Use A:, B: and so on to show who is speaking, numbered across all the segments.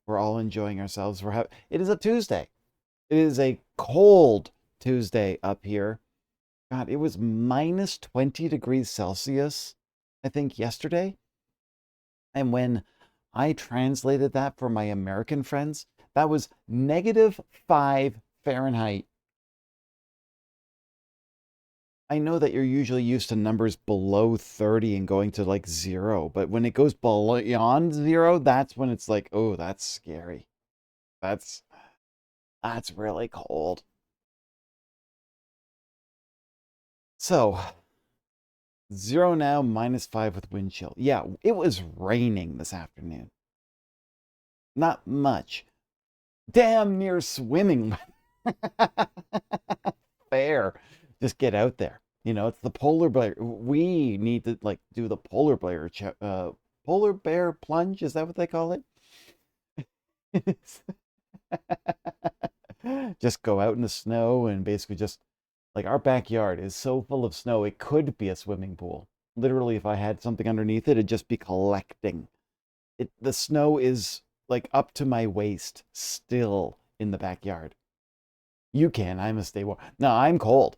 A: We're all enjoying ourselves. It is a Tuesday. It is a cold Tuesday up here. God, it was minus 20 degrees Celsius, I think, yesterday. And when I translated that for my American friends, that was -5 Fahrenheit. I know that you're usually used to numbers below 30 and going to like 0, but when it goes beyond 0, that's when it's like, oh, that's scary. That's that's really cold. So, 0 now, -5 with wind chill. Yeah, it was raining this afternoon. Not much. Damn near swimming. Fair. Just get out there. You know, it's the polar bear. We need to like do the polar bear plunge. Is that what they call it? Just go out in the snow and basically just like our backyard is so full of snow, it could be a swimming pool. Literally, if I had something underneath it, it'd just be collecting. The snow is like up to my waist still in the backyard. You can. I must stay warm. No, I'm cold.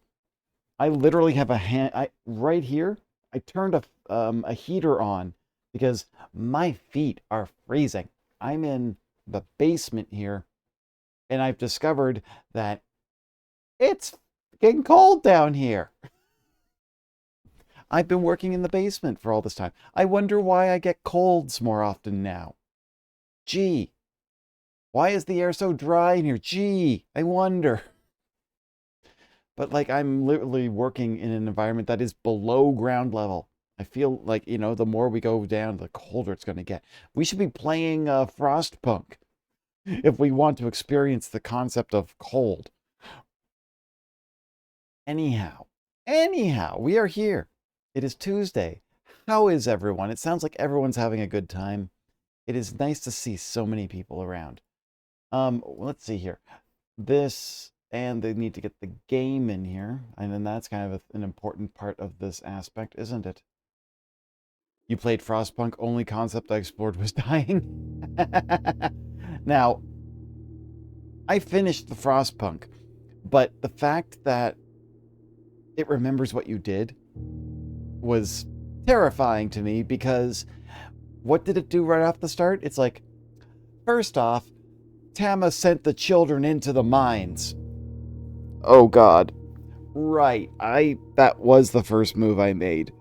A: I literally have a hand. Right here. I turned a heater on because my feet are freezing. I'm in the basement here, and I've discovered that it's getting cold down here. I've been working in the basement for all this time. I wonder why I get colds more often now. Gee, why is the air so dry in here? Gee, I wonder. But like I'm literally working in an environment that is below ground level. I feel like, the more we go down, the colder it's going to get. We should be playing Frostpunk if we want to experience the concept of cold. Anyhow, we are here. It is Tuesday. How is everyone? It sounds like everyone's having a good time. It is nice to see so many people around. Let's see here. And they need to get the game in here. And then that's kind of an important part of this aspect, isn't it? You played Frostpunk, only concept I explored was dying. Now, I finished the Frostpunk, but the fact that it remembers what you did was terrifying to me because what did it do right off the start? It's like, first off, Tama sent the children into the mines. Oh God. Right. That was the first move I made.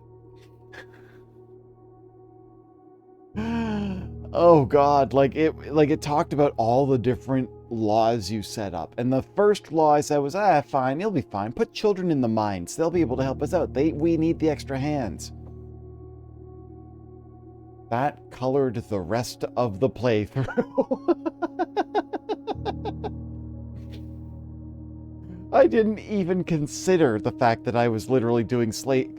A: Oh God, like it talked about all the different laws you set up. And the first law I said was, fine, it'll be fine. Put children in the mines. They'll be able to help us out. We need the extra hands. That colored the rest of the playthrough. I didn't even consider the fact that I was literally doing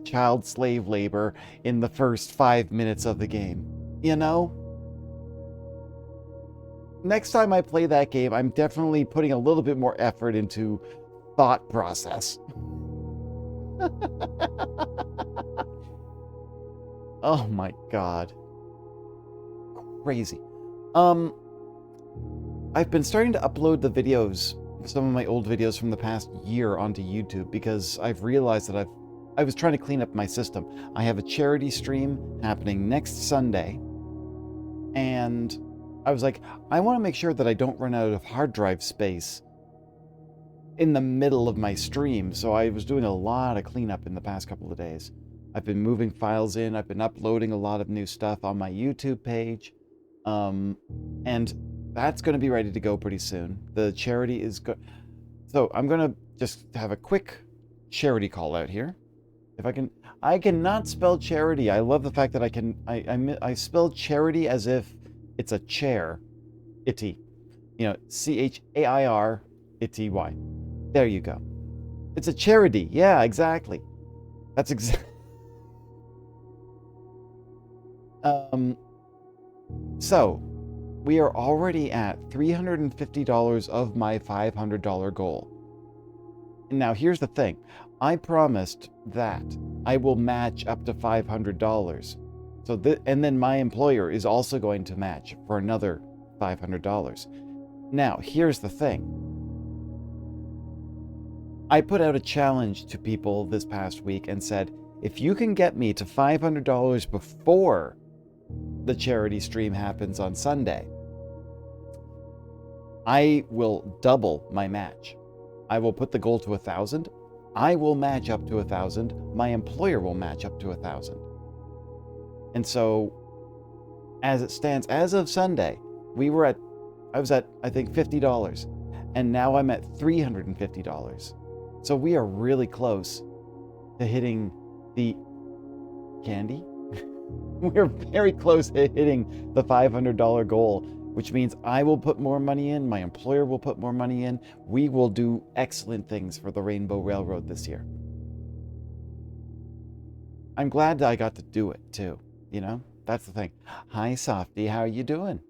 A: child slave labor in the first 5 minutes of the game. Next time I play that game, I'm definitely putting a little bit more effort into thought process. Oh my God. Crazy. I've been starting to upload the videos, some of my old videos from the past year onto YouTube because I've realized that I was trying to clean up my system. I have a charity stream happening next Sunday, and I was like, I want to make sure that I don't run out of hard drive space in the middle of my stream, so I was doing a lot of cleanup in the past couple of days. I've been moving files in, I've been uploading a lot of new stuff on my YouTube page, and that's going to be ready to go pretty soon. The charity is good. So I'm going to just have a quick charity call out here. If I cannot spell charity. I love the fact that I spell charity as if it's a chair. Itty. CHAIR ITY. There you go. It's a charity. Yeah, exactly. That's exactly. So we are already at $350 of my $500 goal. Now, here's the thing. I promised that I will match up to $500. And then my employer is also going to match for another $500. Now, here's the thing. I put out a challenge to people this past week and said, if you can get me to $500 before the charity stream happens on Sunday, I will double my match. I will put the goal to 1,000. I will match up to 1,000. My employer will match up to 1,000. And so, as it stands, as of Sunday, I was at, I think, $50. And now I'm at $350. So we are really close to hitting the candy. We're very close to hitting the $500 goal, which means I will put more money in, my employer will put more money in. We will do excellent things for the Rainbow Railroad this year. I'm glad that I got to do it too, you know? That's the thing. Hi, Softy, how are you doing?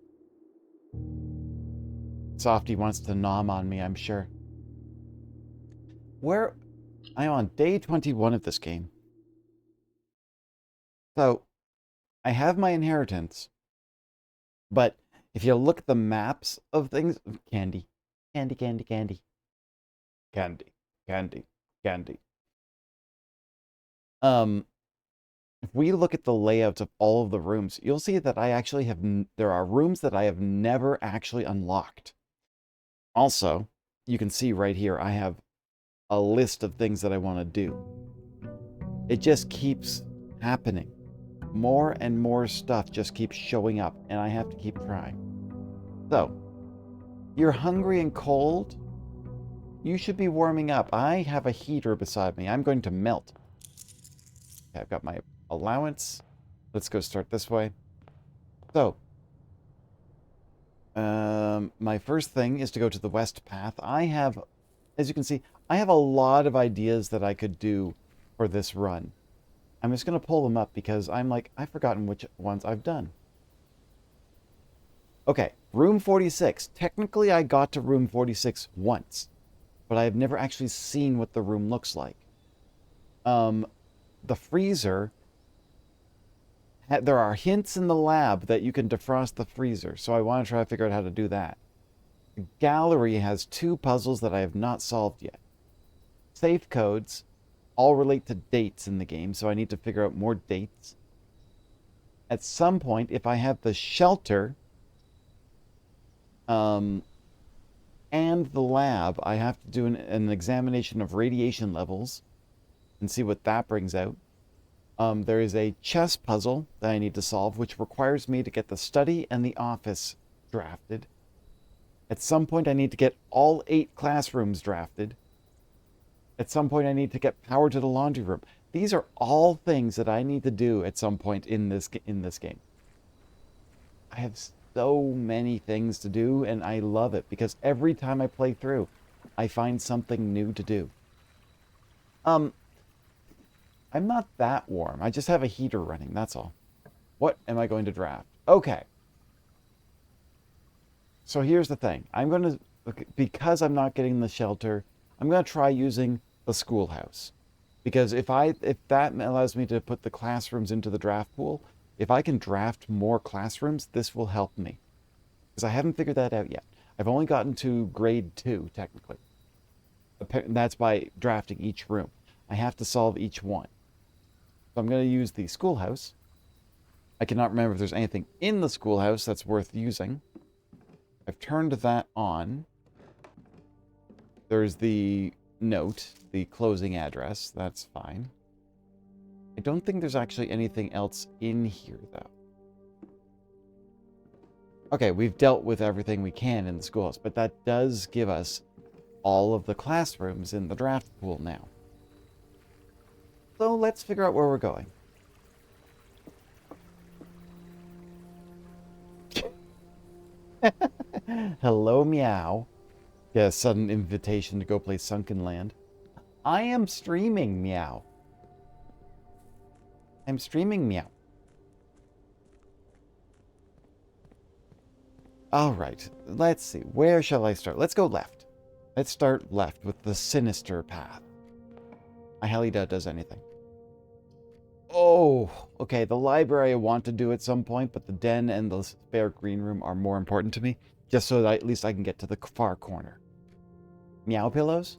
A: Softy wants to nom on me, I'm sure. I'm on day 21 of this game. So, I have my inheritance, but if you look at the maps of things, candy. If we look at the layouts of all of the rooms, you'll see that there are rooms that I have never actually unlocked. Also, you can see right here, I have a list of things that I want to do. It just keeps happening. More and more stuff just keeps showing up, and I have to keep trying. So, you're hungry and cold? You should be warming up. I have a heater beside me. I'm going to melt. Okay, I've got my allowance. Let's go start this way. So, my first thing is to go to the west path. As you can see, I have a lot of ideas that I could do for this run. I'm just going to pull them up because I've forgotten which ones I've done. Okay, room 46. Technically, I got to room 46 once, but I have never actually seen what the room looks like. The freezer, there are hints in the lab that you can defrost the freezer, so I want to try to figure out how to do that. The gallery has 2 puzzles that I have not solved yet. Safe codes all relate to dates in the game, so I need to figure out more dates. At some point, if I have the shelter and the lab, I have to do an examination of radiation levels and see what that brings out. There is a chess puzzle that I need to solve, which requires me to get the study and the office drafted. At some point, I need to get all 8 classrooms drafted. At some point, I need to get power to the laundry room. These are all things that I need to do at some point in this game. I have so many things to do, and I love it because every time I play through, I find something new to do. I'm not that warm. I just have a heater running, that's all. What am I going to draft? Okay. So here's the thing. Because I'm not getting the shelter, I'm going to try using the schoolhouse. Because if that allows me to put the classrooms into the draft pool, if I can draft more classrooms, this will help me. Because I haven't figured that out yet. I've only gotten to grade 2, technically. That's by drafting each room. I have to solve each one. So I'm going to use the schoolhouse. I cannot remember if there's anything in the schoolhouse that's worth using. I've turned that on. There's the note, the closing address. That's fine. I don't think there's actually anything else in here, though. Okay, we've dealt with everything we can in the schoolhouse, but that does give us all of the classrooms in the draft pool now. So let's figure out where we're going. Hello, Meow. Get a sudden invitation to go play Sunken Land. I am streaming, Meow. I'm streaming, Meow. All right, let's see. Where shall I start? Let's go left. Let's start left with the sinister path. I highly doubt it does anything. Oh, okay. The library I want to do at some point, but the den and the spare green room are more important to me. Just so that at least I can get to the far corner. Meow pillows?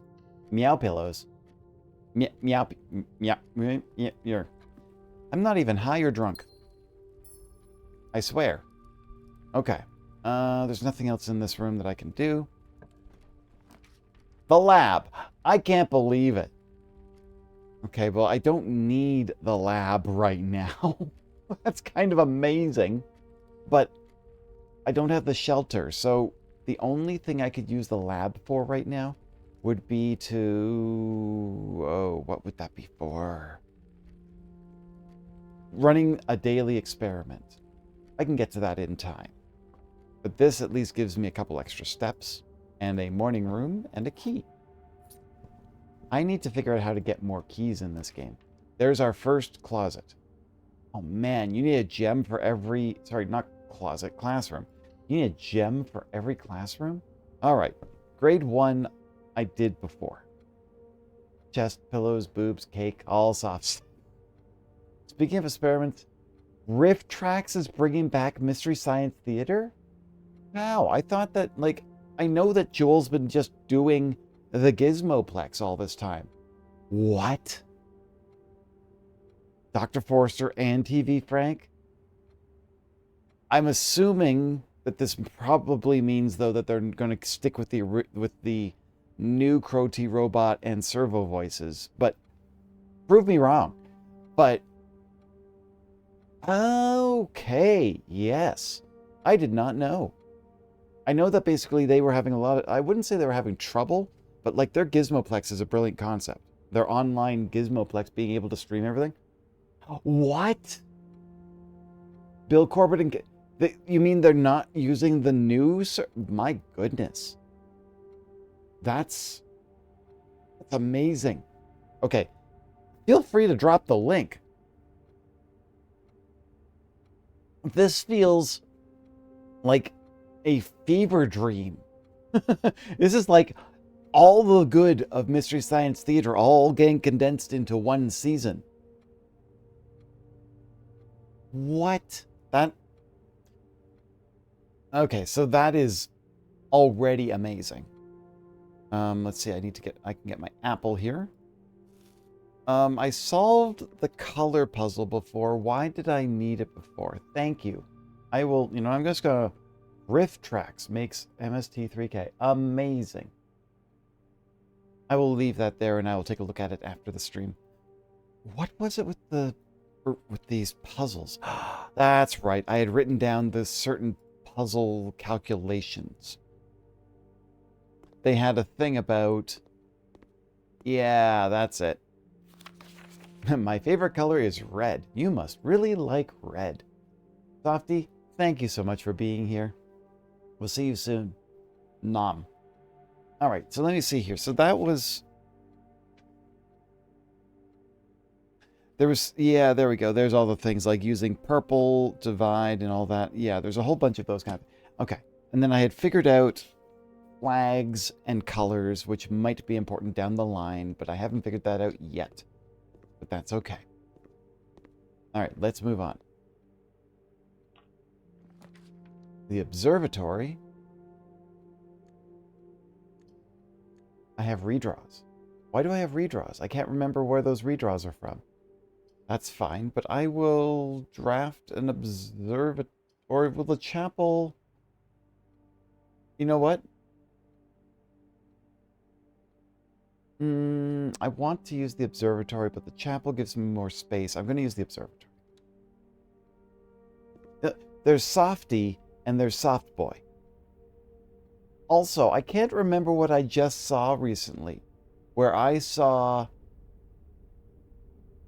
A: Meow pillows. Meow, meow, meow, meow, meow. I'm not even high or drunk. I swear. Okay. There's nothing else in this room that I can do. The lab. I can't believe it. Okay, well, I don't need the lab right now. That's kind of amazing. But I don't have the shelter, so the only thing I could use the lab for right now would be to... Oh, what would that be for? Running a daily experiment. I can get to that in time. But this at least gives me a couple extra steps, and a morning room, and a key. I need to figure out how to get more keys in this game. There's our first closet. Oh man, you need a gem for every... Sorry, not closet, classroom. You need a gem for every classroom? Alright, grade 1 I did before. Chest, pillows, boobs, cake, all soft stuff. Speaking of experiments, Rift Tracks is bringing back Mystery Science Theater? Wow, I thought that, like, I know that Joel's been just doing the Gizmoplex all this time. What? Dr. Forrester and TV Frank? I'm assuming that this probably means, though, that they're going to stick with the new Crow T robot and servo voices. But prove me wrong. But okay, yes, I did not know. I know that basically they were having a lot of... I wouldn't say they were having trouble, but like their Gizmoplex is a brilliant concept. Their online Gizmoplex, being able to stream everything. What? Bill Corbett and... You mean they're not using the new... My goodness. That's amazing. Okay. Feel free to drop the link. This feels like a fever dream. This is like all the good of Mystery Science Theater all getting condensed into one season. What? That... Okay, so that is already amazing. Let's see, I can get my apple here. I solved the color puzzle before. Why did I need it before? Thank you. I will, I'm just gonna... Rift Tracks makes MST3K. Amazing. I will leave that there and I will take a look at it after the stream. What was it with these puzzles? That's right. I had written down the certain puzzle calculations. They had a thing about... Yeah, that's it. My favorite color is red. You must really like red. Softy, thank you so much for being here. We'll see you soon. Nom. Alright, so let me see here. So that was... Yeah, there we go. There's all the things like using purple, divide, and all that. Yeah, there's a whole bunch of those kind of... Okay. And then I had figured out flags and colors, which might be important down the line, but I haven't figured that out yet. But that's okay. Alright, let's move on. The observatory. I have redraws. Why do I have redraws? I can't remember where those redraws are from. That's fine, but I will draft an observatory. Or will the chapel... You know what? I want to use the observatory, but the chapel gives me more space. I'm going to use the observatory. There's Softy and there's Soft Boy. Also, I can't remember what I just saw recently, where I saw...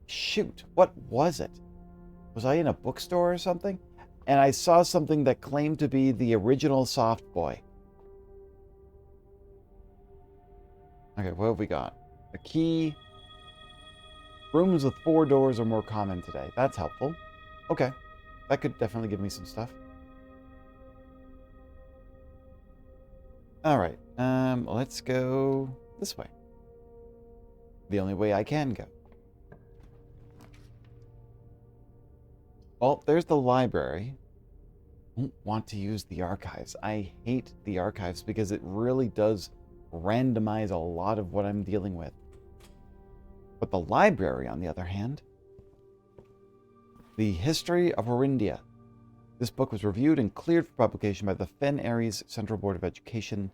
A: Shoot, what was it? Was I in a bookstore or something? And I saw something that claimed to be the original Soft Boy. Okay, what have we got? A key. Rooms with 4 doors are more common today. That's helpful. Okay, that could definitely give me some stuff. Alright, let's go this way. The only way I can go. Oh, there's the library. I don't want to use the archives. I hate the archives because it really does randomize a lot of what I'm dealing with. But the library, on the other hand, the history of Orindia. This book was reviewed and cleared for publication by the Fen Aries Central Board of Education.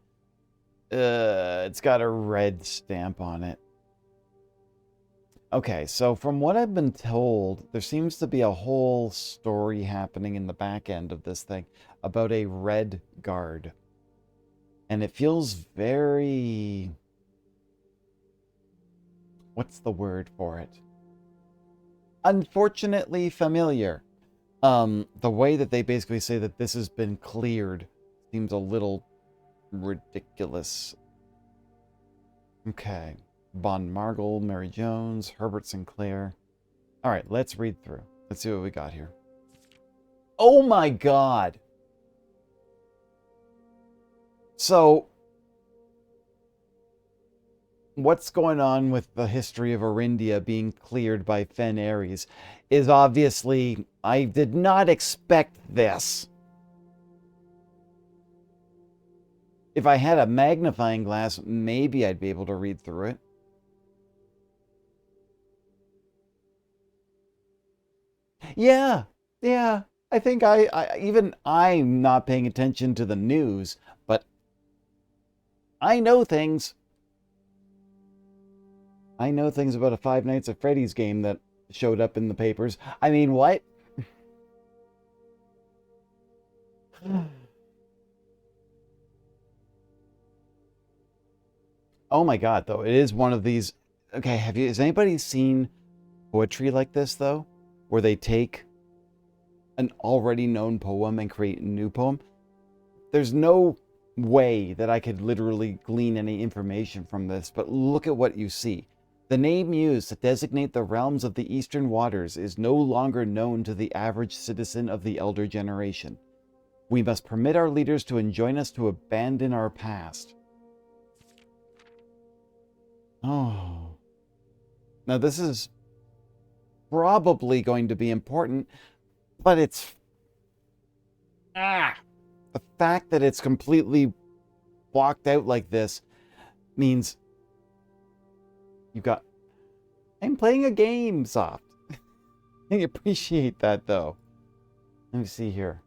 A: It's got a red stamp on it. Okay, so from what I've been told, there seems to be a whole story happening in the back end of this thing about a red guard. And it feels very... What's the word for it? Unfortunately familiar. The way that they basically say that this has been cleared seems a little ridiculous. Okay. Bon Margle, Mary Jones, Herbert Sinclair. All right, let's read through. Let's see what we got here. Oh my God. So, what's going on with the history of Orindia being cleared by Fen Aries is obviously, I did not expect this. If I had a magnifying glass, maybe I'd be able to read through it. Yeah, yeah. I think even I'm not paying attention to the news, but I know things. I know things about a Five Nights at Freddy's game that showed up in the papers. I mean, what? Oh my God, though. It is one of these. Okay, has anybody seen poetry like this, though? Where they take an already known poem and create a new poem? There's no way that I could literally glean any information from this, but look at what you see. The name used to designate the realms of the eastern waters is no longer known to the average citizen of the elder generation. We must permit our leaders to enjoin us to abandon our past. Oh. Now this is probably going to be important, but it's... The fact that it's completely blocked out like this means you got... I'm playing a game, Soft. I appreciate that, though. Let me see here.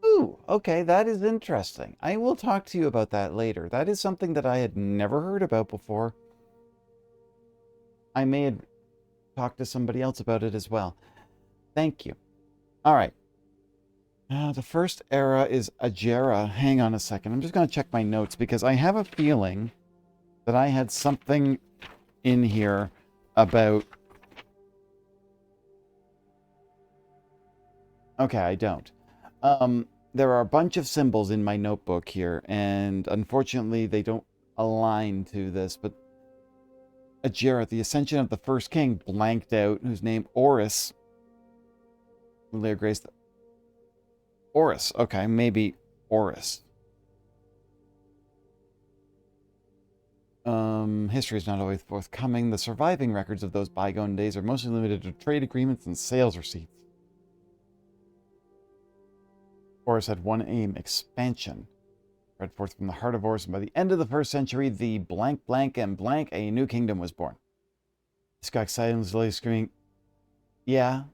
A: Ooh, okay, that is interesting. I will talk to you about that later. That is something that I had never heard about before. I may have talked to somebody else about it as well. Thank you. All right. The first era is Ajera. Hang on a second. I'm just going to check my notes because I have a feeling that I had something in here about... Okay, I don't. There are a bunch of symbols in my notebook here, and unfortunately they don't align to this, but Ajera, the ascension of the first king, blanked out, whose name Oris. Later Grace. Oris. Okay, maybe Oris. History is not always forthcoming. The surviving records of those bygone days are mostly limited to trade agreements and sales receipts. Oris had one aim, expansion. Bred forth from the heart of Oris, and by the end of the first century, the blank, blank, and blank, a new kingdom was born. This got excited and was literally screaming, yeah.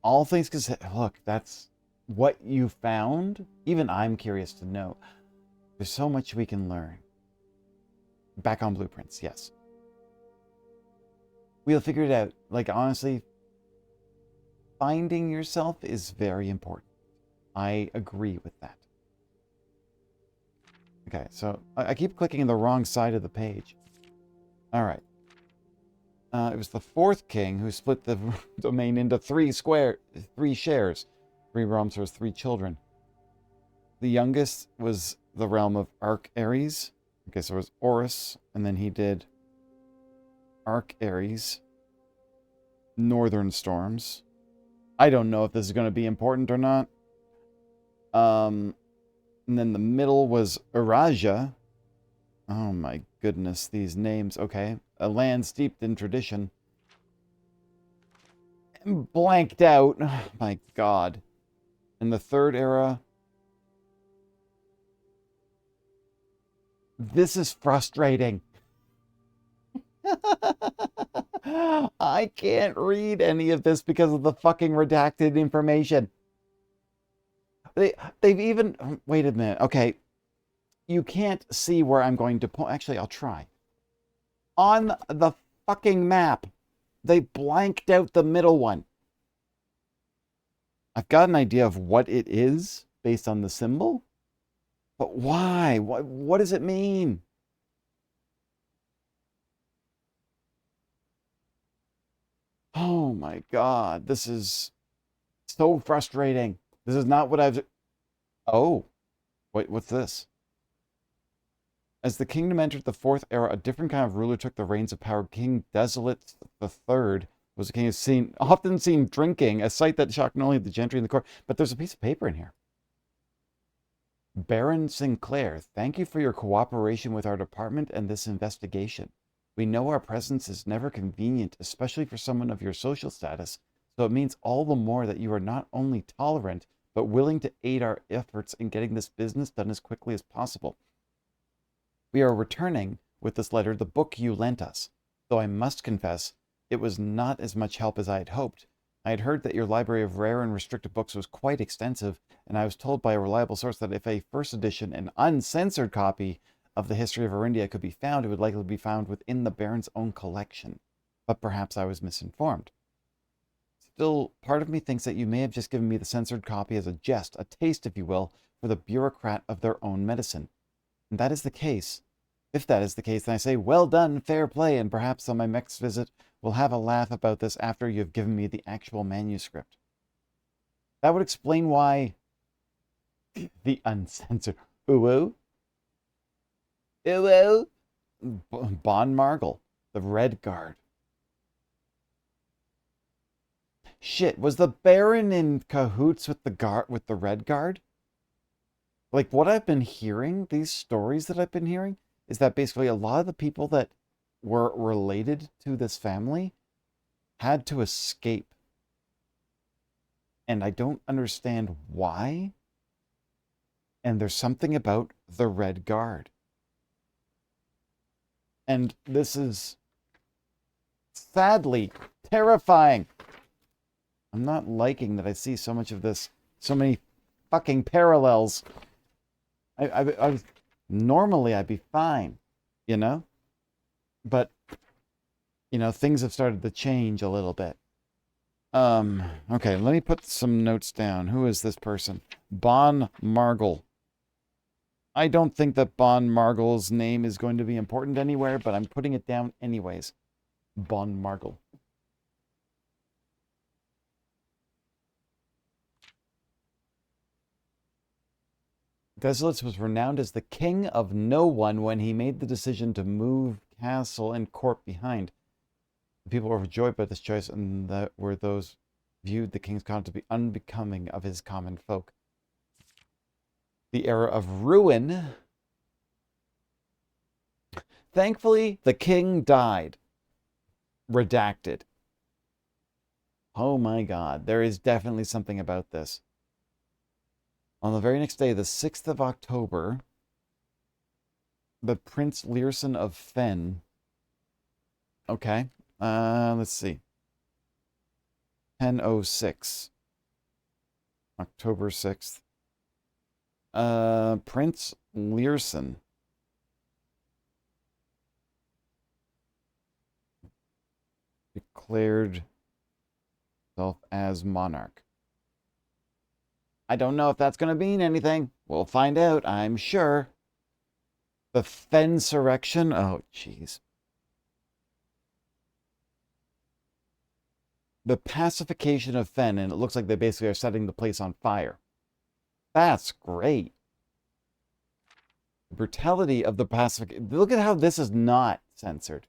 A: All things considered, look, that's what you found. Even I'm curious to know. There's so much we can learn. Back on blueprints, yes. We'll figure it out. Like, honestly, finding yourself is very important. I agree with that. Okay, so I keep clicking in the wrong side of the page. All right. It was the fourth king who split the domain into three shares. 3 realms, so 3 children. The youngest was the realm of Arc Aries. Okay, so it was Oris, and then he did Arc Aries, Northern Storms. I don't know if this is going to be important or not. And then the middle was Uraja. Oh my goodness, these names. Okay. a land steeped in tradition. And blanked out. Oh, my God. In the third era, this is frustrating. I can't read any of this because of the fucking redacted information. They've even... Wait a minute. Okay. You can't see where I'm going to point. Actually, I'll try. On the fucking map, they blanked out the middle one. I've got an idea of what it is based on the symbol. But why? What does it mean? Oh my God. This is so frustrating. This is not what I've... Oh. Wait, what's this? As the kingdom entered the fourth era, a different kind of ruler took the reins of power. King Desolate III was a king often seen drinking, a sight that shocked not only the gentry in the court, but there's a piece of paper in here. Baron Sinclair, thank you for your cooperation with our department and this investigation. We know our presence is never convenient, especially for someone of your social status, so it means all the more that you are not only tolerant, but willing to aid our efforts in getting this business done as quickly as possible. We are returning with this letter the book you lent us, though I must confess it was not as much help as I had hoped. I had heard that your library of rare and restricted books was quite extensive, and I was told by a reliable source that if a first edition and uncensored copy of the history of Arindia could be found, it would likely be found within the Baron's own collection. But perhaps I was misinformed. Still, part of me thinks that you may have just given me the censored copy as a jest, a taste, if you will, for the bureaucrat of their own medicine. And that is the case. If that is the case, then I say, well done, fair play, and perhaps on my next visit, we'll have a laugh about this after you've given me the actual manuscript. That would explain why the uncensored... Ooh-oo? Ooh-oo? Bon Margle, the Red Guard. Shit, was the Baron in cahoots with the Red Guard? Like, what I've been hearing, these stories that I've been hearing, is that basically a lot of the people that were related to this family had to escape. And I don't understand why. And there's something about the Red Guard. And this is sadly terrifying. I'm not liking that I see so much of this, so many fucking parallels. Normally I'd be fine, you know? But, you know, things have started to change a little bit. Okay, let me put some notes down. Who is this person? Bon Margle. I don't think that Bon Margle's name is going to be important anywhere, but I'm putting it down anyways. Bon Margle. Desolates was renowned as the king of no one when he made the decision to move castle and court behind. The people were overjoyed by this choice, and that were those viewed the king's conduct to be unbecoming of his common folk. The era of ruin. Thankfully, the king died. Redacted. Oh my God, there is definitely something about this. On the very next day, the 6th of October, the Prince Learson of Fen. Okay, let's see. 10:06. October 6th. Prince Learson. Declared himself as monarch. I don't know if that's going to mean anything. We'll find out, I'm sure. The Fensurrection. Oh, jeez. The pacification of Fen, and it looks like they basically are setting the place on fire. That's great. The brutality of the pacification. Look at how this is not censored.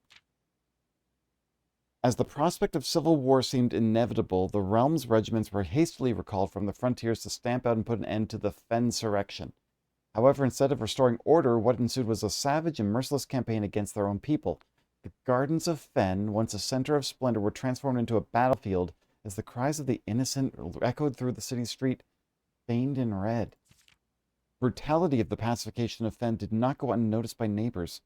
A: As the prospect of civil war seemed inevitable, the realm's regiments were hastily recalled from the frontiers to stamp out and put an end to the Fensurrection. However, instead of restoring order, what ensued was a savage and merciless campaign against their own people. The gardens of Fen, once a center of splendor, were transformed into a battlefield as the cries of the innocent echoed through the city street, stained in red. Brutality of the pacification of Fen did not go unnoticed by neighbors.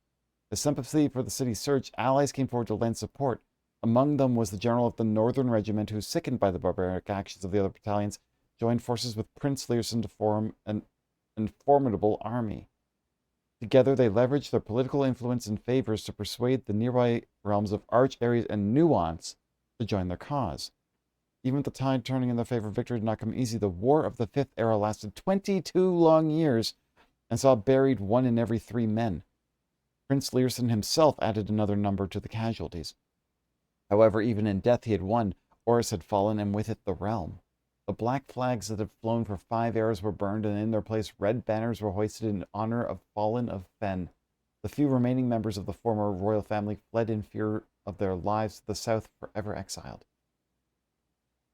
A: As sympathy for the city surged, allies came forward to lend support. Among them was the general of the Northern Regiment, who, sickened by the barbaric actions of the other battalions, joined forces with Prince Learson to form an formidable army. Together, they leveraged their political influence and favors to persuade the nearby realms of Arch, Ares, and Nuance to join their cause. Even with the tide turning in their favor, victory did not come easy. The War of the Fifth Era lasted 22 long years and saw buried 1 in every 3 men. Prince Learson himself added another number to the casualties. However, even in death he had won. Horus had fallen, and with it the realm. The black flags that had flown for 5 eras were burned, and in their place red banners were hoisted in honor of fallen of Fen. The few remaining members of the former royal family fled in fear of their lives to the south, forever exiled.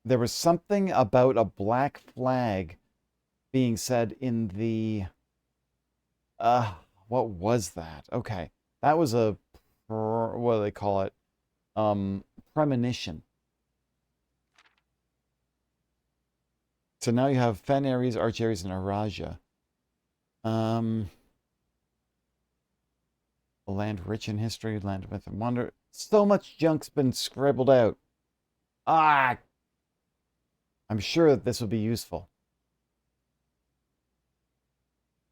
A: There was something about a black flag being said in the... what was that? Okay. That was a... what do they call it? Premonition. So now you have Fen Ares, Arch Ares, and Araja. A land rich in history, land of myth and wonder. So much junk's been scribbled out. I'm sure that this would be useful.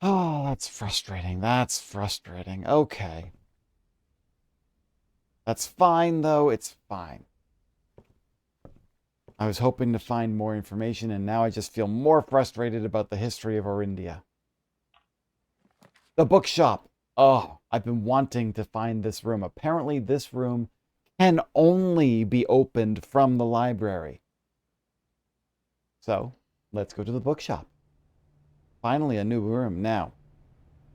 A: Oh, that's frustrating. That's frustrating. Okay. That's fine, though. It's fine. I was hoping to find more information, and now I just feel more frustrated about the history of Orindia. The bookshop. Oh, I've been wanting to find this room. Apparently, this room can only be opened from the library. So, let's go to the bookshop. Finally, a new room. Now,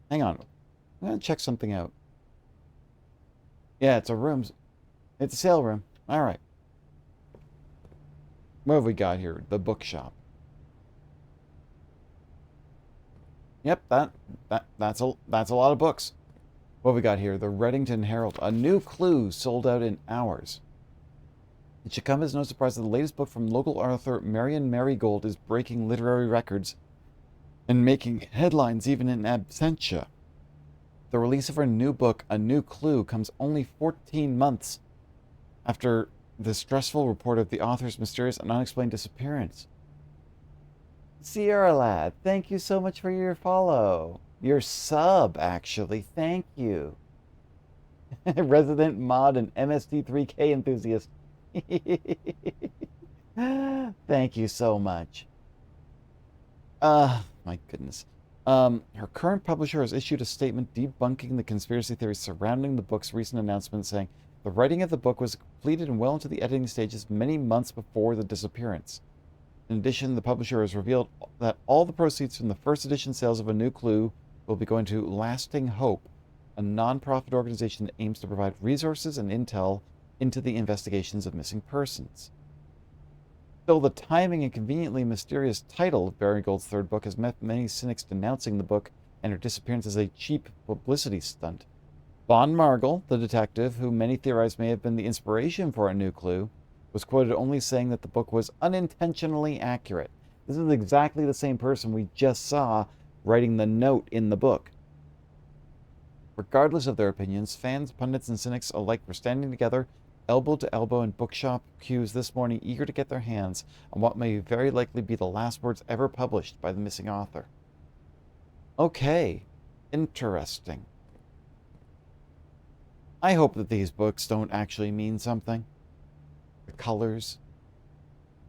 A: hang on. I'm going to check something out. Yeah, it's a room. It's a sale room. All right. What have we got here? The bookshop. Yep, that's a lot of books. What have we got here? The Reddington Herald. A new clue sold out in hours. It should come as no surprise that the latest book from local author Marion Marigold is breaking literary records and making headlines even in absentia. The release of her new book, A New Clue, comes only 14 months after the stressful report of the author's mysterious and unexplained disappearance. Sierra Lad, thank you so much for your follow. Your sub, actually. Thank you. Resident mod and MST3K enthusiast. Thank you so much. My goodness. Her current publisher has issued a statement debunking the conspiracy theories surrounding the book's recent announcement, saying the writing of the book was completed and well into the editing stages many months before the disappearance. In addition, the publisher has revealed that all the proceeds from the first edition sales of A New Clue will be going to Lasting Hope, a non-profit organization that aims to provide resources and intel into the investigations of missing persons. Still, the timing and conveniently mysterious title of Marigold's third book has met many cynics denouncing the book and her disappearance as a cheap publicity stunt. Von Margel, the detective, who many theorize may have been the inspiration for A New Clue, was quoted only saying that the book was unintentionally accurate. This is exactly the same person we just saw writing the note in the book. Regardless of their opinions, fans, pundits, and cynics alike were standing together, elbow to elbow in bookshop queues this morning, eager to get their hands on what may very likely be the last words ever published by the missing author. Okay, interesting. I hope that these books don't actually mean something. The colors.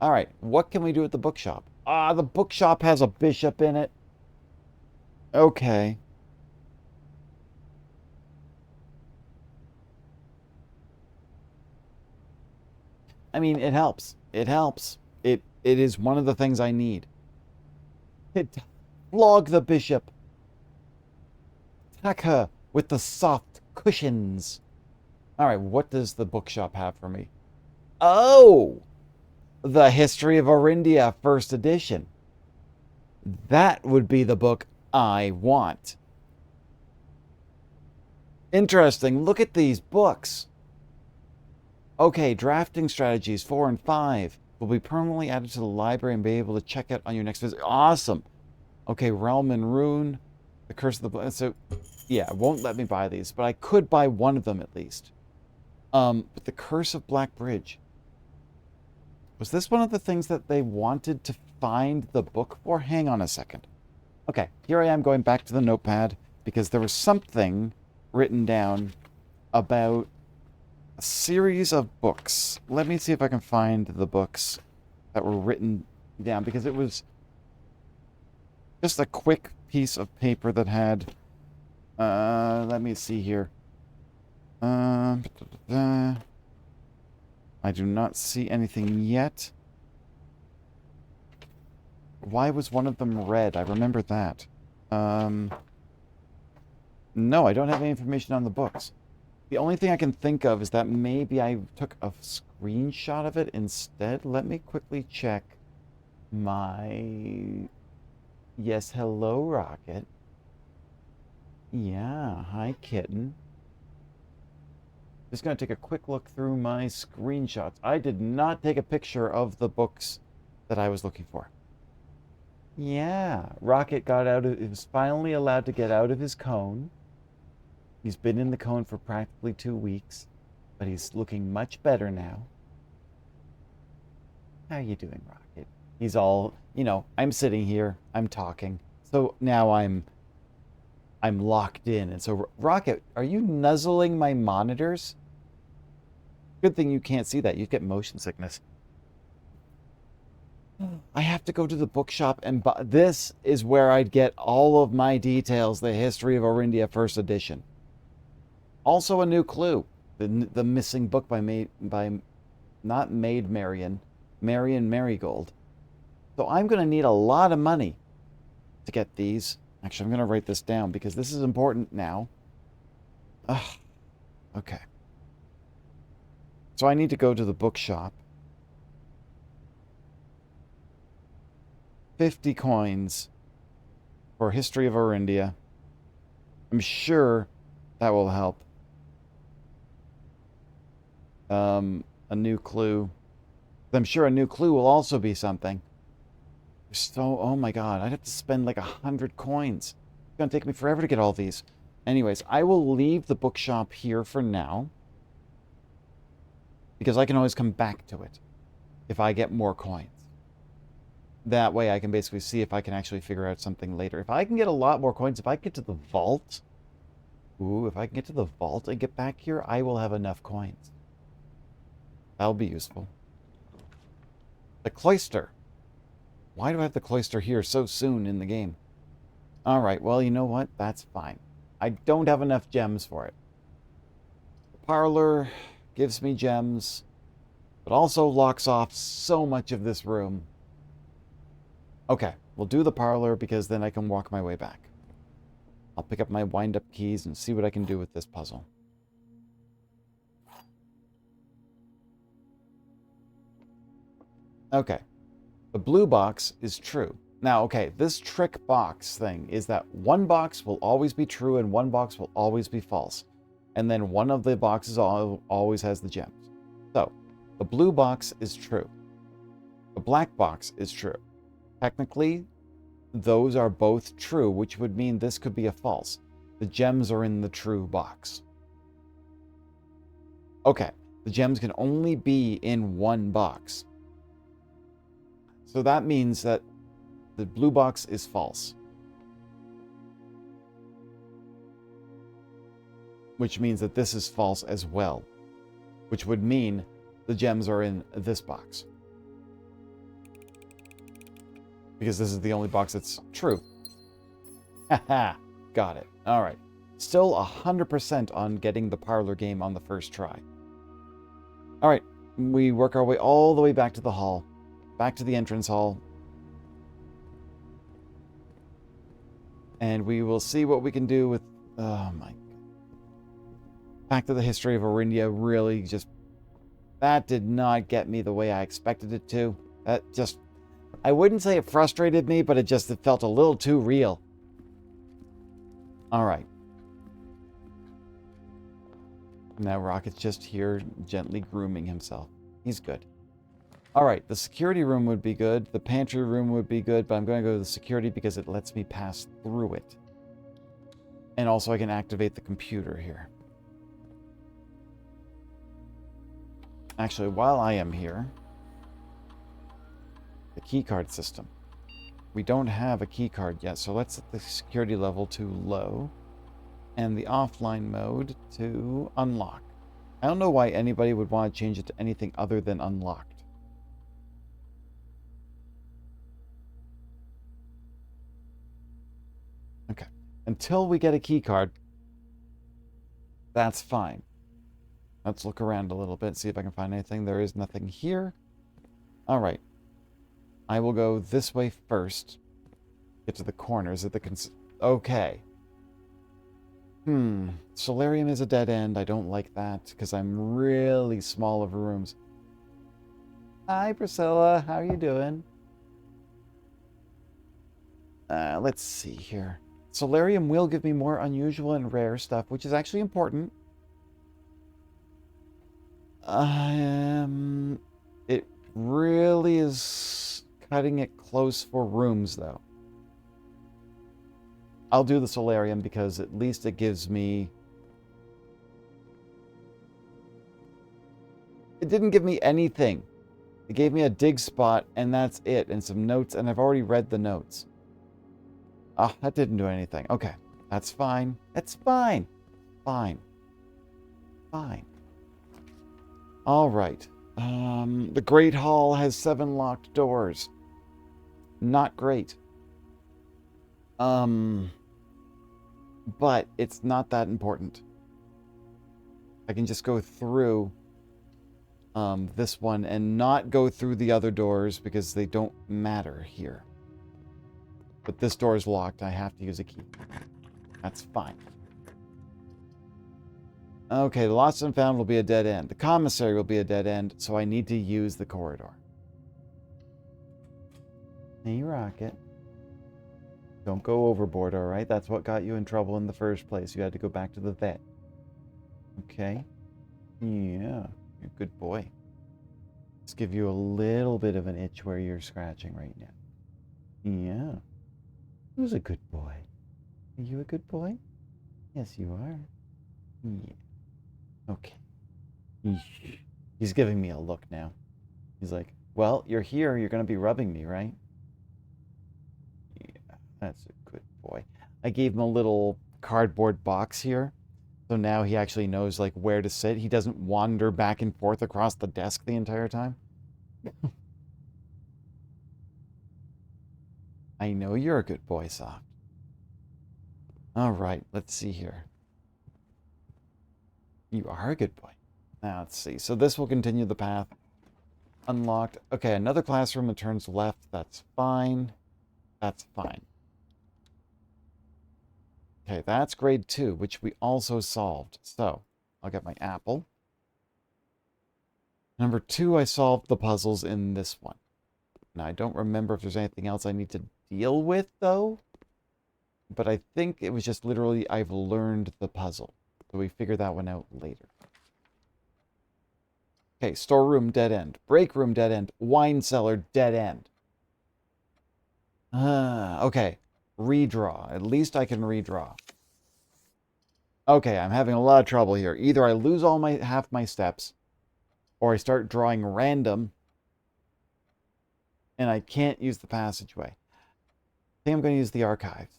A: Alright, what can we do at the bookshop? The bookshop has a bishop in it. Okay. I mean, it helps. It helps. It is one of the things I need. Flog the bishop. Attack her with the soft cushions. Alright, what does the bookshop have for me? Oh! The History of Orindia, first edition. That would be the book I want. Interesting. Look at these books. Okay, drafting strategies 4 and 5 will be permanently added to the library and be able to check it on your next visit. Awesome. Okay, Realm and Rune. The Curse of the Blood. So, yeah, it won't let me buy these, but I could buy one of them at least. But the Curse of Black Bridge. Was this one of the things that they wanted to find the book for? Hang on a second. Okay, here I am going back to the notepad because there was something written down about a series of books. Let me see if I can find the books that were written down because it was just a quick piece of paper that had, let me see here. I do not see anything yet. Why was one of them red? I remember that. No, I don't have any information on the books. The only thing I can think of is that maybe I took a screenshot of it instead. Let me quickly check my... Yes, hello, Rocket. Yeah, hi, kitten. Just going to take a quick look through my screenshots. I did not take a picture of the books that I was looking for. Yeah, Rocket got out of... He was finally allowed to get out of his cone. He's been in the cone for practically 2 weeks, but he's looking much better now. How you doing, Rocket? He's all, you know, I'm sitting here, I'm talking. So now I'm locked in. And so, Rocket, are you nuzzling my monitors? Good thing you can't see that. You'd get motion sickness. I have to go to the bookshop and buy... This is where I'd get all of my details, the History of Orindia First Edition. Also a new clue. The missing book by not Maid Marian, Marian Marigold. So I'm going to need a lot of money to get these. Actually, I'm going to write this down because this is important now. Ugh. Okay. So I need to go to the bookshop. 50 coins for History of Orindia. I'm sure that will help. A new clue. I'm sure a new clue will also be something. So, oh my god, I'd have to spend like 100 coins. It's gonna take me forever to get all these. Anyways, I will leave the bookshop here for now. Because I can always come back to it if I get more coins. That way I can basically see if I can actually figure out something later. If I can get a lot more coins, if I get to the vault... Ooh, if I can get to the vault and get back here, I will have enough coins. That'll be useful. The cloister. Why do I have the cloister here so soon in the game? Alright, well, you know what? That's fine. I don't have enough gems for it. The parlor gives me gems, but also locks off so much of this room. Okay, we'll do the parlor because then I can walk my way back. I'll pick up my wind-up keys and see what I can do with this puzzle. Okay. The blue box is true. Now, okay, this trick box thing is that one box will always be true and one box will always be false. And then one of the boxes always has the gems. So, the blue box is true. The black box is true. Technically, those are both true, which would mean this could be a false. The gems are in the true box. Okay, the gems can only be in one box. So that means that the blue box is false. Which means that this is false as well. Which would mean the gems are in this box. Because this is the only box that's true. Haha, got it. Alright. Still 100% on getting the parlor game on the first try. Alright, we work our way all the way back to the hall. Back to the entrance hall. And we will see what we can do with... Oh my... Back to the History of Orindia really just... That did not get me the way I expected it to. That just... I wouldn't say it frustrated me, but it felt a little too real. Alright. Now Rocket's just here gently grooming himself. He's good. All right, the security room would be good. The pantry room would be good, but I'm going to go to the security because it lets me pass through it. And also I can activate the computer here. Actually, while I am here, the keycard system. We don't have a keycard yet, so let's set the security level to low and the offline mode to unlock. I don't know why anybody would want to change it to anything other than unlocked. Okay. Until we get a keycard, that's fine. Let's look around a little bit, see if I can find anything. There is nothing here. All right. I will go this way first. Get to the corners of the... Okay. Solarium is a dead end. I don't like that because I'm really small of rooms. Hi, Priscilla. How are you doing? Let's see here. Solarium will give me more unusual and rare stuff, which is actually important. It really is cutting it close for rooms, though. I'll do the solarium because at least it gives me... It didn't give me anything. It gave me a dig spot, and that's it, and some notes, and I've already read the notes. Ah, that didn't do anything. Okay, that's fine. That's fine. Fine. Fine. All right. The Great Hall has 7 locked doors. Not great. But it's not that important. I can just go through this one and not go through the other doors because they don't matter here. But this door is locked. I have to use a key. That's fine. Okay, the lost and found will be a dead end. The commissary will be a dead end, so I need to use the corridor. Hey, Rocket. Don't go overboard, all right? That's what got you in trouble in the first place. You had to go back to the vet. Okay? Yeah, you're a good boy. Let's give you a little bit of an itch where you're scratching right now. Yeah. Who's a good boy? Are you a good boy? Yes, you are. Yeah. Okay. He's giving me a look now. He's like, well, you're here. You're going to be rubbing me, right? Yeah, that's a good boy. I gave him a little cardboard box here. So now he actually knows, like, where to sit. He doesn't wander back and forth across the desk the entire time. I know you're a good boy, Soft. All right, let's see here. You are a good boy. Now, let's see. So this will continue the path. Unlocked. Okay, another classroom that turns left. That's fine. That's fine. Okay, that's grade 2, which we also solved. So, I'll get my apple. Number 2, I solved the puzzles in this one. Now, I don't remember if there's anything else I need to deal with, though. But I think it was just literally I've learned the puzzle. So we figure that one out later. Okay, storeroom, dead end. Break room, dead end. Wine cellar, dead end. Okay. Redraw. At least I can redraw. Okay, I'm having a lot of trouble here. Either I lose all my half my steps, or I start drawing random, and I can't use the passageway. I think I'm going to use the archives.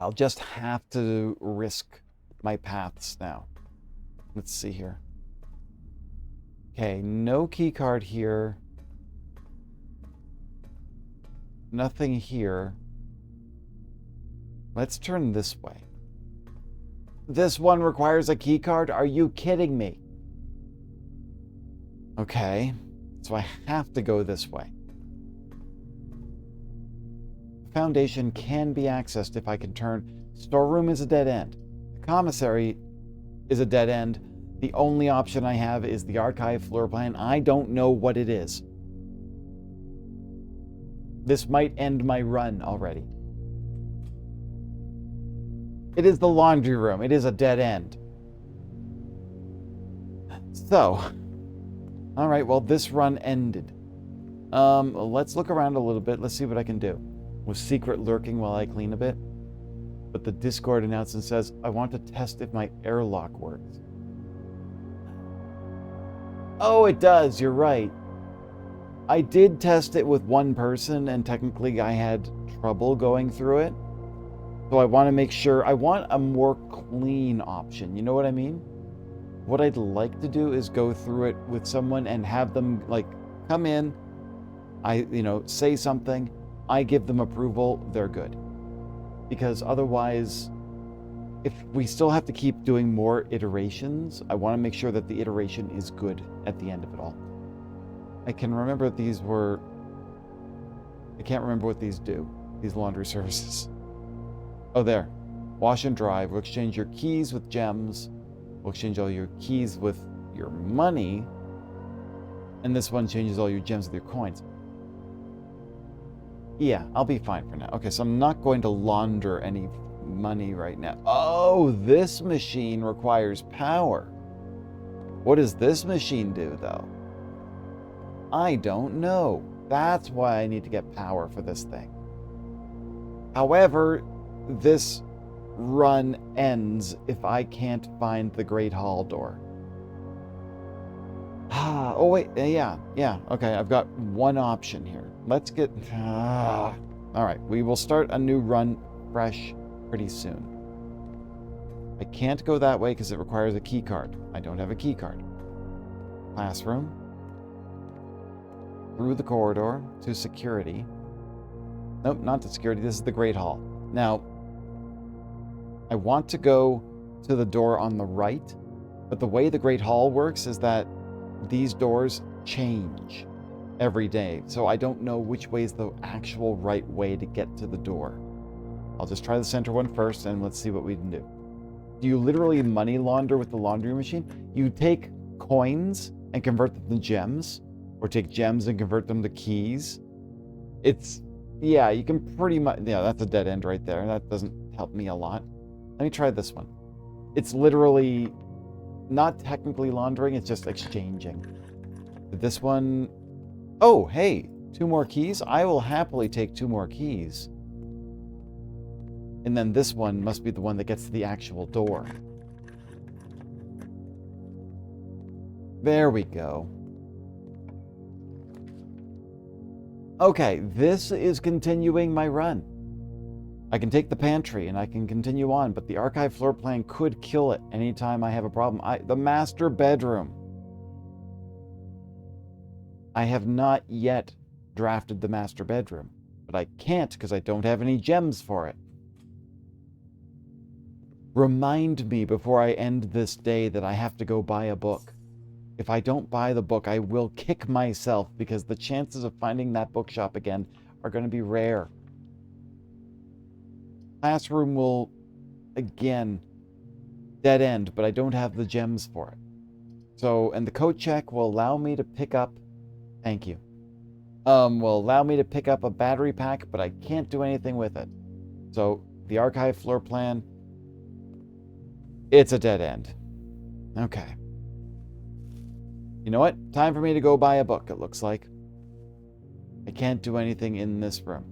A: I'll just have to risk my paths now. Let's see here. Okay, no key card here. Nothing here. Let's turn this way. This one requires a key card? Are you kidding me? Okay, so I have to go this way. The foundation can be accessed if I can turn. Storeroom is a dead end. The commissary is a dead end. The only option I have is the archive floor plan. I don't know what it is. This might end my run already. It is the laundry room. It is a dead end. So, all right, well, this run ended. Let's look around a little bit. Let's see what I can do. Was secret lurking while I clean a bit? But the Discord announces and says, I want to test if my airlock works. Oh, it does. You're right. I did test it with one person, and technically I had trouble going through it. So I want to make sure, I want a more clean option. You know what I mean? What I'd like to do is go through it with someone and have them, like, come in, say something, I give them approval, they're good. Because otherwise, if we still have to keep doing more iterations, I want to make sure that the iteration is good at the end of it all. I can remember these were... I can't remember what these do, these laundry services. Oh, there. Wash and dry. We'll exchange your keys with gems. We'll exchange all your keys with your money. And this one changes all your gems with your coins. Yeah, I'll be fine for now. Okay, so I'm not going to launder any money right now. Oh, this machine requires power. What does this machine do, though? I don't know. That's why I need to get power for this thing. However, this run ends if I can't find the Great Hall door. Oh, wait. Yeah. Okay, I've got one option here. Let's get... all right, we will start a new run fresh pretty soon. I can't go that way because it requires a key card. I don't have a key card. Classroom. Through the corridor to security. Nope, not to security. This is the Great Hall. Now, I want to go to the door on the right, but the way the Great Hall works is that these doors change every day, so I don't know which way is the actual right way to get to the door. I'll just try the center one first, and let's see what we can do. Do you literally money launder with the laundry machine? You take coins and convert them to gems, or take gems and convert them to keys. Yeah, you can pretty much... Yeah, that's a dead end right there. That doesn't help me a lot. Let me try this one. It's literally not technically laundering, it's just exchanging. This one... Oh, hey, 2 more keys? I will happily take 2 more keys. And then this one must be the one that gets to the actual door. There we go. Okay, this is continuing my run. I can take the pantry and I can continue on, but the archive floor plan could kill it anytime I have a problem. The master bedroom. I have not yet drafted the master bedroom, but I can't because I don't have any gems for it. Remind me before I end this day that I have to go buy a book. If I don't buy the book, I will kick myself because the chances of finding that bookshop again are going to be rare. Classroom will, again, dead end, but I don't have the gems for it. So, and the code check will allow me to pick up, thank you, will allow me to pick up a battery pack, but I can't do anything with it. So, the archive floor plan, it's a dead end. Okay. You know what? Time for me to go buy a book, it looks like. I can't do anything in this room.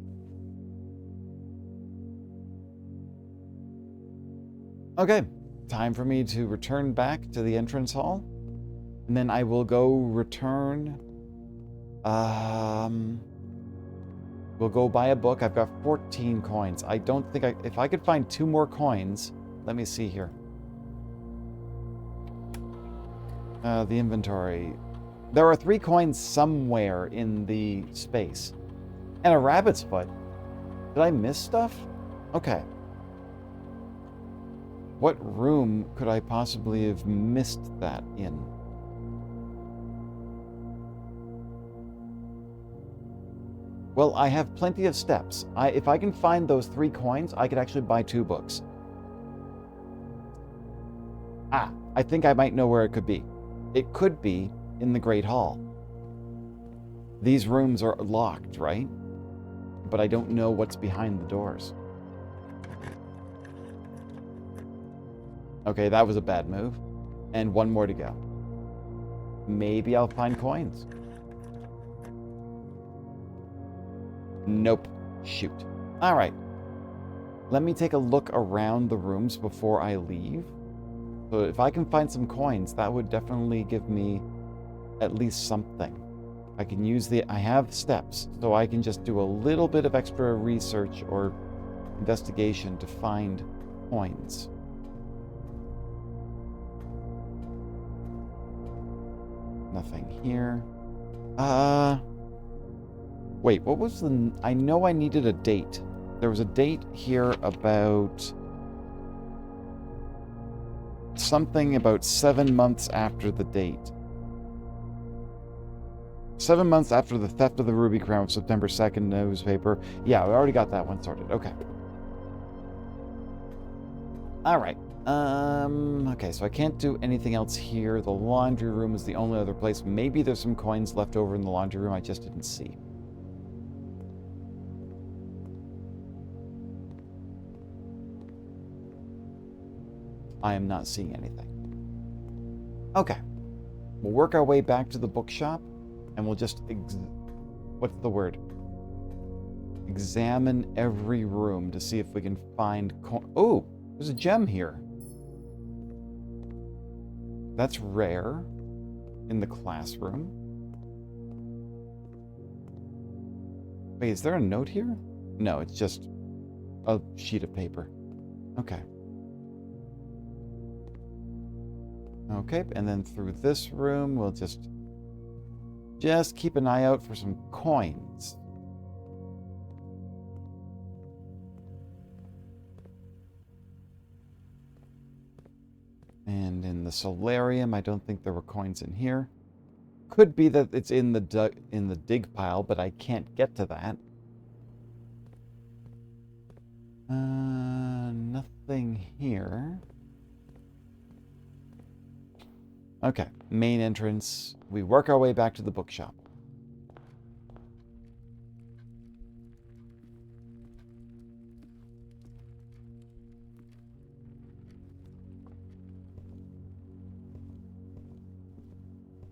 A: Okay, time for me to return back to the entrance hall. And then I will go return... We'll go buy a book. I've got 14 coins. I don't think if I could find 2 more coins... Let me see here. The inventory. There are 3 coins somewhere in the space. And a rabbit's foot. Did I miss stuff? Okay. What room could I possibly have missed that in? Well, I have plenty of steps. If I can find those 3 coins, I could actually buy 2 books. I think I might know where it could be. It could be in the Great Hall. These rooms are locked, right? But I don't know what's behind the doors. Okay, that was a bad move. And 1 more to go. Maybe I'll find coins. Nope. Shoot. All right. Let me take a look around the rooms before I leave. So if I can find some coins, that would definitely give me at least something. I can use I have steps, so I can just do a little bit of extra research or investigation to find coins. Nothing here. Wait, what was I know I needed a date. There was a date here about something about 7 months after the date. 7 months after the theft of the Ruby Crown of September 2nd newspaper. Yeah, we already got that one sorted. Okay. All right. Okay, so I can't do anything else here. The laundry room is the only other place. Maybe there's some coins left over in the laundry room I just didn't see. I am not seeing anything. Okay. We'll work our way back to the bookshop, and we'll just... what's the word? Examine every room to see if we can find... Oh! There's a gem here. That's rare in the classroom. Wait, is there a note here? No, it's just a sheet of paper. Okay. Okay, and then through this room, we'll just keep an eye out for some coins. And in the solarium, I don't think there were coins in here. Could be that it's in the dig pile, but I can't get to that. Nothing here. Okay, main entrance. We work our way back to the bookshop.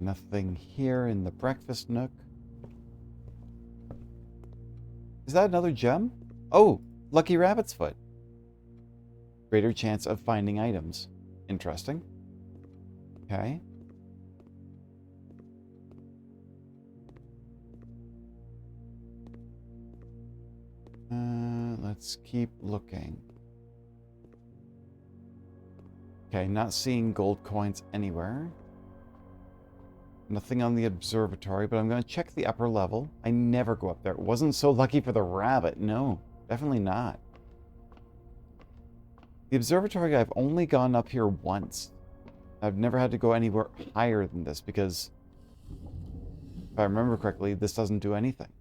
A: Nothing here in the breakfast nook. Is that another gem? Oh, Lucky Rabbit's Foot. Greater chance of finding items. Interesting. Okay. Let's keep looking. Okay, not seeing gold coins anywhere. Nothing on the observatory, but I'm going to check the upper level. I never go up there. It wasn't so lucky for the rabbit. No, definitely not. The observatory, I've only gone up here once. I've never had to go anywhere higher than this because, if I remember correctly, this doesn't do anything.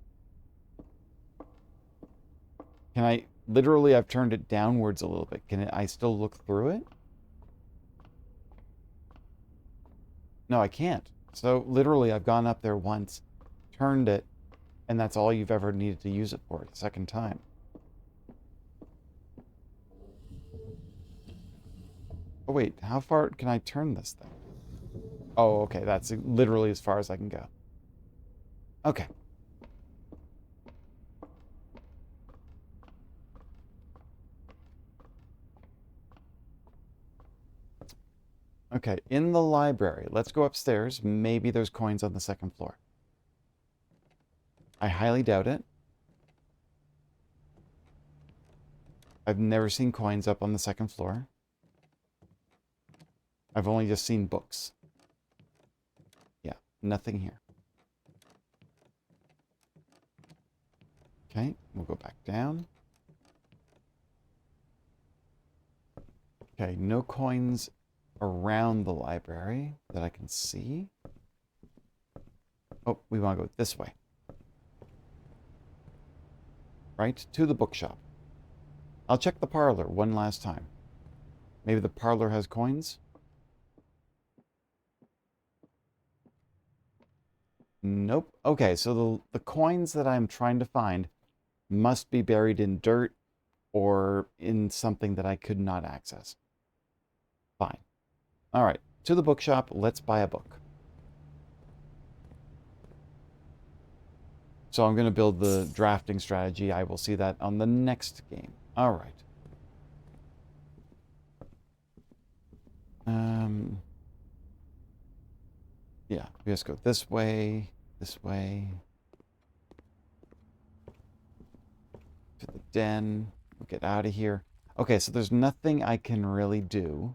A: Can I... Literally, I've turned it downwards a little bit. Can I still look through it? No, I can't. So, literally, I've gone up there once, turned it, and that's all you've ever needed to use it for, the second time. Oh, wait, how far can I turn this thing? Oh, okay, that's literally as far as I can go. Okay. Okay, in the library. Let's go upstairs. Maybe there's coins on the second floor. I highly doubt it. I've never seen coins up on the second floor. I've only just seen books. Yeah, nothing here. Okay, we'll go back down. Okay, no coins around the library that I can see. Oh, we want to go this way. Right, to the bookshop. I'll check the parlor one last time. Maybe the parlor has coins? Nope. Okay, so the coins that I'm trying to find must be buried in dirt or in something that I could not access. Fine. All right, to the bookshop. Let's buy a book. So I'm going to build the drafting strategy. I will see that on the next game. All right. Yeah, we just go this way, to the den. We'll get out of here. Okay, so there's nothing I can really do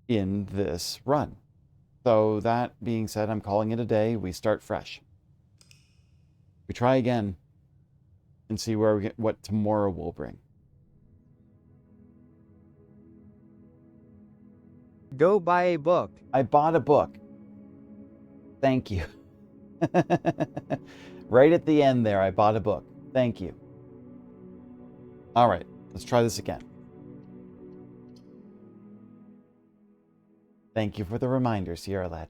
A: in this run. So that being said, I'm calling it a day. We start fresh. We try again and see where we get, what tomorrow will bring.
B: Go buy a book.
A: I bought a book. Thank you. Right at the end there, I bought a book. Thank you. All right, let's try this again. Thank you for the reminder, Sierra Lad.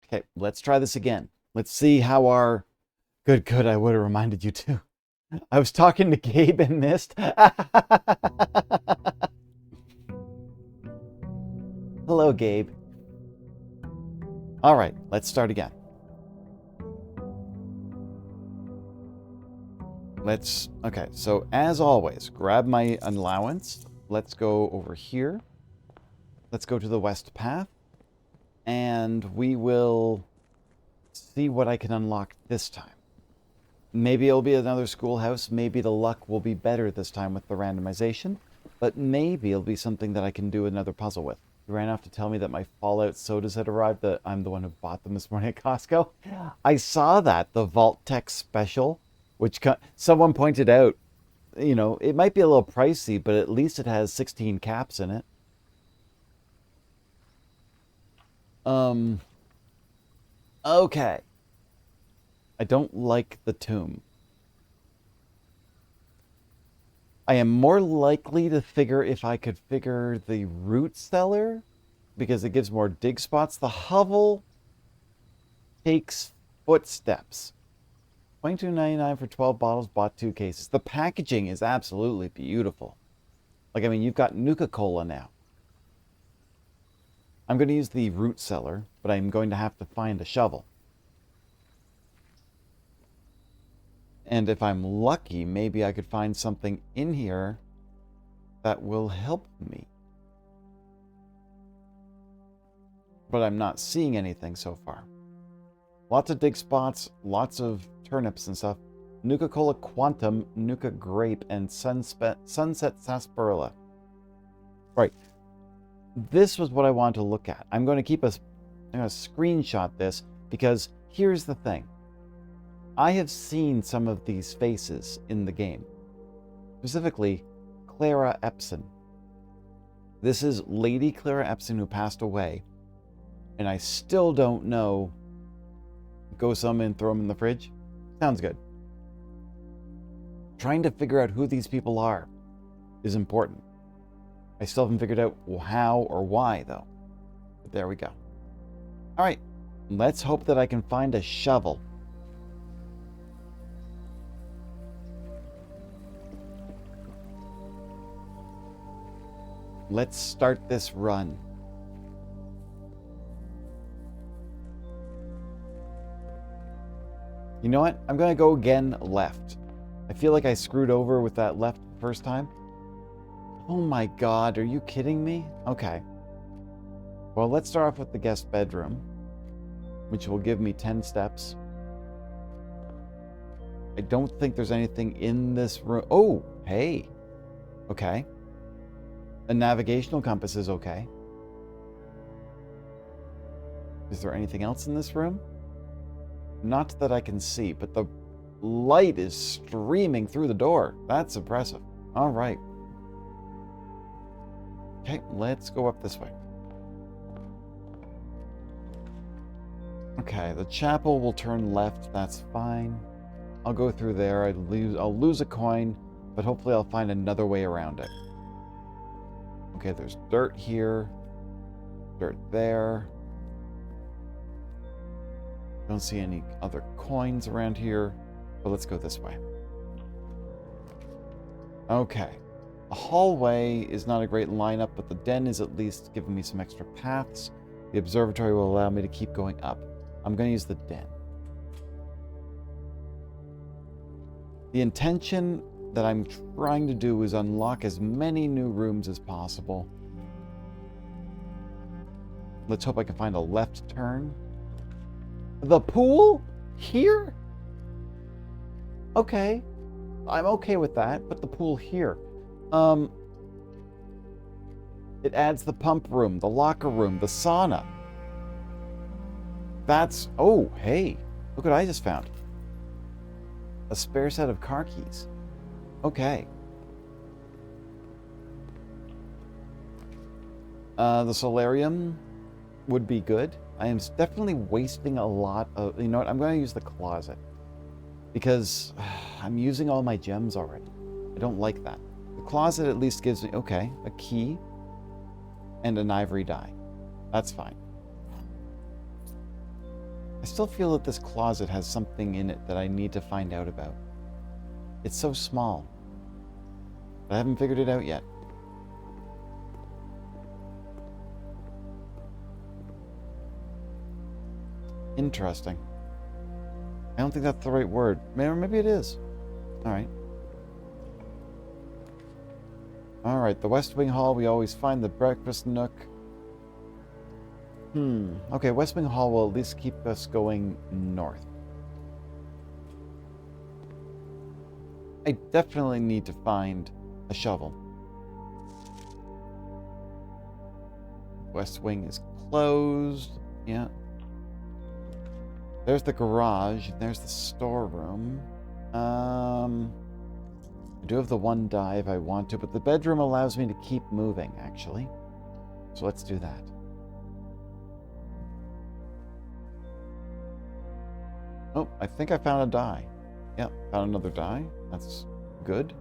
A: Okay, let's try this again. Let's see how our... Good, I would have reminded you too. I was talking to Gabe and missed. Hello, Gabe. All right, let's start again. Okay, so as always, grab my allowance. Let's go over here. Let's go to the west path. And we will see what I can unlock this time. Maybe it'll be another schoolhouse. Maybe the luck will be better this time with the randomization. But maybe it'll be something that I can do another puzzle with. You ran off to tell me that my Fallout sodas had arrived, that I'm the one who bought them this morning at Costco. I saw that, the Vault Tech special, which someone pointed out, you know, it might be a little pricey, but at least it has 16 caps in it. Okay. I don't like the tomb. I am more likely to figure if I could figure the root cellar, because it gives more dig spots. The hovel takes footsteps. $22.99 for 12 bottles, bought 2 cases. The packaging is absolutely beautiful. Like, I mean, you've got Nuka-Cola now. I'm going to use the root cellar, but I'm going to have to find a shovel. And if I'm lucky, maybe I could find something in here that will help me. But I'm not seeing anything so far. Lots of dig spots, lots of turnips and stuff. Nuka-Cola Quantum, Nuka Grape, and Sunset Sarsaparilla. Right. This was what I wanted to look at. I'm going to screenshot this because here's the thing. I have seen some of these faces in the game. Specifically, Clara Epson. This is Lady Clara Epson who passed away. And I still don't know. Go some and throw them in the fridge? Sounds good. Trying to figure out who these people are is important. I still haven't figured out how or why, though. But there we go. All right, let's hope that I can find a shovel. Let's start this run. You know what? I'm going to go again left. I feel like I screwed over with that left first time. Oh my god, are you kidding me? Okay. Well, let's start off with the guest bedroom, which will give me 10 steps. I don't think there's anything in this room. Oh, hey. Okay. A navigational compass is okay. Is there anything else in this room? Not that I can see, but the light is streaming through the door. That's impressive. All right. Okay, let's go up this way. Okay, the chapel will turn left. That's fine. I'll go through there. I'll lose a coin, but hopefully I'll find another way around it. Okay, there's dirt here. Dirt there. Don't see any other coins around here, but let's go this way. Okay. The hallway is not a great lineup, but the den is at least giving me some extra paths. The observatory will allow me to keep going up. I'm going to use the den. The intention that I'm trying to do is unlock as many new rooms as possible. Let's hope I can find a left turn. The pool? Here? Okay. I'm okay with that, but the pool here. It adds the pump room, the locker room, the sauna. That's... Oh, hey. Look what I just found. A spare set of car keys. Okay. The solarium would be good. I am definitely wasting a lot of... You know what? I'm going to use the closet. Because I'm using all my gems already. I don't like that. The closet at least gives me... Okay, a key and an ivory die. That's fine. I still feel that this closet has something in it that I need to find out about. It's so small. But I haven't figured it out yet. Interesting. I don't think that's the right word. Maybe it is. Alright. Alright, the West Wing Hall, we always find the breakfast nook. Okay, West Wing Hall will at least keep us going north. I definitely need to find a shovel. West Wing is closed. Yeah. There's the garage. There's the storeroom. I do have the one die if I want to, but the bedroom allows me to keep moving, actually. So let's do that. Oh, I think I found a die. Yep, found another die. That's good.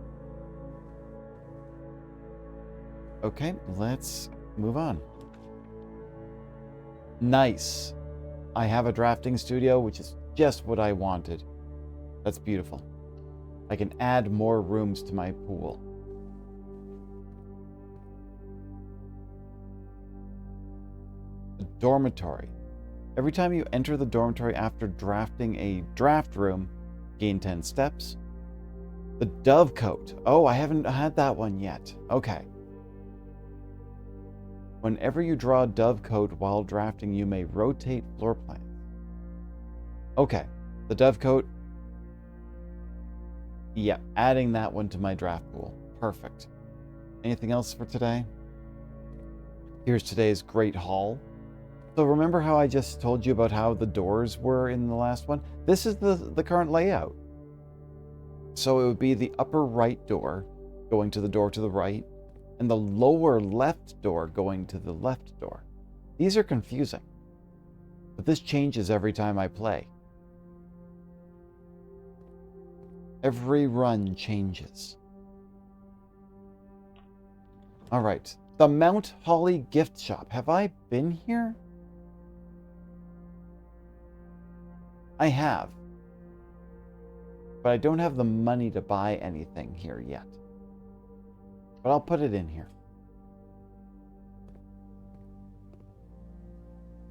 A: Okay, let's move on. Nice. I have a drafting studio, which is just what I wanted. That's beautiful. I can add more rooms to my pool. A dormitory. Every time you enter the dormitory after drafting a draft room, gain 10 steps. The dovecote. Oh, I haven't had that one yet. Okay. Whenever you draw a dovecote while drafting, you may rotate floor plans. Okay. The dovecote. Yeah, adding that one to my draft pool. Perfect. Anything else for today? Here's today's Great Hall. So remember how I just told you about how the doors were in the last one? This is the current layout. So it would be the upper right door going to the door to the right, and the lower left door going to the left door. These are confusing, but this changes every time I play. Every run changes. All right, the Mount Holly gift shop. Have I been here? I have, but I don't have the money to buy anything here yet. But I'll put it in here.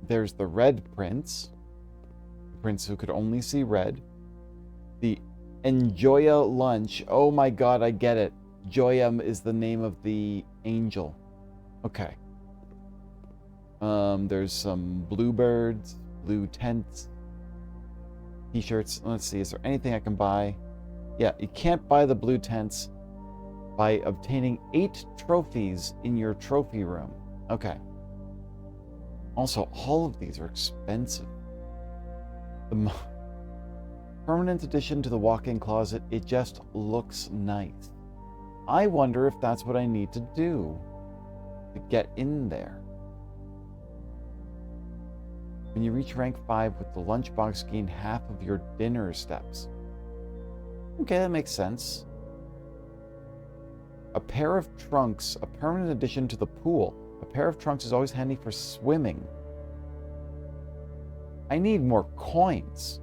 A: There's the Red Prince, the prince who could only see red. The Enjoya lunch. Oh my god, I get it. Joya is the name of the angel. Okay. There's some bluebirds, blue tents, t-shirts. Let's see, is there anything I can buy? Yeah, you can't buy the blue tents by obtaining 8 trophies in your trophy room. Okay. Also, all of these are expensive. The permanent addition to the walk-in closet, it just looks nice. I wonder if that's what I need to do to get in there. When you reach rank 5 with the lunchbox, gain half of your dinner steps. Okay, that makes sense. A pair of trunks, a permanent addition to the pool. A pair of trunks is always handy for swimming. I need more coins.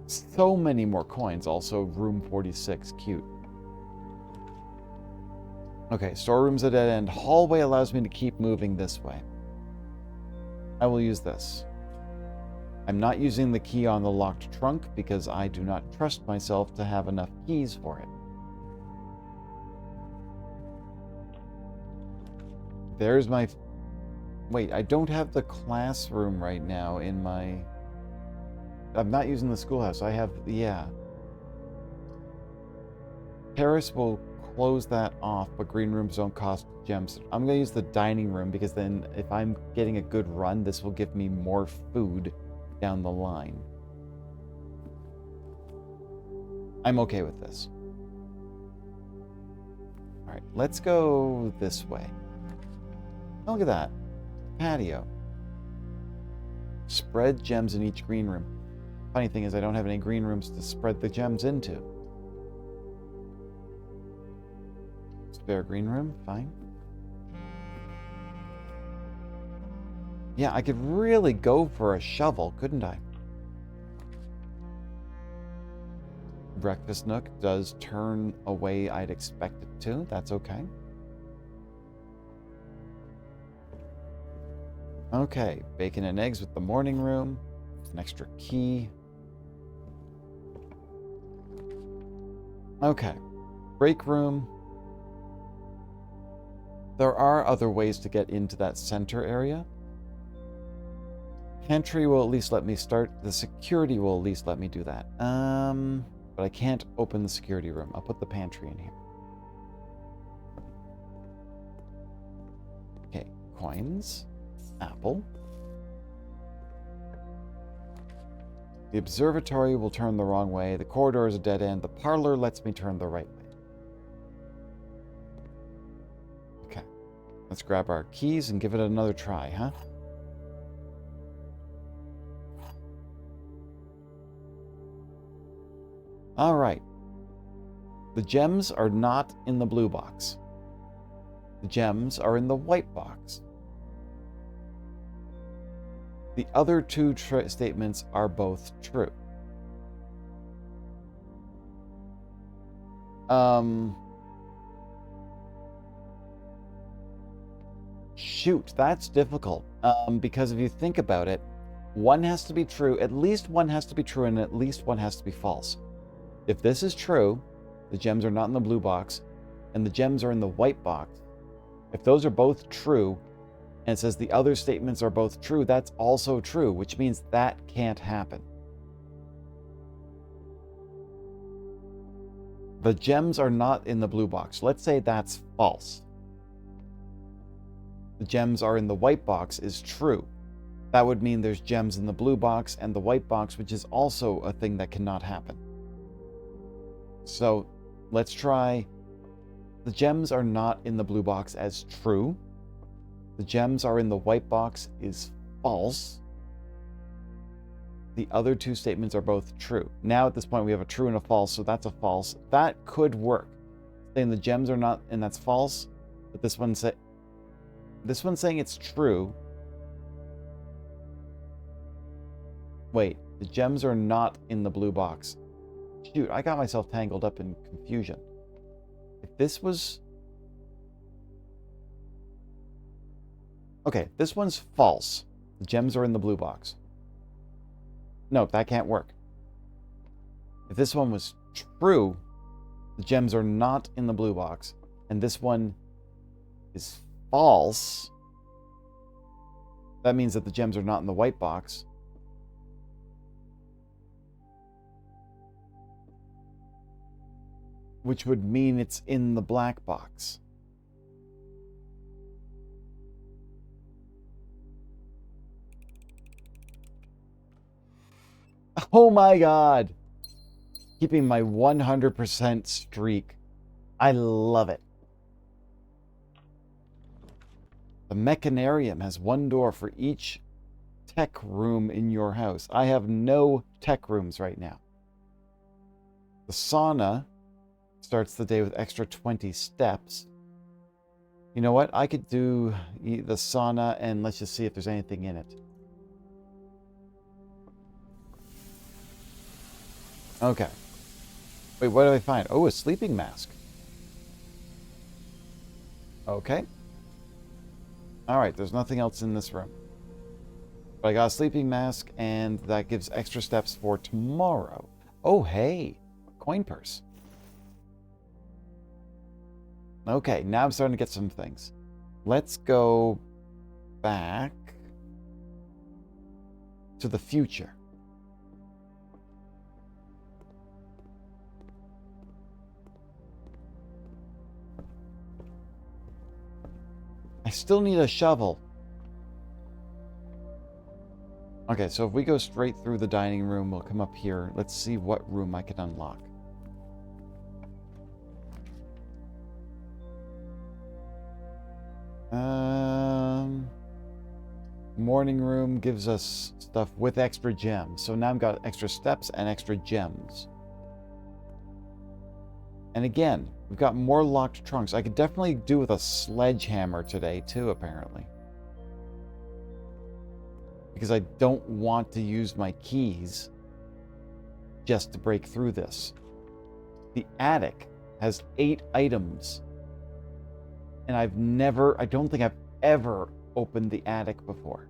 A: So many more coins. Also, room 46, cute. Okay, storeroom's a dead end. Hallway allows me to keep moving this way. I will use this. I'm not using the key on the locked trunk because I do not trust myself to have enough keys for it. There's my... Wait, I don't have the classroom right now in my... I'm not using the schoolhouse. I have... Yeah. Terrace will close that off, but green rooms don't cost gems. I'm going to use the dining room because then if I'm getting a good run, this will give me more food down the line. I'm okay with this. All right, let's go this way. Oh, look at that. Patio. Spread gems in each green room. Funny thing is I don't have any green rooms to spread the gems into. Spare green room, fine. Yeah, I could really go for a shovel, couldn't I? Breakfast nook does turn away I'd expect it to. That's okay. Okay, bacon and eggs with the morning room. An extra key. Okay, break room. There are other ways to get into that center area. Pantry will at least let me start. The security will at least let me do that. But I can't open the security room. I'll put the pantry in here. Okay, coins. Apple. The observatory will turn the wrong way. The corridor is a dead end. The parlor lets me turn the right way. Okay. Let's grab our keys and give it another try, huh? All right. The gems are not in the blue box. The gems are in the white box. The other two statements are both true. Shoot, that's difficult. Because if you think about it, one has to be true, at least one has to be true, and at least one has to be false. If this is true, the gems are not in the blue box, and the gems are in the white box. If those are both true, and it says the other statements are both true, that's also true, which means that can't happen. The gems are not in the blue box. Let's say that's false. The gems are in the white box is true. That would mean there's gems in the blue box and the white box, which is also a thing that cannot happen. So let's try. The gems are not in the blue box as true. The gems are in the white box is false. The other two statements are both true. Now at this point we have a true and a false, so that's a false. That could work. Saying the gems are not, and that's false, but this one's saying it's true. Wait, the gems are not in the blue box. Shoot, I got myself tangled up in confusion. If this was... Okay, this one's false. The gems are in the blue box. No, that can't work. If this one was true, the gems are not in the blue box, and this one is false, that means that the gems are not in the white box. Which would mean it's in the black box. Oh my god! Keeping my 100% streak. I love it. The mechanarium has one door for each tech room in your house. I have no tech rooms right now. The sauna starts the day with extra 20 steps. You know what? I could do the sauna and let's just see if there's anything in it. Okay. Wait, what do I find? Oh, a sleeping mask. Okay. Alright, there's nothing else in this room. But I got a sleeping mask, and that gives extra steps for tomorrow. Oh, hey, coin purse. Okay, now I'm starting to get some things. Let's go back to the future. I still need a shovel. Okay, so if we go straight through the dining room, we'll come up here. Let's see what room I can unlock. Morning room gives us stuff with extra gems. So now I've got extra steps and extra gems. And again, we've got more locked trunks. I could definitely do with a sledgehammer today too, apparently. Because I don't want to use my keys just to break through this. The attic has 8 items. And I don't think I've ever opened the attic before.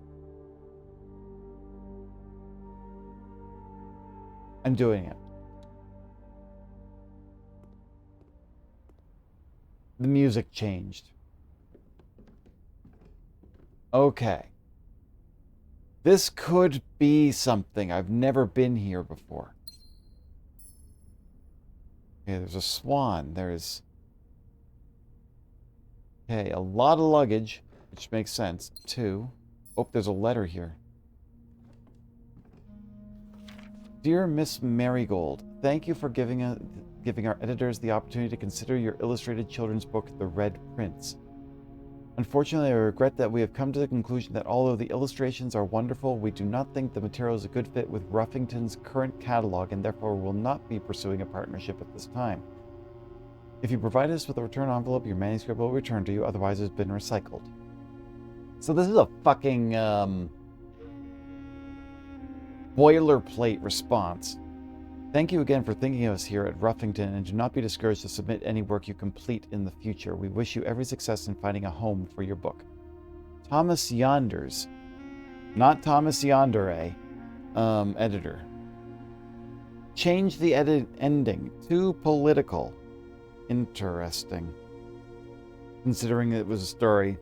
A: I'm doing it. The music changed. Okay. This could be something. I've never been here before. Okay, there's a swan. There's... Okay, a lot of luggage, which makes sense. 2. Oh, there's a letter here. Dear Miss Marigold, thank you for giving our editors the opportunity to consider your illustrated children's book, The Red Prince. Unfortunately, I regret that we have come to the conclusion that although the illustrations are wonderful, we do not think the material is a good fit with Ruffington's current catalog and therefore will not be pursuing a partnership at this time. If you provide us with a return envelope, your manuscript will return to you, otherwise it has been recycled. So this is a fucking boilerplate response. Thank you again for thinking of us here at Ruffington, and do not be discouraged to submit any work you complete in the future. We wish you every success in finding a home for your book. Thomas Yonders. Not Thomas Yondere. Editor. Change the ending. Too political. Interesting. Considering it was a story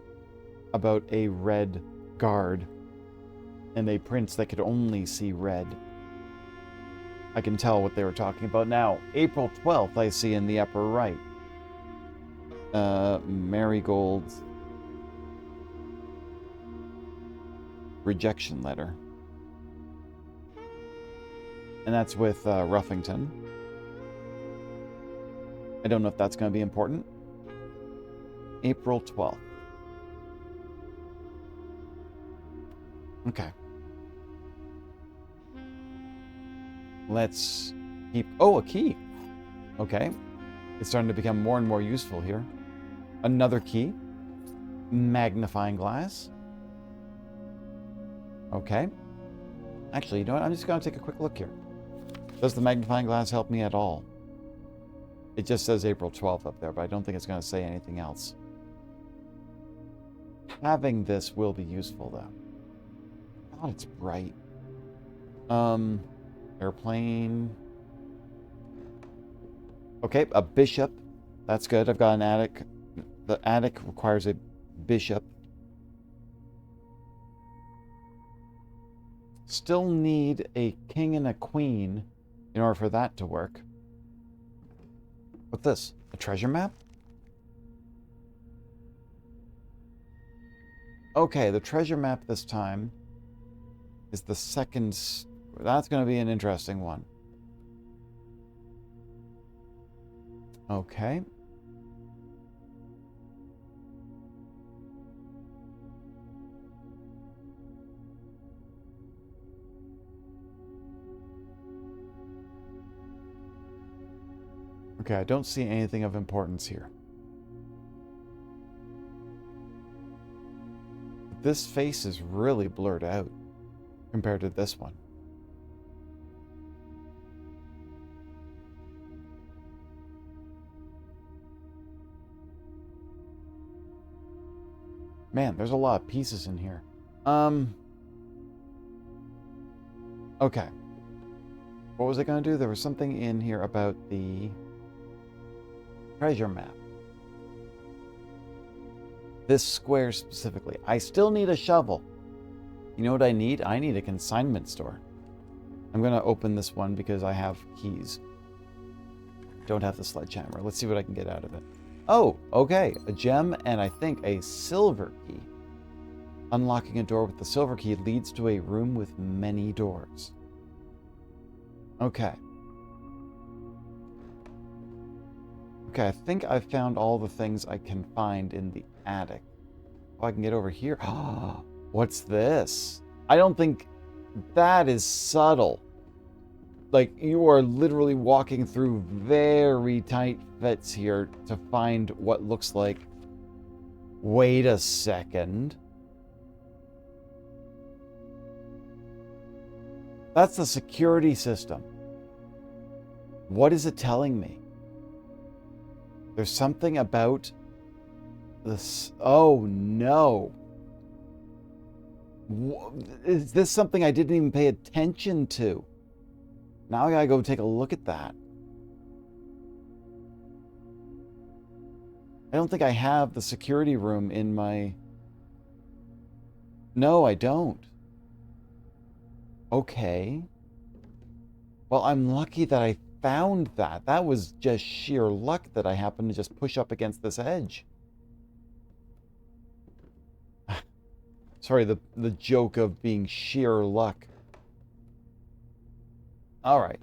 A: about a red guard and a prince that could only see red. I can tell what they were talking about now. April 12th, I see in the upper right. Marigold's rejection letter. And that's with Ruffington. I don't know if that's going to be important. April 12th. Okay. Let's keep... Oh, a key. Okay. It's starting to become more and more useful here. Another key. Magnifying glass. Okay. Actually, you know what? I'm just going to take a quick look here. Does the magnifying glass help me at all? It just says April 12th up there, but I don't think it's going to say anything else. Having this will be useful, though. God, it's bright. Airplane. Okay, a bishop. That's good. I've got an attic. The attic requires a bishop. Still need a king and a queen in order for that to work. What's this? A treasure map? Okay, the treasure map this time is the second... That's going to be an interesting one. Okay. Okay, I don't see anything of importance here. This face is really blurred out compared to this one. Man, there's a lot of pieces in here. Okay. What was I going to do? There was something in here about the treasure map. This square specifically. I still need a shovel. You know what I need? I need a consignment store. I'm going to open this one because I have keys. Don't have the sledgehammer. Let's see what I can get out of it. Oh, okay. A gem and I think a silver key. Unlocking a door with the silver key leads to a room with many doors. Okay. Okay, I think I've found all the things I can find in the attic. Oh, I can get over here. What's this? I don't think that is subtle. Like, you are literally walking through very tight fits here to find what looks like... Wait a second. That's the security system. What is it telling me? There's something about this. Oh no. Is this something I didn't even pay attention to? Now I gotta go take a look at that. I don't think I have the security room in my... No, I don't. Okay. Well, I'm lucky that I found that. That was just sheer luck that I happened to just push up against this edge. Sorry, the joke of being sheer luck. All right.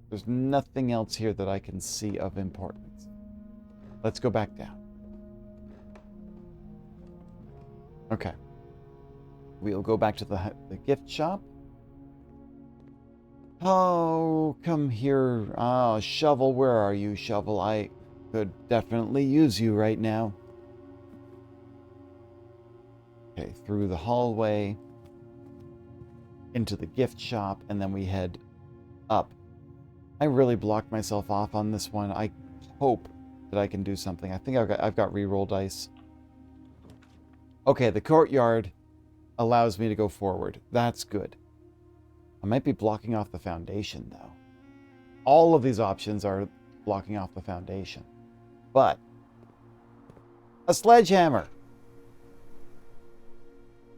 A: There's nothing else here that I can see of importance. Let's go back down. Okay. We'll go back to the gift shop. Oh, come here. Oh, Shovel, where are you, Shovel? I could definitely use you right now. Okay, through the hallway, into the gift shop, and then we head up. I really blocked myself off on this one. I hope that I can do something. I think I've got reroll dice. Okay, the courtyard allows me to go forward. That's good. I might be blocking off the foundation, though. All of these options are blocking off the foundation. But a sledgehammer!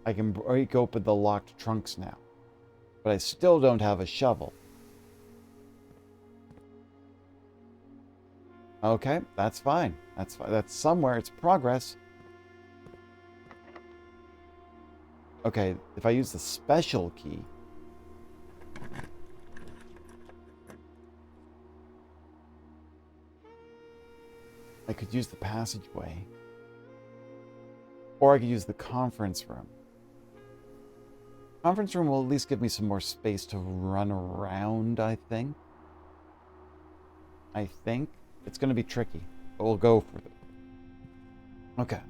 A: I can break open the locked trunks now. But I still don't have a shovel. Okay, that's fine. That's fine. That's somewhere. It's progress. Okay, if I use the special key... I could use the passageway. Or I could use the conference room. Conference room will at least give me some more space to run around, I think. It's going to be tricky, but we'll go for it. Okay.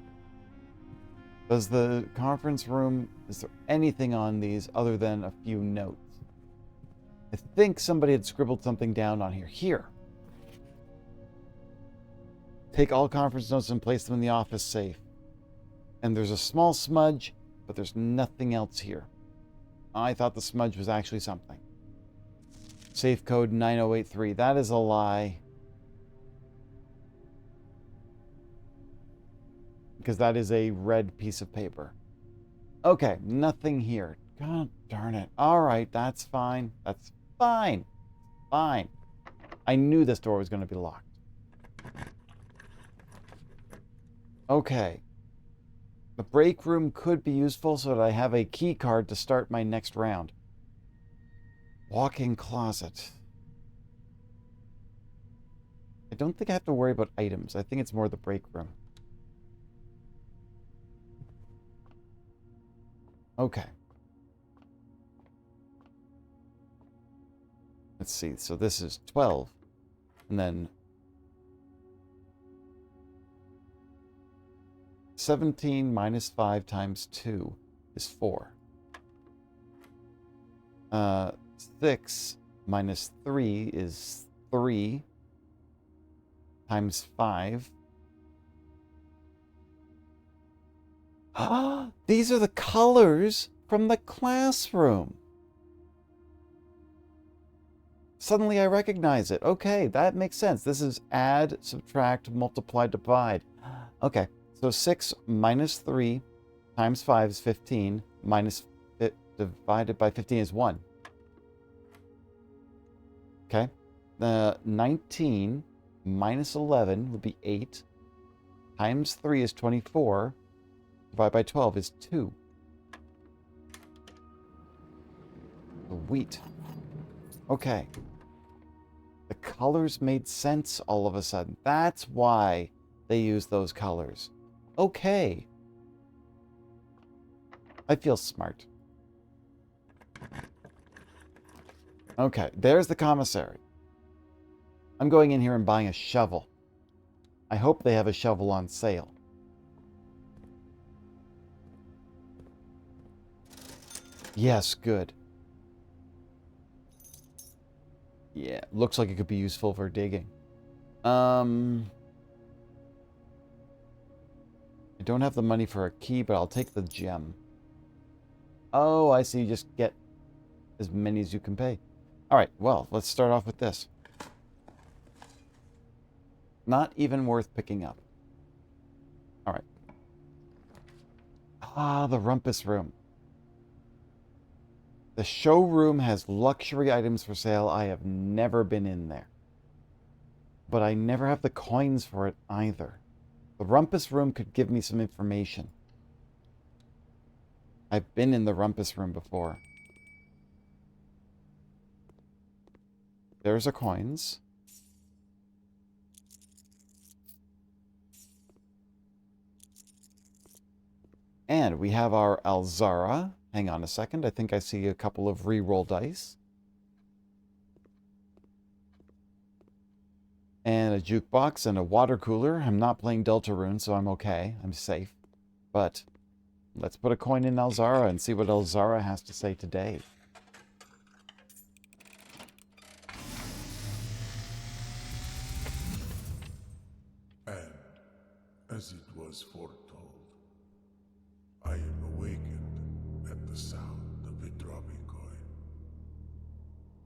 A: Does the conference room... Is there anything on these other than a few notes? I think somebody had scribbled something down on here. Here. Take all conference notes and place them in the office safe. And there's a small smudge, but there's nothing else here. I thought the smudge was actually something. Safe code 9083. That is a lie. Because that is a red piece of paper. Okay, nothing here. God darn it. All right, that's fine. That's fine. Fine. I knew this door was going to be locked. Okay. The break room could be useful so that I have a key card to start my next round. Walk-in closet. I don't think I have to worry about items. I think it's more the break room. Okay. Let's see. So this is 12. And then 17 minus 5 times 2 is 4. 6 minus 3 is 3 times 5. Ah, these are the colors from the classroom. Suddenly I recognize it. Okay, that makes sense. This is add, subtract, multiply, divide. Okay, so 6 minus 3 times 5 is 15. Divided by 15 is 1. Okay. The 19 minus 11 would be 8. Times 3 is 24. Divided by 12 is 2. The wheat. Okay. The colors made sense all of a sudden. That's why they use those colors. Okay. I feel smart. Okay, there's the commissary. I'm going in here and buying a shovel. I hope they have a shovel on sale. Yes, good. Yeah, looks like it could be useful for digging. I don't have the money for a key, but I'll take the gem. Oh, I see. You just get as many as you can pay. All right, well, let's start off with this. Not even worth picking up. All right. Ah, the rumpus room. The showroom has luxury items for sale. I have never been in there. But I never have the coins for it either. The rumpus room could give me some information. I've been in the rumpus room before. There's our coins. And we have our Alzara. Hang on a second. I think I see a couple of re-roll dice. And a jukebox and a water cooler. I'm not playing Deltarune, so I'm okay. I'm safe. But let's put a coin in Alzara and see what Alzara has to say today.
C: And, as it was foretold, I am awakened at the sound of a dropping coin.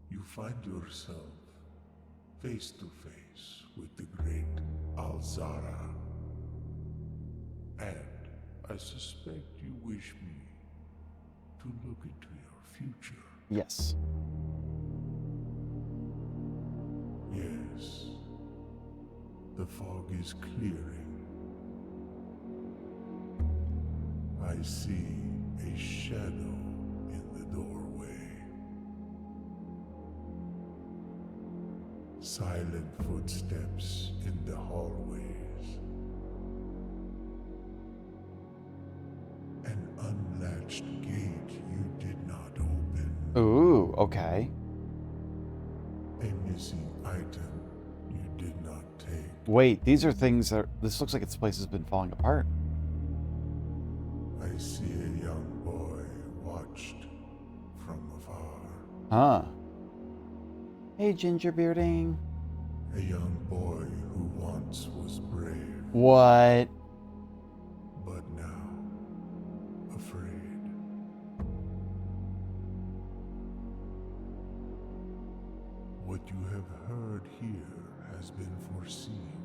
C: You find yourself face to face with the great Alzara. And I suspect you wish me to look into your future.
A: Yes.
C: Yes. The fog is clearing. I see a shadow in the doorway. Silent footsteps in the hallways. An unlatched gate you did not open.
A: Ooh, okay.
C: A missing item you did not take.
A: Wait, these are things that... This looks like this place has been falling apart.
C: I see a young boy watched from afar.
A: Huh. Hey, Ginger Bearding.
C: A young boy who once was brave,
A: What?
C: but now afraid. What you have heard here has been foreseen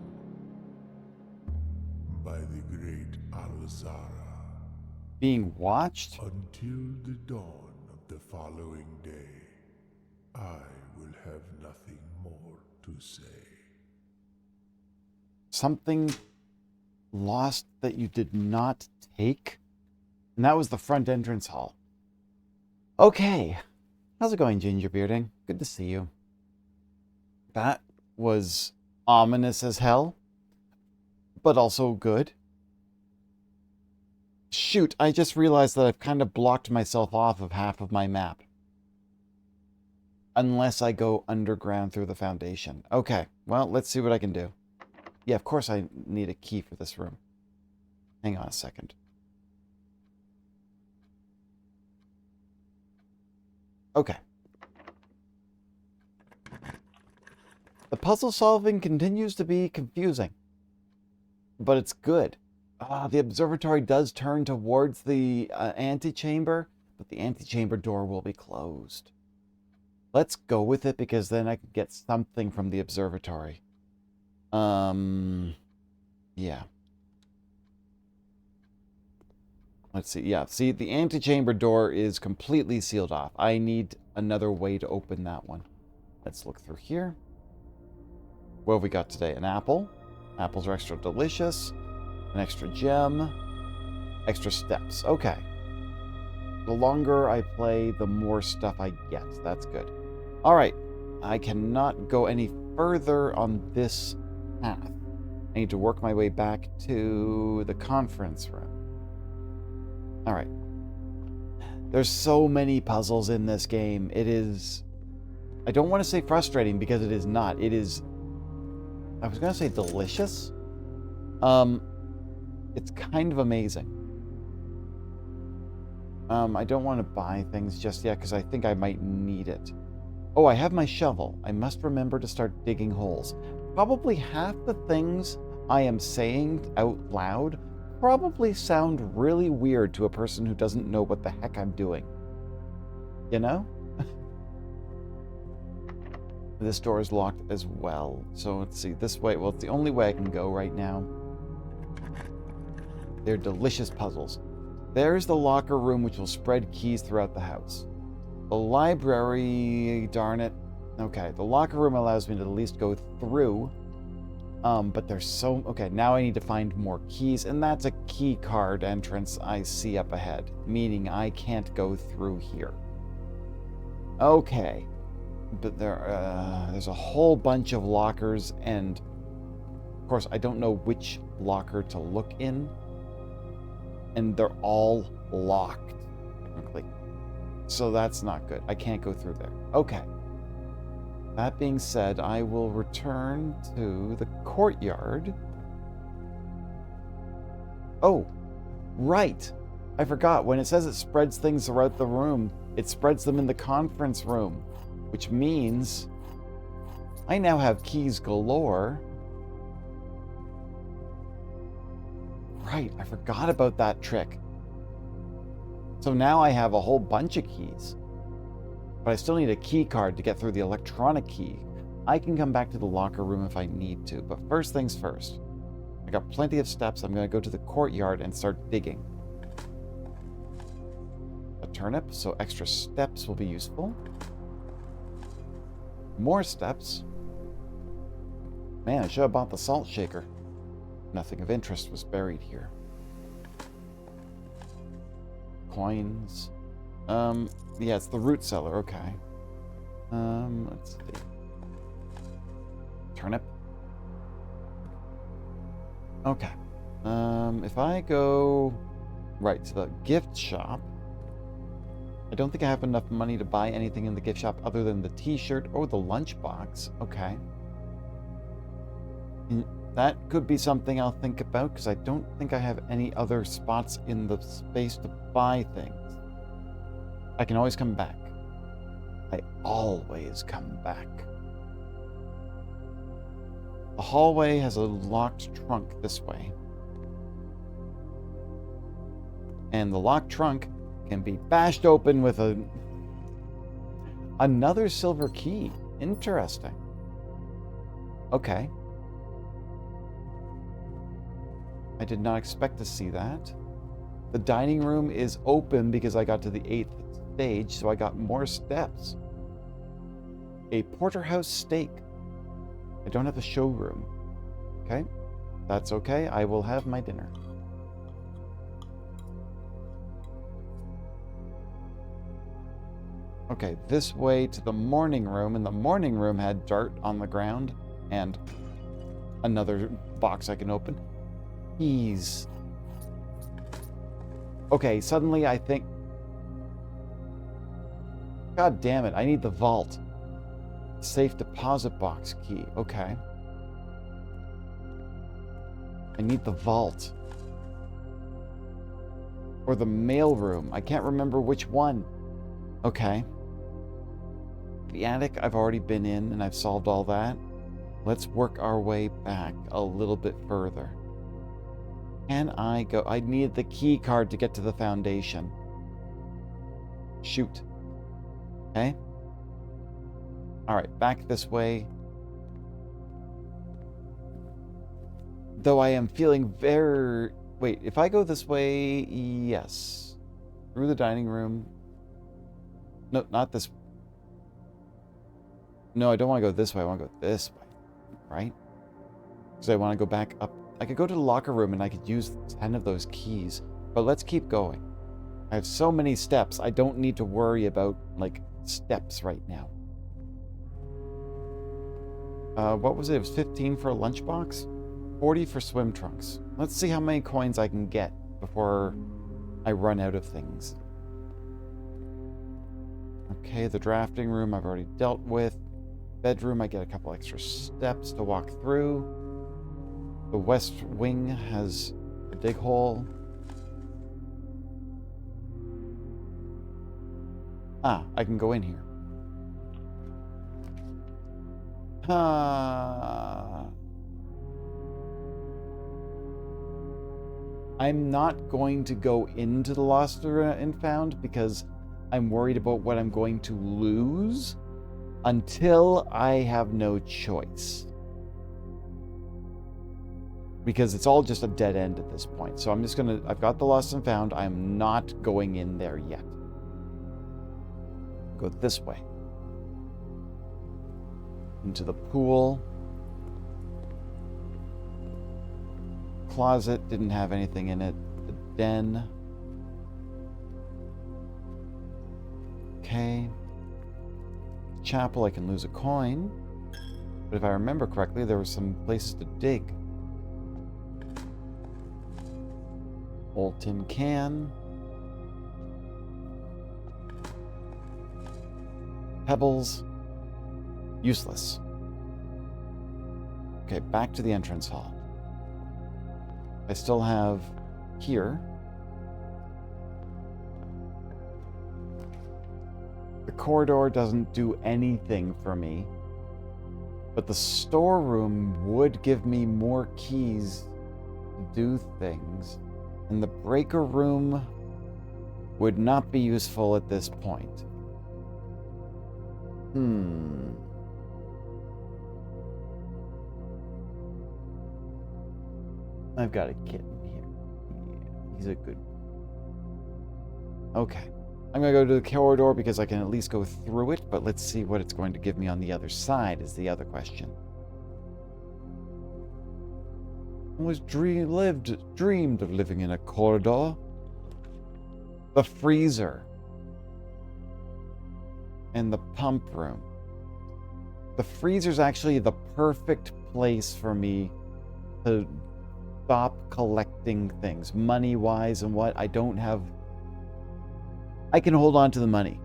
C: by the great Alzara.
A: Being watched?
C: Until the dawn of the following day, I will have nothing more to say.
A: Something lost that you did not take? And that was the front entrance hall. Okay. How's it going, Ginger Bearding? Good to see you. That was ominous as hell, but also good. Shoot, I just realized that I've kind of blocked myself off of half of my map. Unless I go underground through the foundation. Okay, well, let's see what I can do. Yeah, of course I need a key for this room. Hang on a second. Okay. The puzzle solving continues to be confusing. But it's good. The observatory does turn towards the antechamber, but the antechamber door will be closed. Let's go with it because then I can get something from the observatory. Yeah. Let's see. Yeah, see, the antechamber door is completely sealed off. I need another way to open that one. Let's look through here. What have we got today? An apple. Apples are extra delicious. An extra gem. Extra steps. Okay. The longer I play, the more stuff I get. That's good. All right. I cannot go any further on this path. I need to work my way back to the conference room. All right. There's so many puzzles in this game. It is... I don't want to say frustrating because it is not. It is... I was going to say delicious. It's kind of amazing. I don't want to buy things just yet because I think I might need it. Oh, I have my shovel. I must remember to start digging holes. Probably half the things I am saying out loud probably sound really weird to a person who doesn't know what the heck I'm doing. You know? This door is locked as well. So let's see. This way. Well, it's the only way I can go right now. They're delicious puzzles. There's the locker room, which will spread keys throughout the house. The library, darn it. Okay, the locker room allows me to at least go through. But there's so... Okay, now I need to find more keys, and that's a key card entrance I see up ahead, meaning I can't go through here. Okay. But there's a whole bunch of lockers, and of course, I don't know which locker to look in. And they're all locked, technically. So that's not good. I can't go through there. Okay. That being said, I will return to the courtyard. Oh, right. I forgot. When it says it spreads things throughout the room, it spreads them in the conference room, which means I now have keys galore. Right, I forgot about that trick. So now I have a whole bunch of keys. But I still need a key card to get through the electronic key. I can come back to the locker room if I need to, but first things first. I got plenty of steps. I'm going to go to the courtyard and start digging. A turnip, so extra steps will be useful. More steps. Man, I should have bought the salt shaker. Nothing of interest was buried here. Coins. Yeah, it's the root cellar. Okay. Let's see. Turnip. Okay. If I go right to the gift shop, I don't think I have enough money to buy anything in the gift shop other than the t-shirt or the lunchbox. Okay. That could be something I'll think about because I don't think I have any other spots in the space to buy things. I can always come back. I always come back. The hallway has a locked trunk this way. And the locked trunk can be bashed open with another silver key. Interesting. Okay. I did not expect to see that. The dining room is open because I got to the 8th stage, so I got more steps. A porterhouse steak. I don't have a showroom. Okay, that's okay. I will have my dinner. Okay, this way to the morning room, and the morning room had dirt on the ground and another box I can open. Keys. Okay, suddenly I think... God damn it, I need the vault. Safe deposit box key. Okay. I need the vault. Or the mail room. I can't remember which one. Okay. The attic I've already been in and I've solved all that. Let's work our way back a little bit further. Can I go? I need the key card to get to the foundation. Shoot. Okay. All right, back this way. Though I am feeling very... Wait, if I go this way, yes. Through the dining room. No, not this. No, I don't want to go this way. I want to go this way, right? Because I want to go back up. I could go to the locker room and I could use 10 of those keys. But let's keep going. I have so many steps. I don't need to worry about, like, steps right now. What was it? It was 15 for a lunchbox? 40 for swim trunks. Let's see how many coins I can get before I run out of things. Okay, the drafting room I've already dealt with. Bedroom, I get a couple extra steps to walk through. The west wing has a dig hole. Ah, I can go in here. I'm not going to go into the Lost and Found because I'm worried about what I'm going to lose until I have no choice. Because it's all just a dead end at this point. So I'm just gonna, I've got the Lost and Found. I'm not going in there yet. Go this way. Into the pool. Closet didn't have anything in it. The den. Okay. Chapel, I can lose a coin. But if I remember correctly, there were some places to dig. Old tin can. Pebbles. Useless. Okay, back to the entrance hall. I still have here. The corridor doesn't do anything for me. But the storeroom would give me more keys to do things. And the breaker room would not be useful at this point. I've got a kitten here. Yeah, he's a good one. Okay. I'm going to go to the corridor because I can at least go through it, but let's see what it's going to give me on the other side is the other question. I always dreamed of living in a corridor. The freezer. And the pump room. The freezer's actually the perfect place for me to stop collecting things, money-wise and what. I don't have... I can hold on to the money.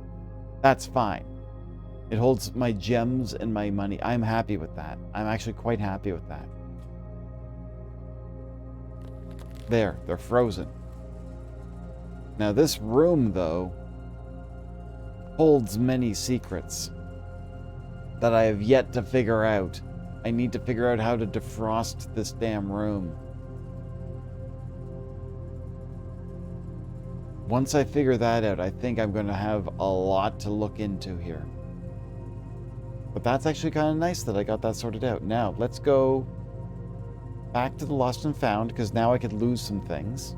A: That's fine. It holds my gems and my money. I'm happy with that. I'm actually quite happy with that. There, they're frozen. Now this room, though, holds many secrets that I have yet to figure out. I need to figure out how to defrost this damn room. Once I figure that out, I think I'm going to have a lot to look into here. But that's actually kind of nice that I got that sorted out. Now, let's go back to the Lost and Found, because now I could lose some things.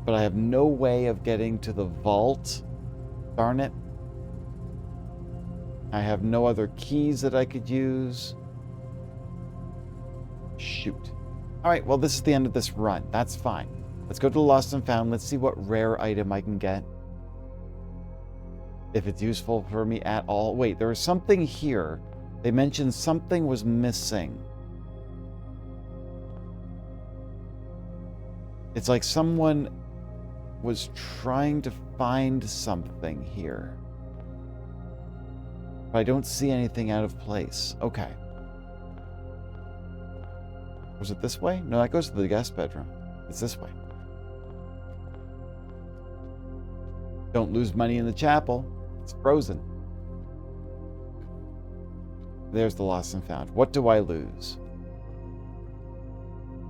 A: But I have no way of getting to the vault. Darn it. I have no other keys that I could use. Shoot. Alright, well, this is the end of this run. That's fine. Let's go to the Lost and Found. Let's see what rare item I can get. If it's useful for me at all. Wait, there was something here. They mentioned something was missing. It's like someone was trying to find something here. But I don't see anything out of place. Okay. Was it this way? No, that goes to the guest bedroom. It's this way. Don't lose money in the chapel. It's frozen. There's the Lost and Found. What do I lose?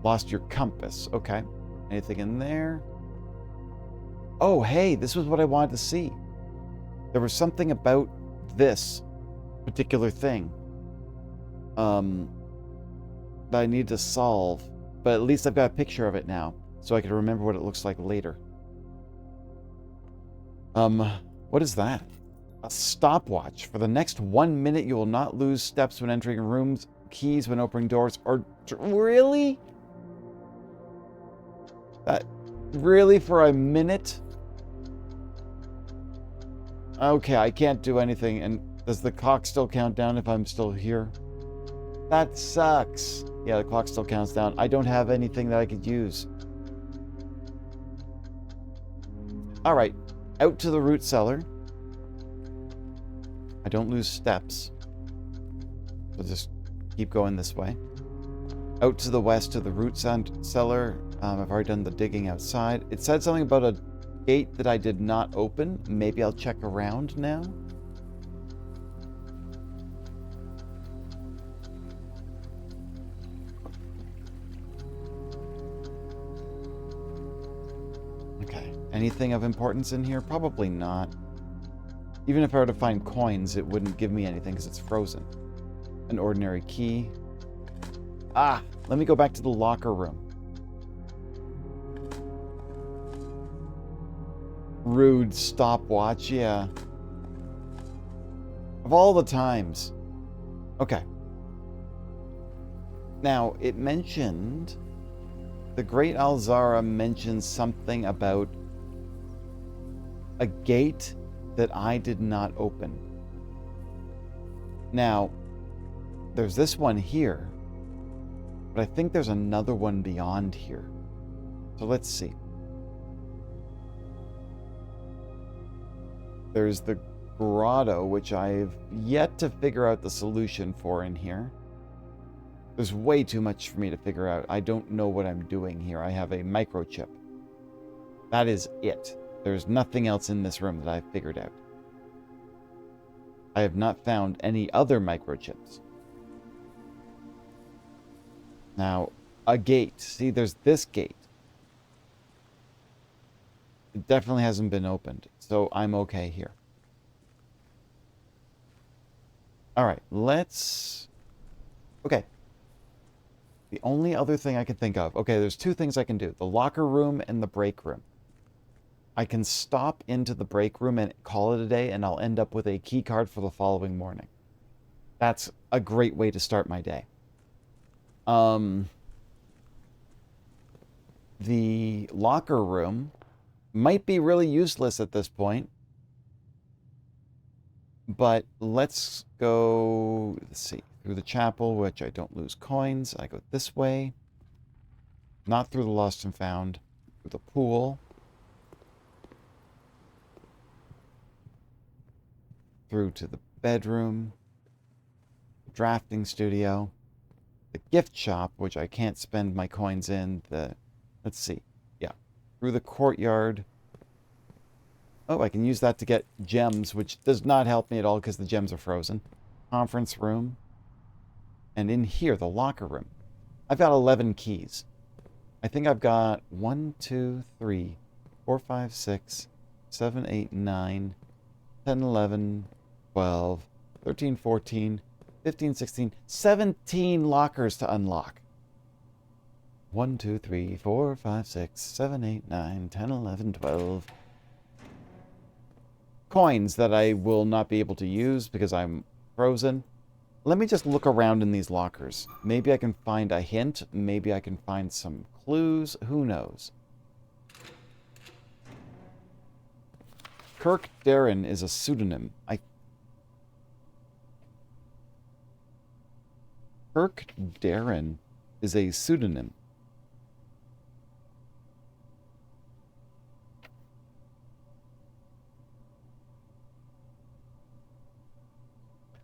A: Lost your compass. Okay. Anything in there? Oh, hey, this was what I wanted to see. There was something about this particular thing that I need to solve. But at least I've got a picture of it now, so I can remember what it looks like later. What is that? A stopwatch. For the next 1 minute, you will not lose steps when entering rooms, keys when opening doors, or... Really? That... Really? For a minute? Okay, I can't do anything. And does the clock still count down if I'm still here? That sucks. Yeah, the clock still counts down. I don't have anything that I could use. Alright, out to the root cellar. I don't lose steps. So just keep going this way. Out to the west to the root cellar. I've already done the digging outside. It said something about a gate that I did not open. Maybe I'll check around now. Okay. Anything of importance in here? Probably not. Even if I were to find coins, it wouldn't give me anything because it's frozen. An ordinary key. Ah! Let me go back to the locker room. Rude stopwatch, yeah. Of all the times. Okay. Now, it mentioned... The Great Alzara mentioned something about a gate that I did not open. Now, there's this one here, but I think there's another one beyond here. So let's see. There's the grotto, which I've yet to figure out the solution for in here. There's way too much for me to figure out. I don't know what I'm doing here. I have a microchip. That is it. There's nothing else in this room that I've figured out. I have not found any other microchips. Now, a gate. See, there's this gate. It definitely hasn't been opened, so I'm okay here. Alright, let's... Okay. The only other thing I can think of... Okay, there's two things I can do. The locker room and the break room. I can stop into the break room and call it a day, and I'll end up with a key card for the following morning. That's a great way to start my day. The locker room might be really useless at this point. But let's go, let's see, through the chapel, which I don't lose coins. I go this way. Not through the lost and found. Through the pool. Through to the bedroom. Drafting studio. The gift shop, which I can't spend my coins in. Let's see. Yeah. Through the courtyard. Oh, I can use that to get gems, which does not help me at all because the gems are frozen. Conference room. And in here, the locker room. I've got 11 keys. I think I've got 1, 2, 3, 4, 5, 6, 7, 8, 9, 10, 11, 12, 13, 14, 15, 16, 17 lockers to unlock. 1, 2, 3, 4, 5, 6, 7, 8, 9, 10, 11, 12... coins that I will not be able to use because I'm frozen. Let me just look around in these lockers. Maybe I can find a hint. Maybe I can find some clues. Who knows? Kirk Darren is a pseudonym. Kirk Darren is a pseudonym.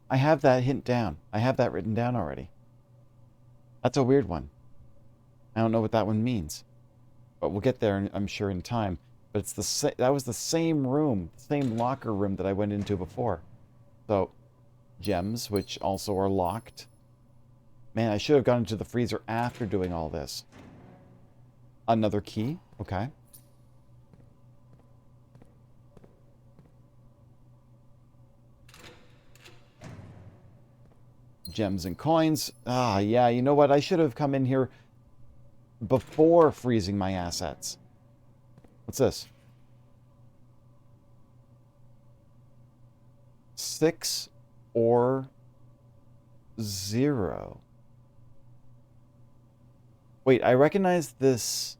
A: I have that hint down. I have that written down already. That's a weird one. I don't know what that one means. But we'll get there, I'm sure, in time. But it's that was the same room, same locker room that I went into before. So, gems, which also are locked. Man, I should have gone into the freezer after doing all this. Another key. Okay. Gems and coins. Ah, yeah, you know what? I should have come in here before freezing my assets. What's this? 6 or 0. Wait, I recognize this.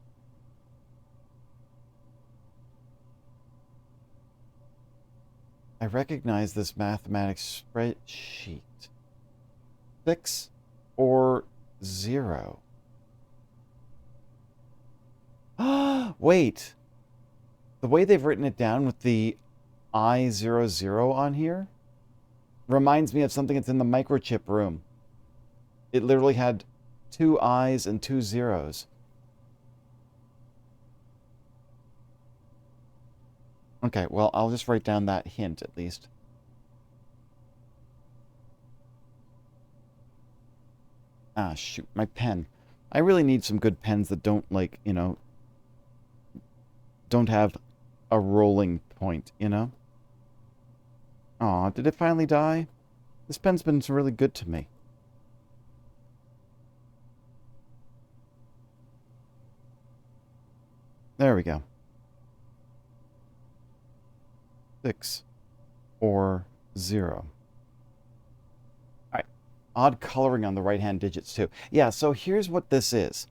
A: I recognize this mathematics spreadsheet. 6 or 0. Wait. The way they've written it down with the I00 on here reminds me of something that's in the microchip room. It literally had 2 I's and 2 zeros. Okay, well, I'll just write down that hint at least. Ah, shoot, my pen. I really need some good pens that don't, like, you know, don't have a rolling point, you know? Aw, did it finally die? This pen's been really good to me. There we go. 6 or 0. Alright. Odd coloring on the right-hand digits, too. Yeah, so here's what this is.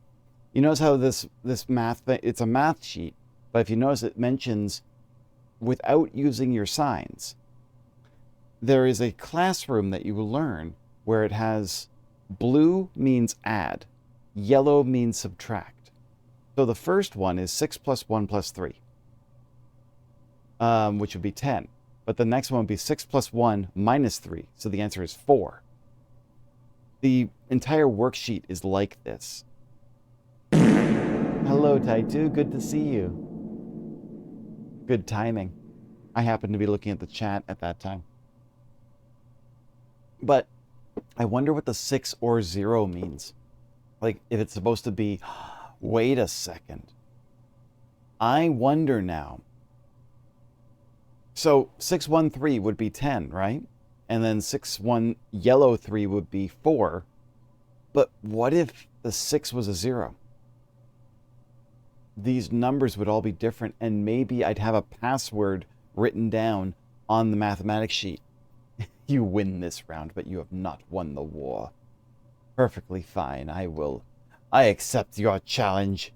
A: You notice how this math thing, it's a math sheet, but if you notice it mentions without using your signs. There is a classroom that you will learn where it has blue means add, yellow means subtract. So the first one is 6 plus 1 plus 3, which would be 10. But the next one would be 6 plus 1 minus 3, so the answer is 4. The entire worksheet is like this. Hello, Taitu. Good to see you. Good timing. I happened to be looking at the chat at that time. But I wonder what the 6 or 0 means. Like, if it's supposed to be... Wait a second. I wonder now. So 613 would be 10, right? And then 61 yellow 3 would be 4. But what if the 6 was a 0? These numbers would all be different, and maybe I'd have a password written down on the mathematics sheet. You win this round, but you have not won the war. Perfectly fine. I accept your challenge.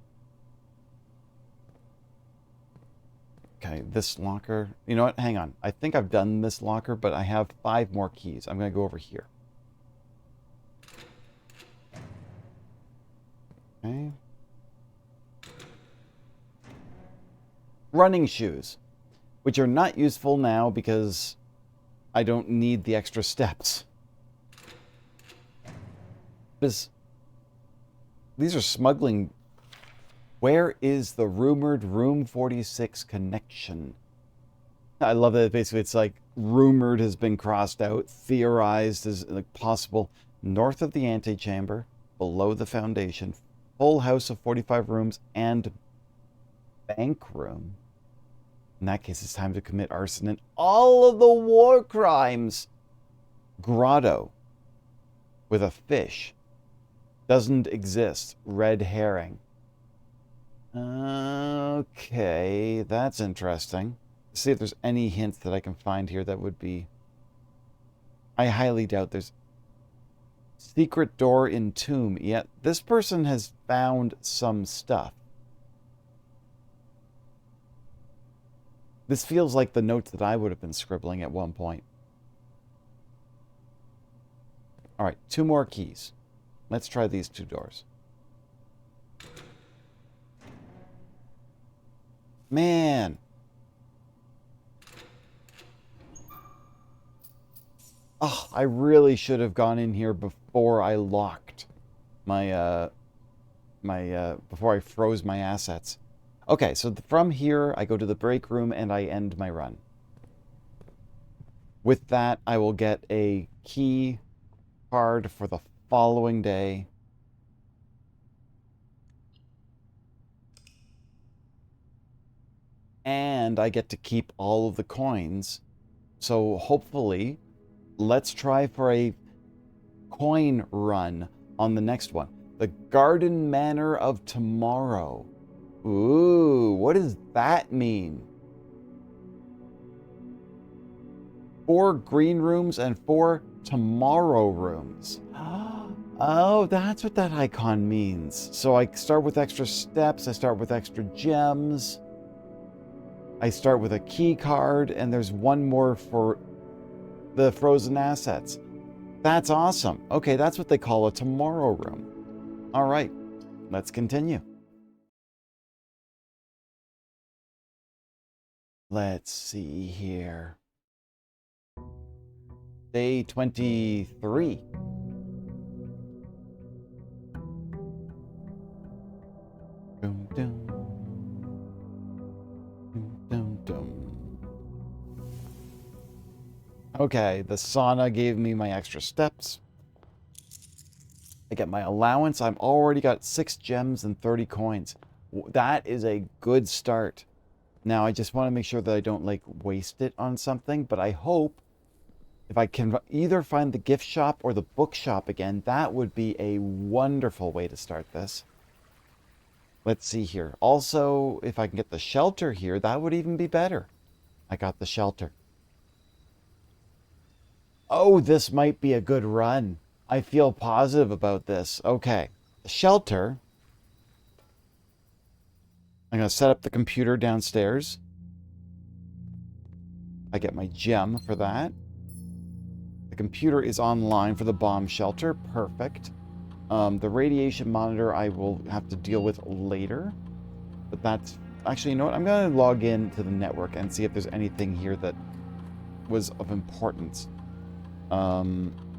A: Okay, this locker. You know what? Hang on. I think I've done this locker, but I have 5 more keys. I'm going to go over here. Okay. Running shoes, which are not useful now because I don't need the extra steps. These are smuggling. Where is the rumored Room 46 connection? I love that basically it's like rumored has been crossed out, theorized as like possible. North of the antechamber, below the foundation, full house of 45 rooms, and bank room. In that case, it's time to commit arson and all of the war crimes. Grotto with a fish. Doesn't exist. Red herring. Okay, that's interesting. Let's see if there's any hints that I can find here that would be... I highly doubt there's... Secret door in tomb. Yet this person has found some stuff. This feels like the notes that I would have been scribbling at one point. All right, 2 more keys. Let's try these 2 doors. Man. Oh, I really should have gone in here before I locked my, before I froze my assets. Okay, so from here, I go to the break room and I end my run. With that, I will get a key card for the following day. And I get to keep all of the coins. So hopefully, let's try for a coin run on the next one. The Garden Manor of Tomorrow. Ooh, what does that mean? 4 green rooms and 4 tomorrow rooms. Oh, that's what that icon means. So I start with extra steps, I start with extra gems, I start with a key card, and there's one more for the frozen assets. That's awesome. Okay, that's what they call a tomorrow room. All right, let's continue. Let's see here. Day 23. Dum, dum. Dum, dum, dum. Okay, the sauna gave me my extra steps. I get my allowance. I've already got 6 gems and 30 coins. That is a good start. Now, I just want to make sure that I don't, like, waste it on something, but I hope if I can either find the gift shop or the bookshop again, that would be a wonderful way to start this. Let's see here. Also, if I can get the shelter here, that would even be better. I got the shelter. Oh, this might be a good run. I feel positive about this. Okay. The shelter. I'm going to set up the computer downstairs. I get my gem for that. The computer is online for the bomb shelter. Perfect. The radiation monitor I will have to deal with later. But that's... Actually, you know what? I'm going to log in to the network and see if there's anything here that was of importance.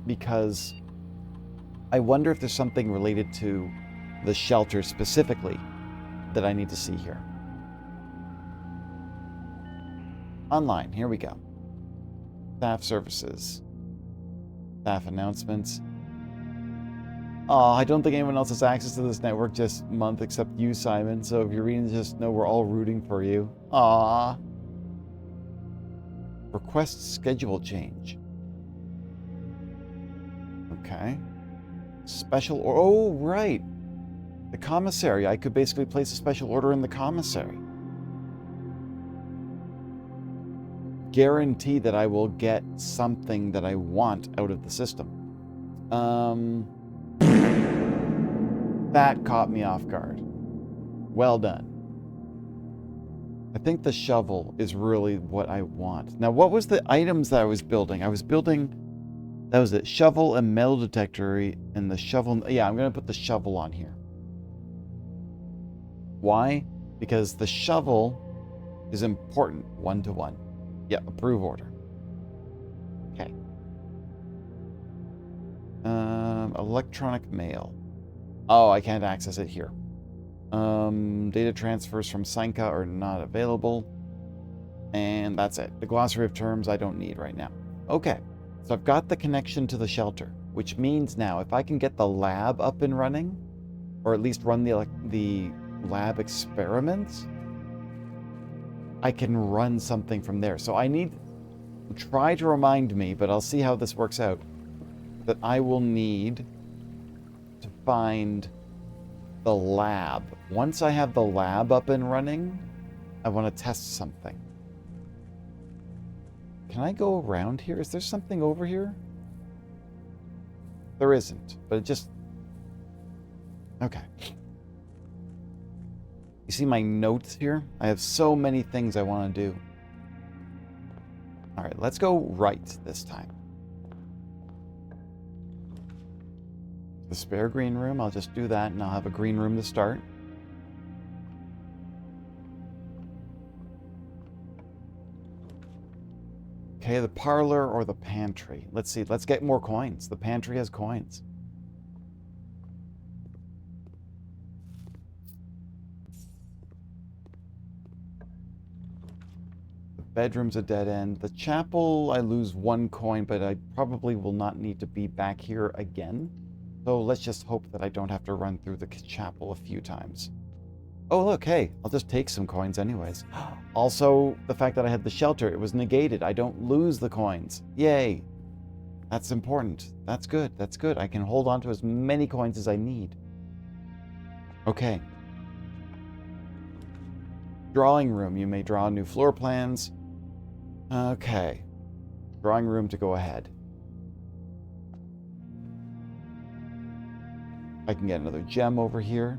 A: Because I wonder if there's something related to the shelter specifically that I need to see here. Online, here we go. Staff services. Staff announcements. Oh, I don't think anyone else has access to this network this month except you, Simon. So if you're reading, just know we're all rooting for you. Aww. Request schedule change. Okay. Special... Oh, right. The commissary. I could basically place a special order in the commissary. Guarantee that I will get something that I want out of the system. That caught me off guard. Well done. I think the shovel is really what I want. Now, what was the items that I was building? I was building... That was it. Shovel and metal detector and the shovel... Yeah, I'm going to put the shovel on here. Why? Because the shovel is important. 1-to-1. Yeah, approve order. Okay. Electronic mail. Oh, I can't access it here. Data transfers from Sanka are not available. And that's it. The glossary of terms I don't need right now. Okay. So I've got the connection to the shelter, which means now if I can get the lab up and running, or at least run the lab experiments, I can run something from there. So I need to try to remind me, but I'll see how this works out, that I will need to find the lab. Once I have the lab up and running, I want to test something. Can I go around here? Is there something over here? There isn't, but it just... Okay. You see my notes here? I have so many things I want to do. All right, let's go right this time. The spare green room, I'll just do that and I'll have a green room to start. Okay, the parlor or the pantry. Let's see, let's get more coins. The pantry has coins. The bedroom's a dead end. The chapel, I lose 1 coin, but I probably will not need to be back here again. So let's just hope that I don't have to run through the chapel a few times. Oh, look, hey, I'll just take some coins anyways. Also, the fact that I had the shelter, it was negated. I don't lose the coins. Yay. That's important. That's good. That's good. I can hold on to as many coins as I need. Okay. Drawing room. You may draw new floor plans. Okay. Drawing room to go ahead. I can get another gem over here.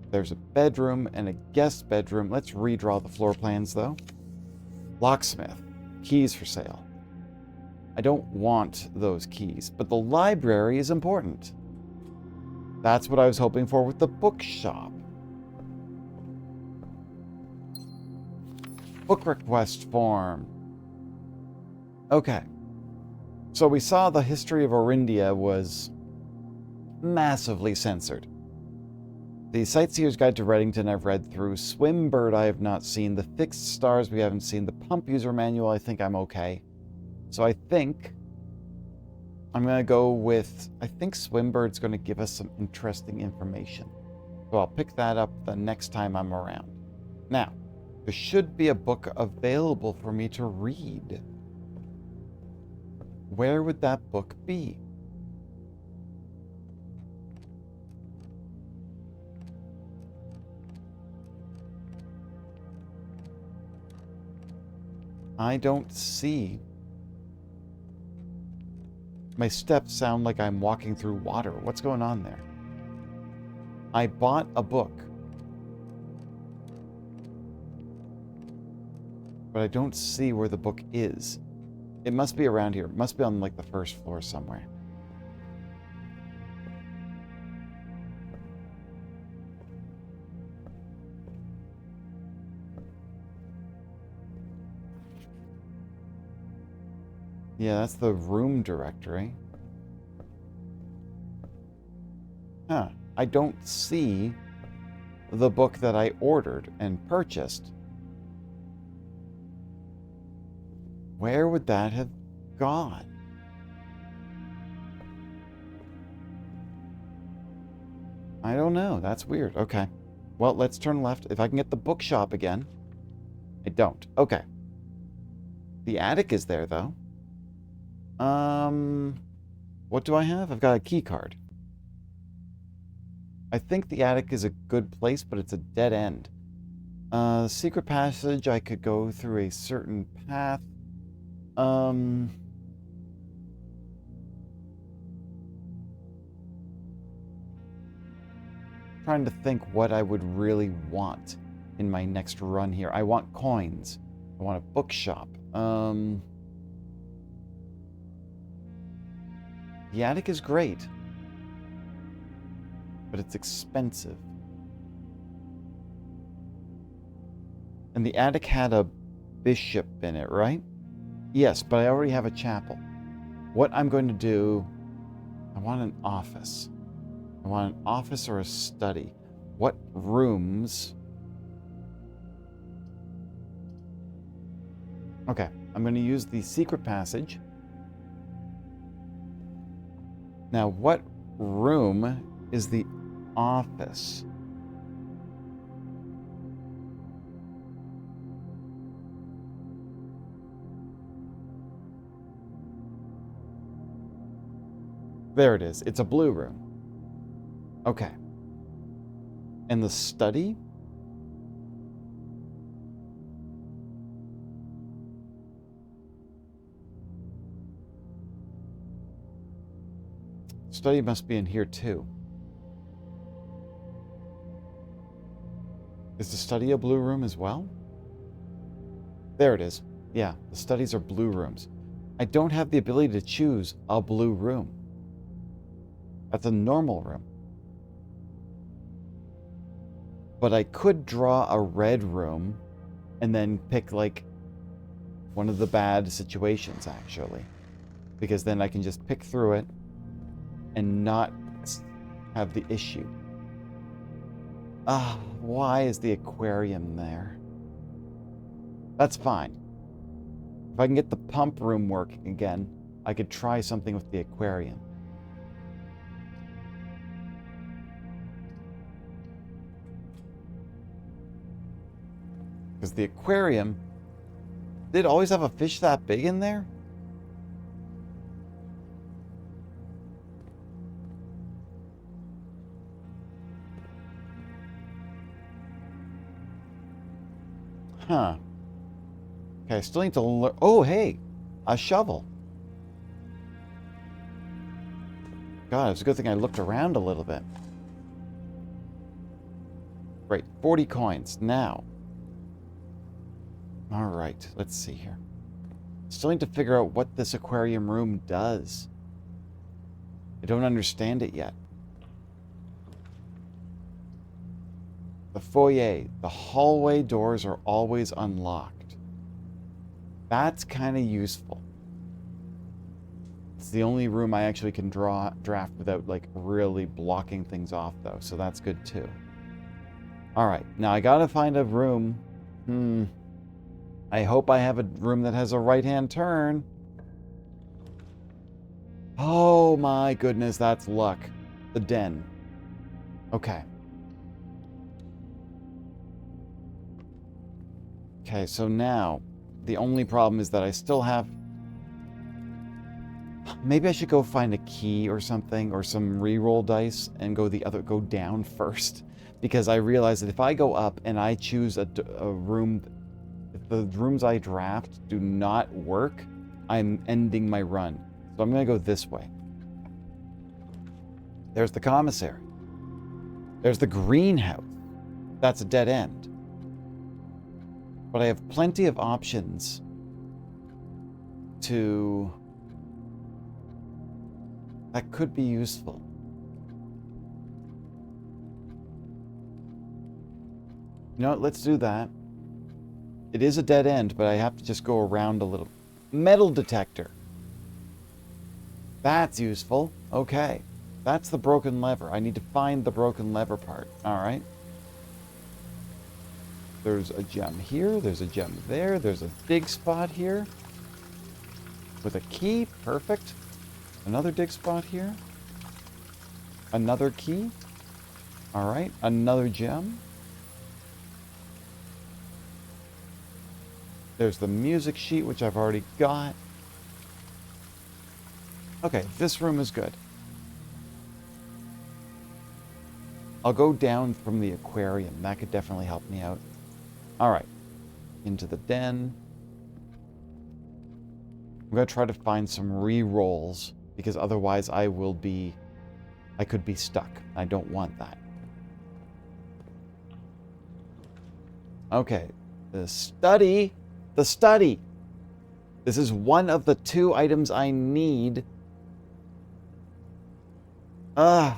A: There's a bedroom and a guest bedroom. Let's redraw the floor plans, though. Locksmith. Keys for sale. I don't want those keys, but the library is important. That's what I was hoping for with the bookshop. Book request form. Okay. So we saw the history of Orindia was massively censored. The Sightseer's Guide to Reddington I've read through. Swimbird I have not seen. The Fixed Stars we haven't seen. The Pump User Manual I think I'm okay. So I think I'm going to go with... I think Swimbird's going to give us some interesting information. So I'll pick that up the next time I'm around. Now, there should be a book available for me to read. Where would that book be? I don't see. My steps sound like I'm walking through water. What's going on there? I bought a book. But I don't see where the book is. It must be around here. It must be on like the first floor somewhere. Yeah, that's the room directory. Huh. I don't see the book that I ordered and purchased. Where would that have gone? I don't know. That's weird. Okay. Well, let's turn left. If I can get the bookshop again. I don't. Okay. The attic is there, though. What do I have? I've got a key card. I think the attic is a good place, but it's a dead end. Secret passage, I could go through a certain path. Trying to think what I would really want in my next run here. I want coins. I want a bookshop. The attic is great, but it's expensive. And the attic had a bishop in it, right? Yes, but I already have a chapel. What I'm going to do, I want an office. I want an office or a study. What rooms? Okay, I'm going to use the secret passage. Now, what room is the office? There it is. It's a blue room. Okay. And the study? Study must be in here too. Is the study a blue room as well? There it is. Yeah, the studies are blue rooms. I don't have the ability to choose a blue room. That's a normal room. But I could draw a red room and then pick like one of the bad situations actually. Because then I can just pick through it and not have the issue. Why is the aquarium there? That's fine. If I can get the pump room working again, I could try something with the aquarium. Because the aquarium Did it always have a fish that big in there? Huh. Okay, I still need to learn. Oh, hey, a shovel. God, it's a good thing I looked around a little bit. Right, 40 coins. Now. All right, let's see here. Still need to figure out what this aquarium room does. I don't understand it yet. The foyer. The hallway doors are always unlocked. That's kind of useful. It's the only room I actually can draft without, like, really blocking things off, though. So that's good, too. All right. Now, I got to find a room. I hope I have a room that has a right-hand turn. Oh, my goodness. That's luck. The den. Okay. Okay, so now, the only problem is that I still have... Maybe I should go find a key or something, or some re-roll dice, and go down first. Because I realize that if I go up and I choose a room... If the rooms I draft do not work, I'm ending my run. So I'm going to go this way. There's the commissary. There's the greenhouse. That's a dead end. But I have plenty of options to... That could be useful. You know what? Let's do that. It is a dead end, but I have to just go around a little. Metal detector. That's useful. Okay. That's the broken lever. I need to find the broken lever part. All right. There's a gem here. There's a gem there. There's a dig spot here. With a key. Perfect. Another dig spot here. Another key. All right. Another gem. There's the music sheet, which I've already got. Okay, this room is good. I'll go down from the aquarium. That could definitely help me out. All right. Into the den. I'm going to try to find some re-rolls, because otherwise I could be stuck. I don't want that. Okay. The study. The study. This is one of the 2 items I need. You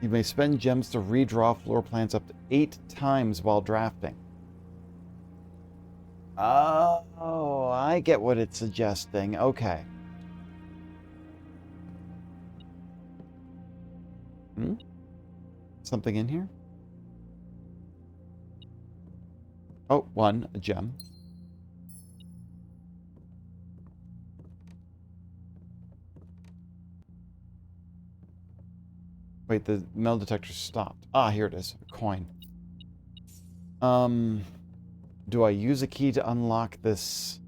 A: may spend gems to redraw floor plans up to 8 times while drafting. Oh, I get what it's suggesting. Okay. Something in here? Oh, a gem. Wait, the metal detector stopped. Ah, here it is. A coin. Do I use a key to unlock this?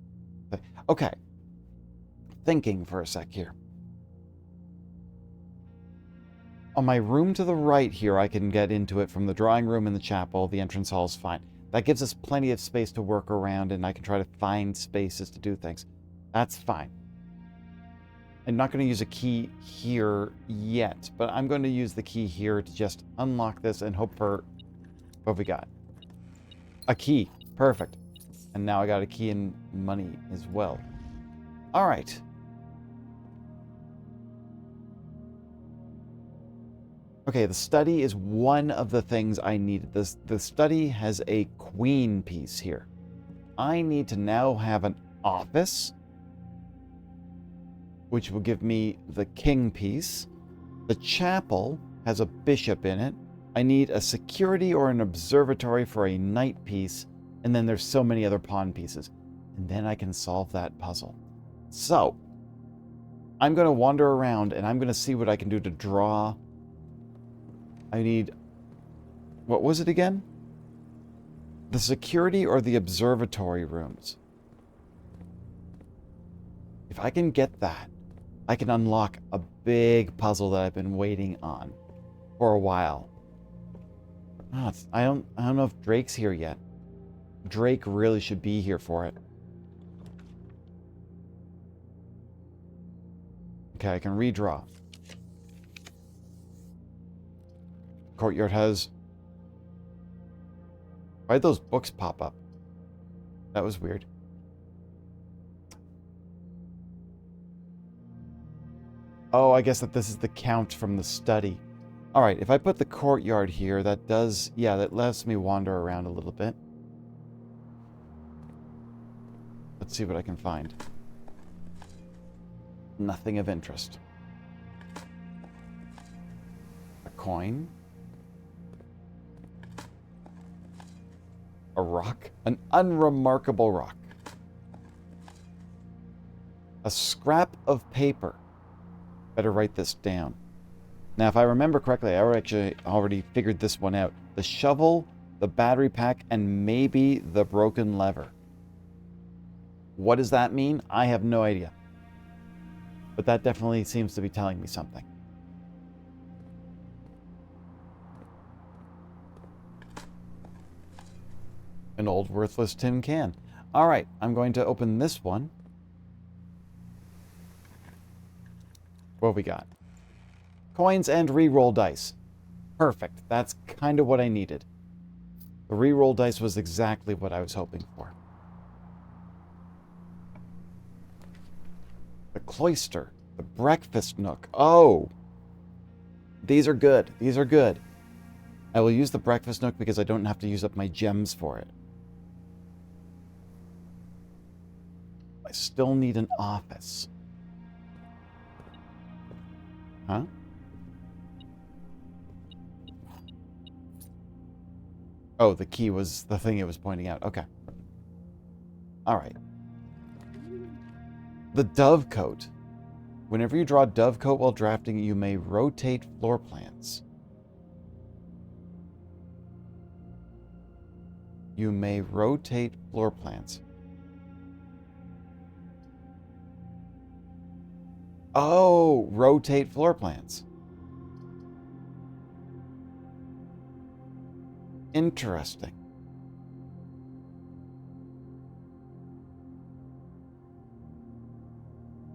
A: Okay. Thinking for a sec here. On my room to the right here, I can get into it from the drawing room and the chapel. The entrance hall is fine. That gives us plenty of space to work around, and I can try to find spaces to do things. That's fine. I'm not going to use a key here yet, but I'm going to use the key here to just unlock this and hope for... What have we got? A key. Perfect. And now I got a key and money as well. All right. Okay, the study is one of the things I needed. The study has a queen piece here. I need to now have an office, which will give me the king piece. The chapel has a bishop in it. I need a security or an observatory for a knight piece, and then there's so many other pawn pieces. And then I can solve that puzzle. So, I'm going to wander around, and I'm going to see what I can do to draw. I need... What was it again? The security or the observatory rooms. If I can get that, I can unlock a big puzzle that I've been waiting on for a while. Oh, I don't know if Drake's here yet. Drake really should be here for it. Okay, I can redraw. Courtyard has... Why'd those books pop up? That was weird. Oh, I guess that this is the count from the study. Alright, if I put the courtyard here, that does... Yeah, that lets me wander around a little bit. Let's see what I can find. Nothing of interest. A coin. A rock. An unremarkable rock. A scrap of paper. Better write this down. Now, if I remember correctly, I actually already figured this one out. The shovel, the battery pack, and maybe the broken lever. What does that mean? I have no idea. But that definitely seems to be telling me something. An old worthless tin can. All right, I'm going to open this one. What have we got? Coins and reroll dice. Perfect. That's kind of what I needed. The reroll dice was exactly what I was hoping for. The cloister. The breakfast nook. Oh! These are good. These are good. I will use the breakfast nook because I don't have to use up my gems for it. I still need an office. Huh? Oh, the key was the thing it was pointing out. Okay. All right. The dovecote. Whenever you draw dovecote while drafting, you may rotate floor plans. You may rotate floor plans. Oh, rotate floor plans. Interesting.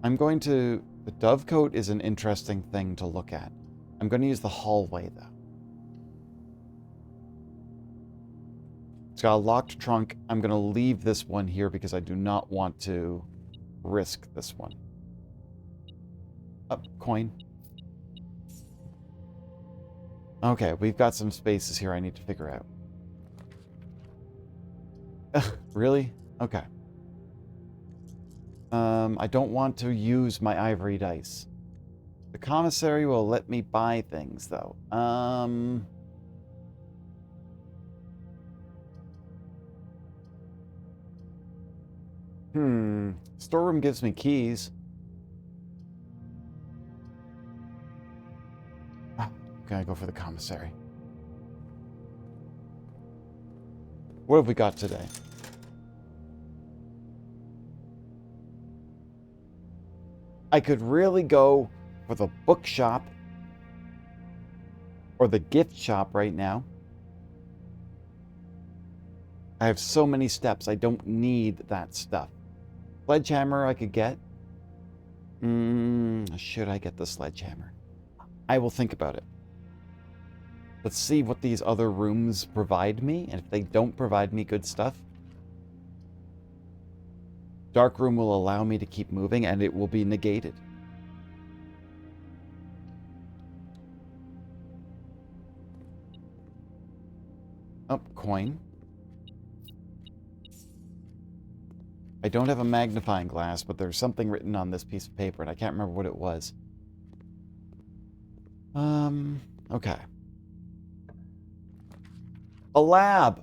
A: I'm going to... The dovecote is an interesting thing to look at. I'm going to use the hallway, though. It's got a locked trunk. I'm going to leave this one here because I do not want to risk this one. Up, coin. Okay, we've got some spaces here I need to figure out. Ugh, really? Okay. I don't want to use my ivory dice. The commissary will let me buy things, though. Storeroom gives me keys. Gotta go for the commissary. What have we got today? I could really go for the bookshop or the gift shop right now. I have so many steps. I don't need that stuff. Sledgehammer I could get. Should I get the sledgehammer? I will think about it. Let's see what these other rooms provide me, and if they don't provide me good stuff, dark room will allow me to keep moving, and it will be negated. Oh, coin. I don't have a magnifying glass, but there's something written on this piece of paper, and I can't remember what it was. Okay. A lab.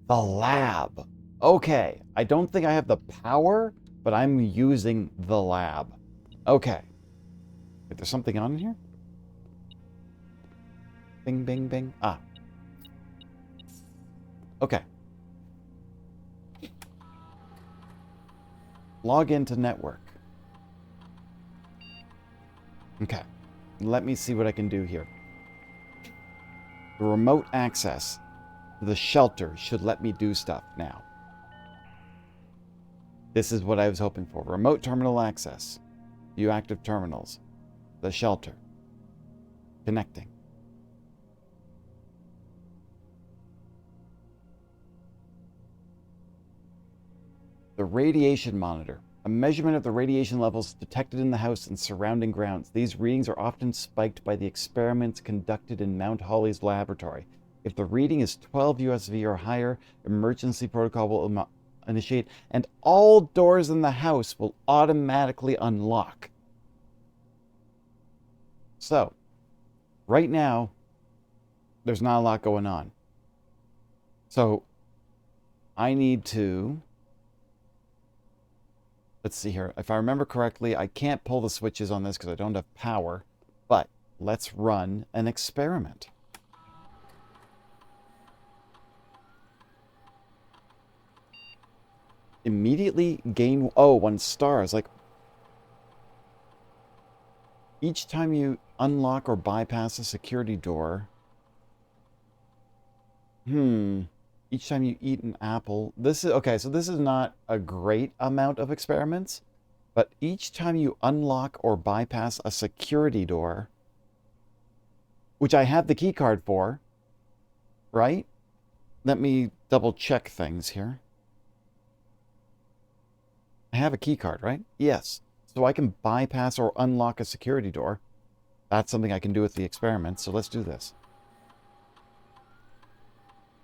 A: The lab. Okay. I don't think I have the power, but I'm using the lab. Okay. Wait, there's something on here? Bing, bing, bing. Ah. Okay. Log into network. Okay. Let me see what I can do here. The remote access to the shelter should let me do stuff now. This is what I was hoping for. Remote terminal access. View active terminals. The shelter. Connecting. The radiation monitor. A measurement of the radiation levels detected in the house and surrounding grounds. These readings are often spiked by the experiments conducted in Mount Holly's laboratory. If the reading is 12 USV or higher, emergency protocol will initiate, and all doors in the house will automatically unlock. So, right now, there's not a lot going on. So, I need to... Let's see here. If I remember correctly, I can't pull the switches on this because I don't have power. But let's run an experiment. Immediately gain... Oh, 1 star. It's like... Each time you unlock or bypass a security door... Each time you eat an apple... This is... Okay, so this is not a great amount of experiments. But each time you unlock or bypass a security door... Which I have the key card for. Right? Let me double check things here. I have a key card, right? Yes. So I can bypass or unlock a security door. That's something I can do with the experiment. So let's do this.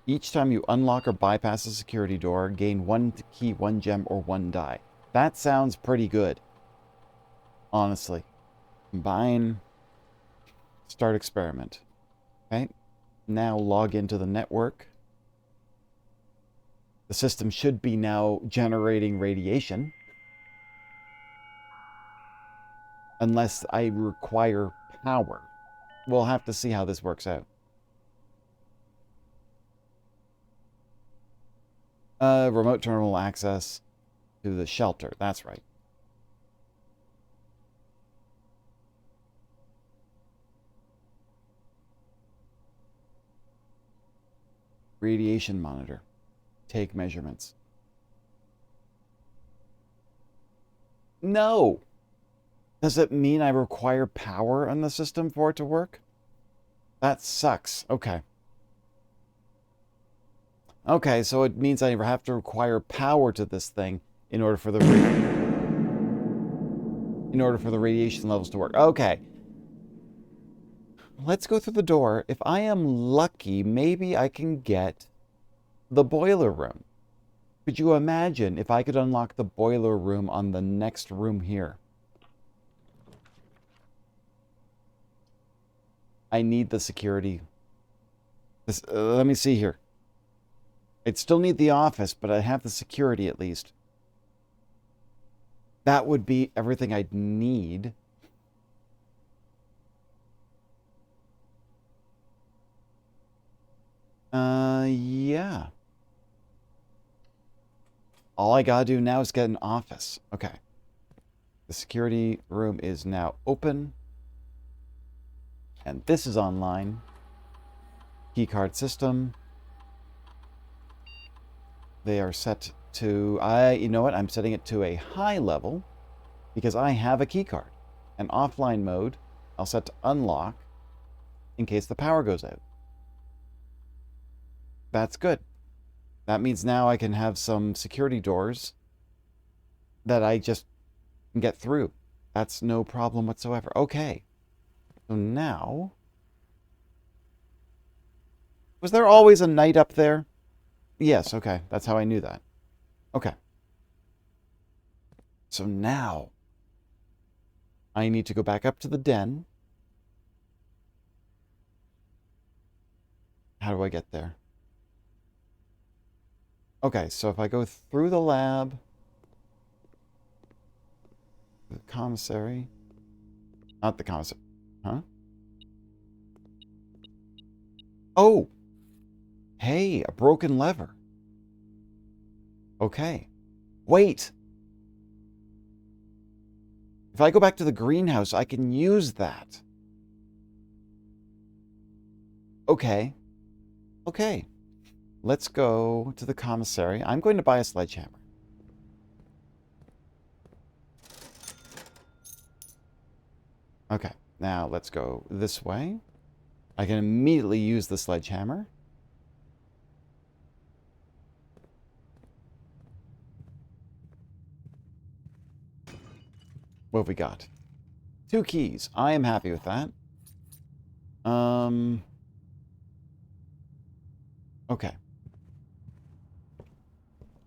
A: Each time you unlock or bypass a security door, gain 1 key, 1 gem, or 1 die. That sounds pretty good. Honestly. Combine. Start experiment. Okay. Now log into the network. The system should be now generating radiation. Unless I require power. We'll have to see how this works out. Remote terminal access to the shelter. That's right. Radiation monitor. Take measurements. No! Does it mean I require power on the system for it to work? That sucks. Okay. Okay, so it means I have to require power to this thing in order for the radiation levels to work. Okay. Let's go through the door. If I am lucky, maybe I can get the boiler room. Could you imagine if I could unlock the boiler room on the next room here? I need the security. Let me see here. I'd still need the office, but I'd have the security at least. That would be everything I'd need. Yeah. All I gotta do now is get an office. Okay. The security room is now open. And this is online. Keycard system. They are set to... you know what? I'm setting it to a high level because I have a keycard. And offline mode, I'll set to unlock in case the power goes out. That's good. That means now I can have some security doors that I just can get through. That's no problem whatsoever. Okay. So now... Was there always a knight up there? Yes, okay. That's how I knew that. Okay. So now... I need to go back up to the den. How do I get there? Okay, so if I go through the lab, the commissary, not the commissary, huh? Oh, hey, a broken lever. Okay, wait. If I go back to the greenhouse, I can use that. Okay. Okay. Let's go to the commissary. I'm going to buy a sledgehammer. Okay. Now let's go this way. I can immediately use the sledgehammer. What have we got? 2 keys. I am happy with that. Okay.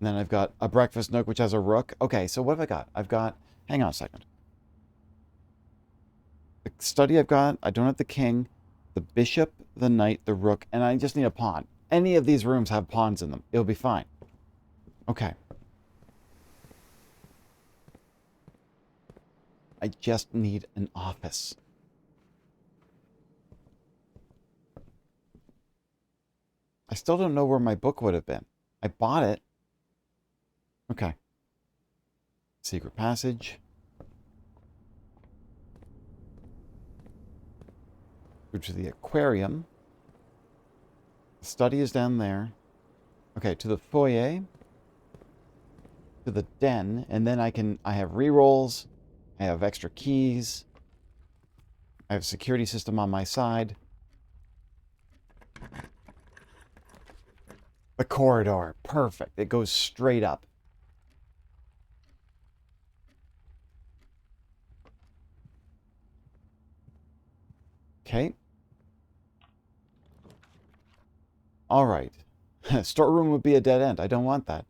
A: And then I've got a breakfast nook, which has a rook. Okay, so what have I got? I've got... Hang on a second. The study I've got, I don't have the king, the bishop, the knight, the rook, and I just need a pawn. Any of these rooms have pawns in them. It'll be fine. Okay. I just need an office. I still don't know where my book would have been. I bought it. Okay. Secret passage. Go to the aquarium. The study is down there. Okay, to the foyer. To the den. And then I have rerolls. I have extra keys. I have a security system on my side. The corridor. Perfect. It goes straight up. Okay. All right. Storeroom would be a dead end. I don't want that.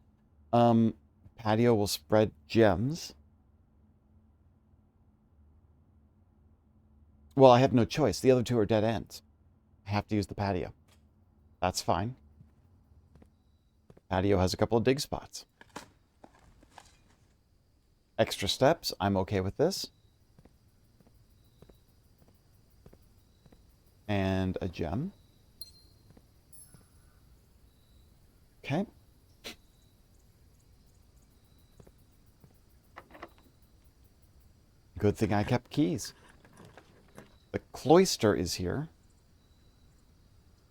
A: Patio will spread gems. Well, I have no choice. The other 2 are dead ends. I have to use the patio. That's fine. Patio has a couple of dig spots. Extra steps. I'm okay with this. And a gem. Okay. Good thing I kept keys. The cloister is here.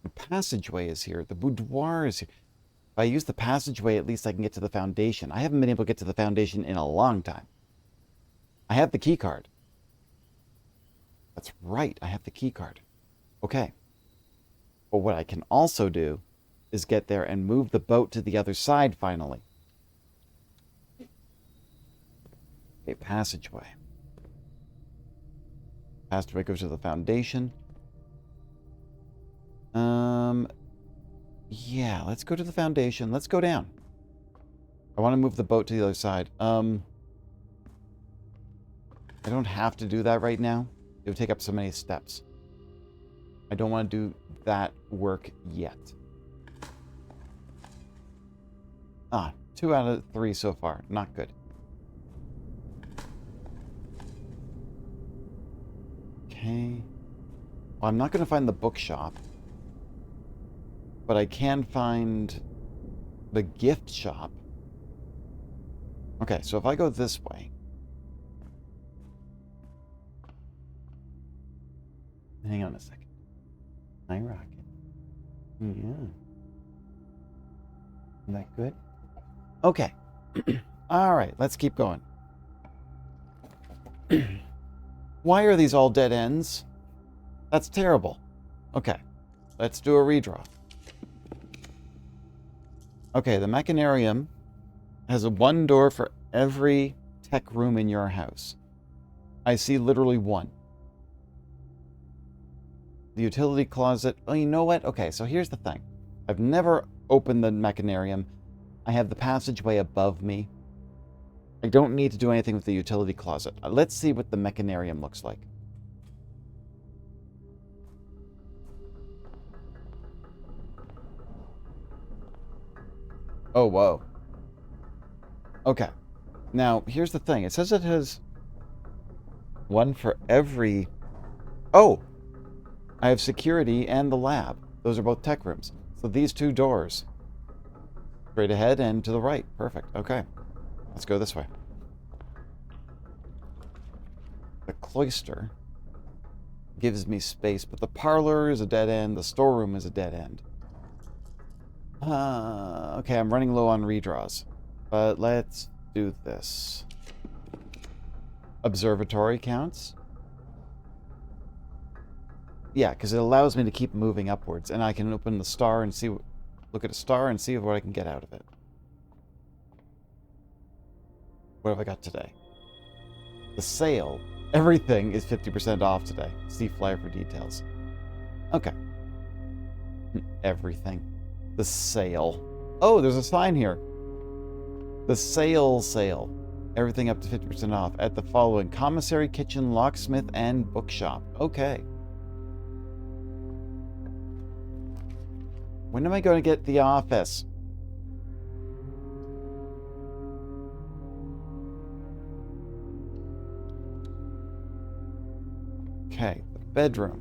A: The passageway is here. The boudoir is here. If I use the passageway, at least I can get to the foundation. I haven't been able to get to the foundation in a long time. I have the key card. That's right, I have the key card. Okay. But what I can also do is get there and move the boat to the other side finally. Okay, passageway. Passageway goes to the foundation. Yeah, let's go to the foundation. Let's go down. I want to move the boat to the other side. I don't have to do that right now. It would take up so many steps. I don't want to do that work yet. 2 out of 3 so far. Not good. Okay. Well, I'm not going to find the bookshop. But I can find the gift shop. Okay, so if I go this way. Hang on a second. I rock it. Yeah. Isn't that good? Okay. All right, let's keep going. Why are these all dead ends? That's terrible. Okay, let's do a redraw. Okay, the Machinarium has 1 door for every tech room in your house. I see literally 1. The utility closet. Oh, you know what? Okay, so here's the thing. I've never opened the Machinarium. I have the passageway above me. I don't need to do anything with the utility closet. Let's see what the Machinarium looks like. Oh, whoa. Okay. Now, here's the thing. It says it has 1 for every... Oh! I have security and the lab. Those are both tech rooms. So these 2 doors. Straight ahead and to the right. Perfect. Okay. Let's go this way. cloister gives me space, but the parlor is a dead end. The storeroom is a dead end. Okay, I'm running low on redraws. But let's do this. Observatory counts. Yeah, because it allows me to keep moving upwards, and I can open the star and see, look at a star and see what I can get out of it. What have I got today? The sale. Everything is 50% off today. See flyer for details. Okay. Everything. The sale. Oh, there's a sign here. The sale. Everything up to 50% off at the following: commissary, kitchen, locksmith, and bookshop. Okay. When am I going to get the office? Okay, the bedroom.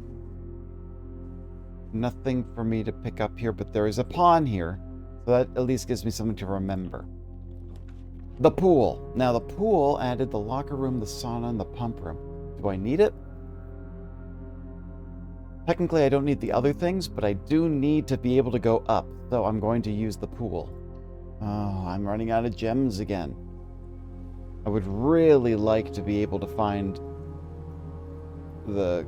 A: Nothing for me to pick up here, but there is a pawn here. So that at least gives me something to remember. The pool. Now the pool added the locker room, the sauna, and the pump room. Do I need it? Technically, I don't need the other things, but I do need to be able to go up, so I'm going to use the pool. Oh, I'm running out of gems again. I would really like to be able to find the...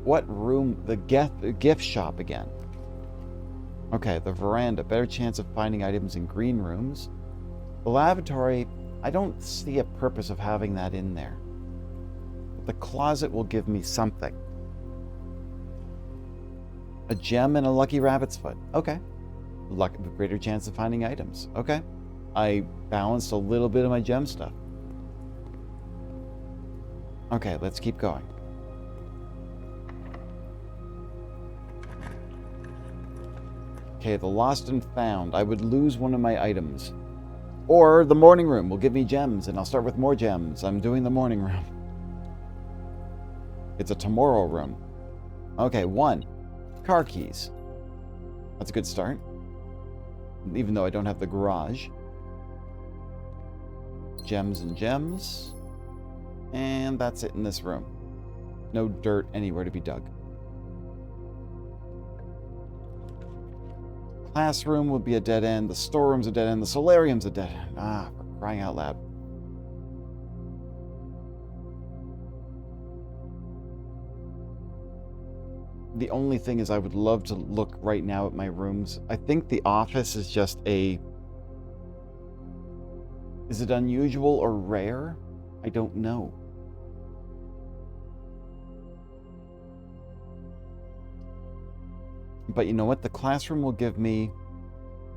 A: what room? The gift shop again. Okay, the veranda. Better chance of finding items in green rooms. The lavatory, I don't see a purpose of having that in there. But the closet will give me something. A gem and a lucky rabbit's foot. Okay. Greater chance of finding items. Okay. I balanced a little bit of my gem stuff. Okay, let's keep going. Okay, the lost and found. I would lose one of my items. Or the morning room will give me gems, and I'll start with more gems. I'm doing the morning room. It's a tomorrow room. Okay, 1. Car keys. That's a good start. Even though I don't have the garage. Gems and gems. And that's it in this room. No dirt anywhere to be dug. Classroom would be a dead end. The storeroom's a dead end. The solarium's a dead end. Ah, for crying out loud. The only thing is I would love to look right now at my rooms. I think the office is just a... Is it unusual or rare? I don't know. But you know what? The classroom will give me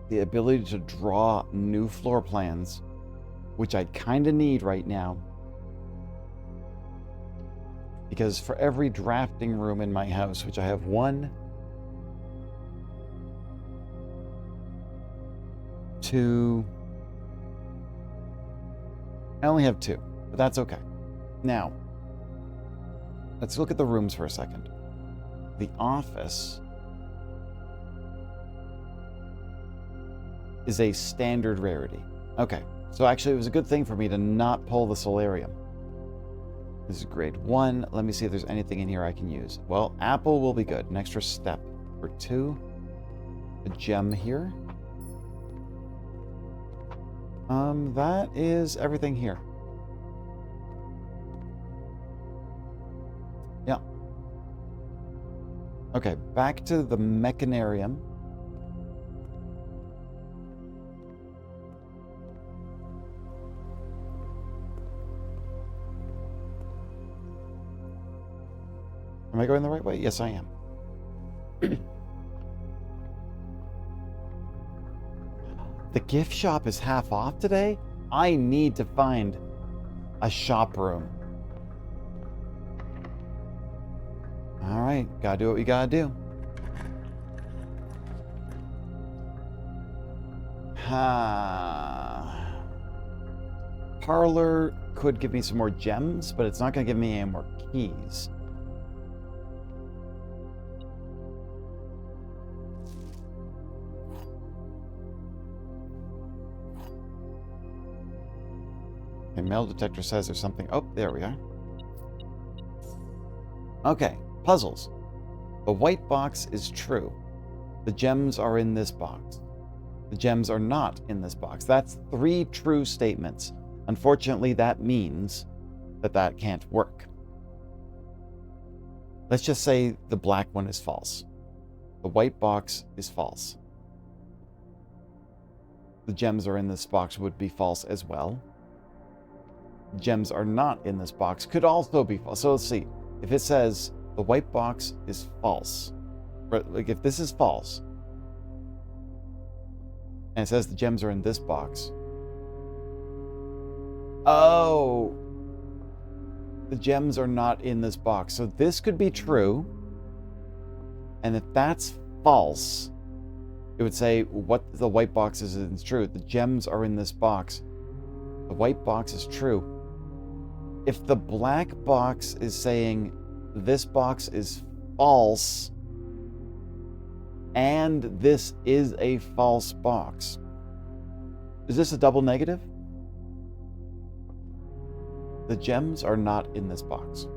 A: the ability to draw new floor plans, which I kind of need right now. Because for every drafting room in my house, which I have 1, 2, I only have 2, but that's okay. Now, let's look at the rooms for a second. The office is a standard rarity. Okay, so actually it was a good thing for me to not pull the solarium. This is grade 1. Let me see if there's anything in here I can use. Well, apple will be good. An extra step for 2. A gem here. That is everything here. Yeah. Okay, back to the mechanarium. Am I going the right way? Yes, I am. The gift shop is half off today? I need to find a shop room. All right, gotta do what we gotta do. Parlor could give me some more gems, but it's not gonna give me any more keys. Okay, metal detector says there's something. Oh, there we are. Okay, puzzles. The white box is true. The gems are in this box. The gems are not in this box. That's 3 true statements. Unfortunately, that means that that can't work. Let's just say the black one is false. The white box is false. The gems are in this box would be false as well. Gems are not in this box could also be false. So let's see. If it says the white box is false, like if this is false, and it says the gems are in this box. Oh, the gems are not in this box. So this could be true. And if that's false, it would say what the white box is true. The gems are in this box. The white box is true. If the black box is saying this box is false and this is a false box, is this a double negative? The gems are not in this box.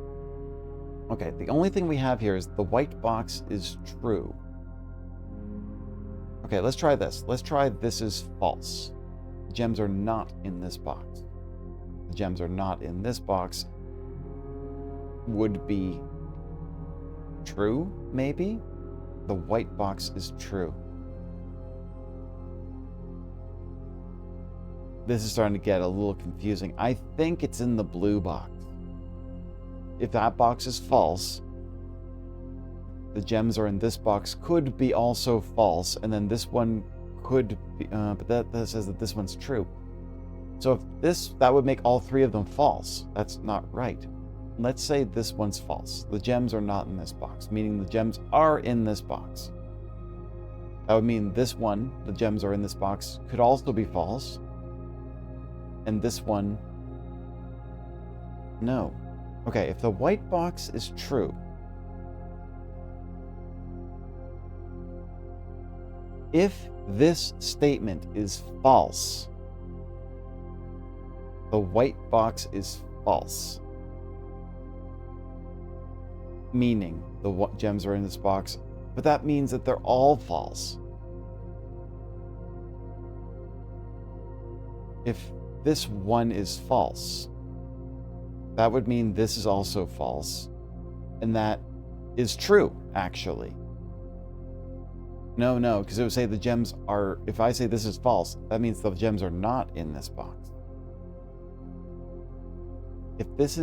A: Okay, the only thing we have here is the white box is true. Okay, let's try this. Let's try this is false. The gems are not in this box. The gems are not in this box would be true, maybe? The white box is true. This is starting to get a little confusing. I think it's in the blue box. If that box is false, the gems are in this box could be also false, and then this one could be, but that says that this one's true. So if that would make all 3 of them false. That's not right. Let's say this one's false. The gems are not in this box, meaning the gems are in this box. That would mean this one, the gems are in this box, could also be false. And this one, no. Okay, if the white box is true, if this statement is false, the white box is false. Meaning the gems are in this box, but that means that they're all false. If this one is false, that would mean this is also false, and that is true, actually. No, because it would say the gems are, if I say this is false, that means the gems are not in this box. If this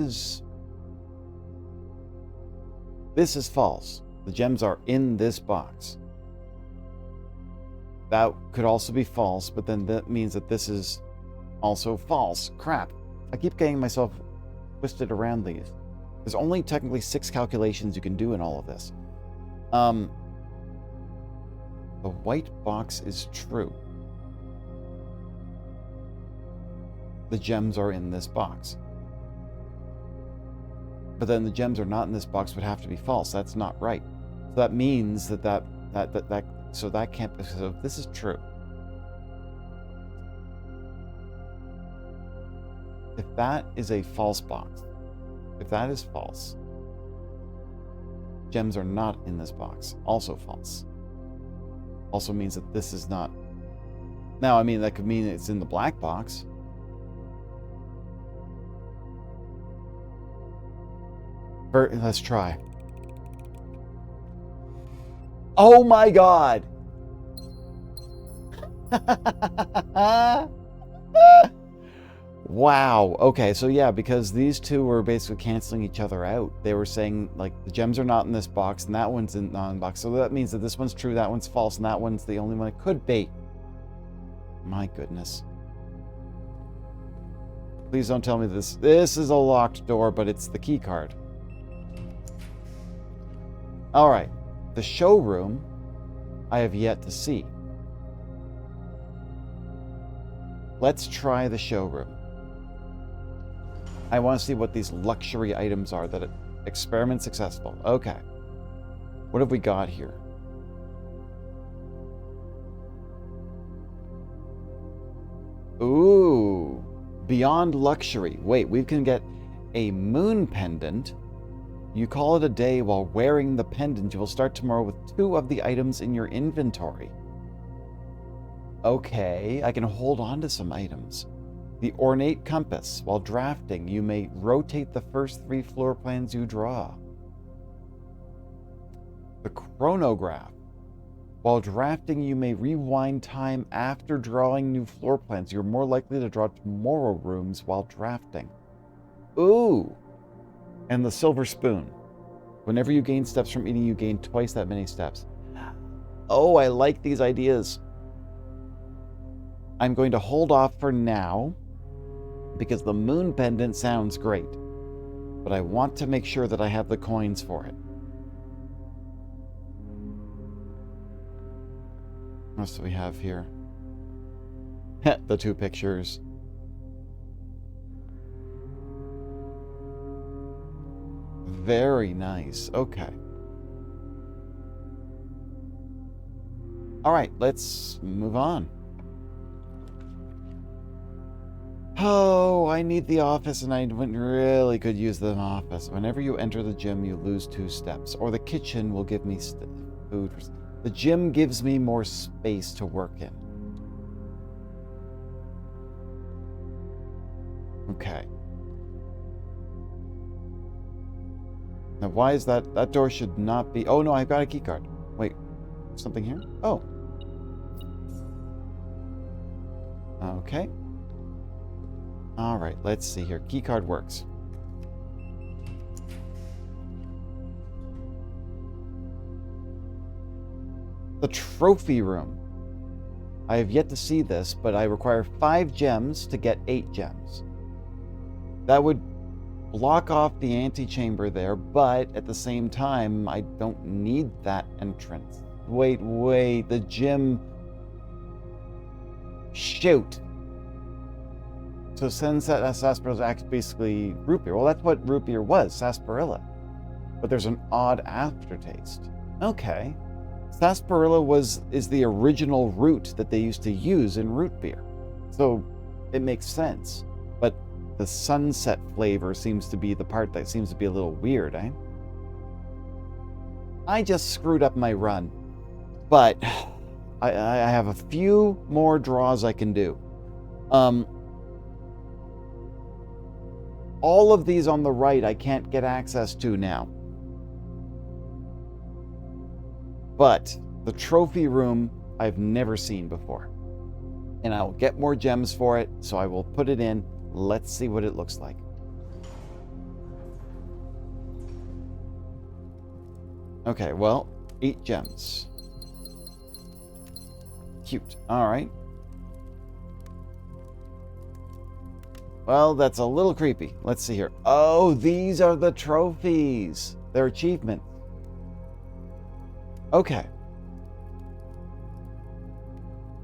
A: is false, the gems are in this box. That could also be false, but then that means that this is also false. Crap. I keep getting myself twisted around these. There's only technically 6 calculations you can do in all of this. The white box is true. The gems are in this box. But then the gems are not in this box would have to be false. That's not right. So that means so that can't, so this is true. If that is a false box, if that is false, gems are not in this box, also false. Also means that this is not. Now, I mean, that could mean it's in the black box. Let's try. Oh my god! Wow. Okay, so yeah, because these two were basically canceling each other out. They were saying, like, the gems are not in this box, and that one's not in the box. So that means that this one's true, that one's false, and that one's the only one it could be. My goodness. Please don't tell me this. This is a locked door, but it's the key card. Alright. The showroom I have yet to see. Let's try the showroom. I want to see what these luxury items are. That experiment successful. Okay. What have we got here? Ooh. Beyond luxury. Wait, we can get a moon pendant You call it a day while wearing the pendant. You will start tomorrow with 2 of the items in your inventory. Okay, I can hold on to some items. The ornate compass. While drafting, you may rotate the first 3 floor plans you draw. The chronograph. While drafting, you may rewind time after drawing new floor plans. You're more likely to draw tomorrow rooms while drafting. Ooh! And the silver spoon. Whenever you gain steps from eating, you gain twice that many steps. Oh, I like these ideas. I'm going to hold off for now because the moon pendant sounds great, but I want to make sure that I have the coins for it. What else do we have here? The 2 pictures. Very nice. Okay. All right, let's move on. Oh, I need the office, and I really could use the office. Whenever you enter the gym, you lose 2 steps. Or the kitchen will give me food. The gym gives me more space to work in. Okay. Now, why is that? That door should not be... Oh, no, I've got a key card. Wait, something here? Oh. Okay. All right, let's see here. Key card works. The trophy room. I have yet to see this, but I require 5 gems to get 8 gems. That would block off the antechamber there, but at the same time, I don't need that entrance. Wait, the gym... Shoot! So Sunset Sarsaparilla acts basically root beer. Well, that's what root beer was, sarsaparilla. But there's an odd aftertaste. Okay. Sarsaparilla is the original root that they used to use in root beer. So it makes sense. But the sunset flavor seems to be the part that seems to be a little weird, eh? I just screwed up my run. But I have a few more draws I can do. All of these on the right I can't get access to now. But the trophy room I've never seen before. And I'll get more gems for it, so I will put it in. Let's see what it looks like. Okay, well, 8 gems. Cute. All right. Well, that's a little creepy. Let's see here. Oh, these are the trophies. They're achievements. Okay.